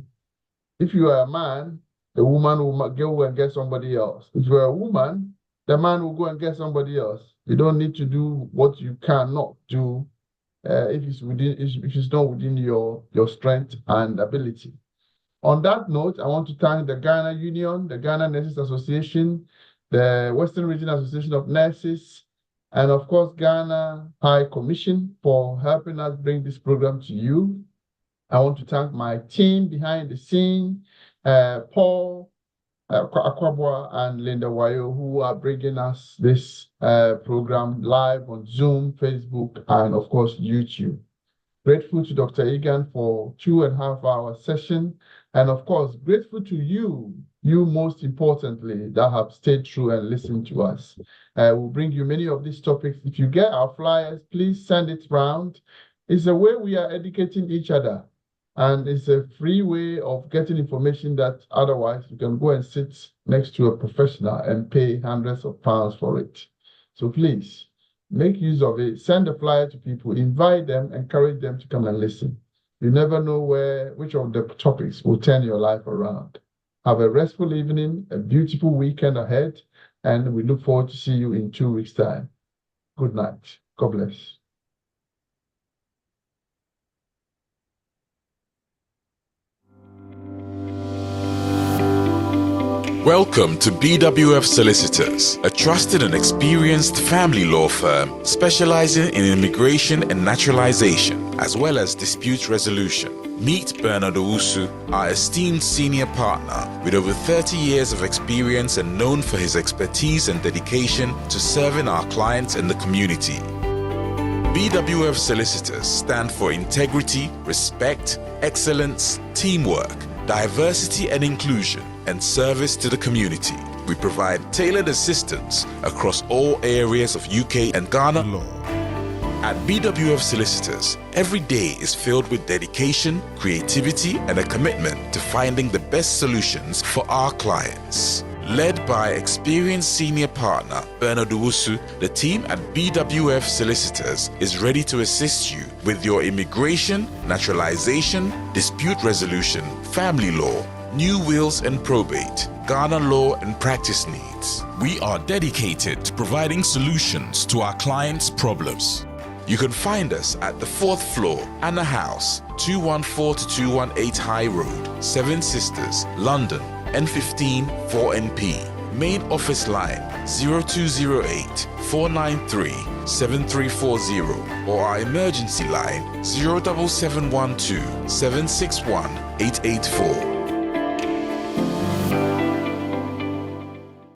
if you are a man, the woman will go and get somebody else. If you're a woman, the man will go and get somebody else. You don't need to do what you cannot do if it's not within your strength and ability. On that note, I want to thank the Ghana Union, the Ghana Nurses Association, the Western Region Association of Nurses, and of course, Ghana High Commission for helping us bring this program to you. I want to thank my team behind the scene, Paul, Akwabwa and Linda Wayo, who are bringing us this program live on Zoom, Facebook, and of course, YouTube. Grateful to Dr. Egan for 2.5 hour session. And of course, grateful to you most importantly, that have stayed through and listened to us. We'll bring you many of these topics. If you get our flyers, please send it round. It's a way we are educating each other. And it's a free way of getting information that otherwise you can go and sit next to a professional and pay hundreds of pounds for it. So please, make use of it. Send a flyer to people, invite them, encourage them to come and listen. You never know which of the topics will turn your life around. Have a restful evening, a beautiful weekend ahead, and we look forward to see you in 2 weeks' time. Good night. God bless. Welcome to BWF Solicitors, a trusted and experienced family law firm specializing in immigration and naturalization, as well as dispute resolution. Meet Bernard Owusu, our esteemed senior partner with over 30 years of experience and known for his expertise and dedication to serving our clients and the community. BWF Solicitors stand for integrity, respect, excellence, teamwork, diversity and inclusion, and service to the community. We provide tailored assistance across all areas of UK and Ghana law. At BWF Solicitors, every day is filled with dedication, creativity, and a commitment to finding the best solutions for our clients. Led by experienced senior partner Bernard Owusu, the team at BWF Solicitors is ready to assist you with your immigration, naturalization, dispute resolution, family law, new wills and probate, Ghana law and practice needs. We are dedicated to providing solutions to our clients' problems. You can find us at the 4th floor, Anna House, 214 to 218 High Road, Seven Sisters, London, N15 4NP. Main office line 0208 493 7340 or our emergency line 07712 761 884.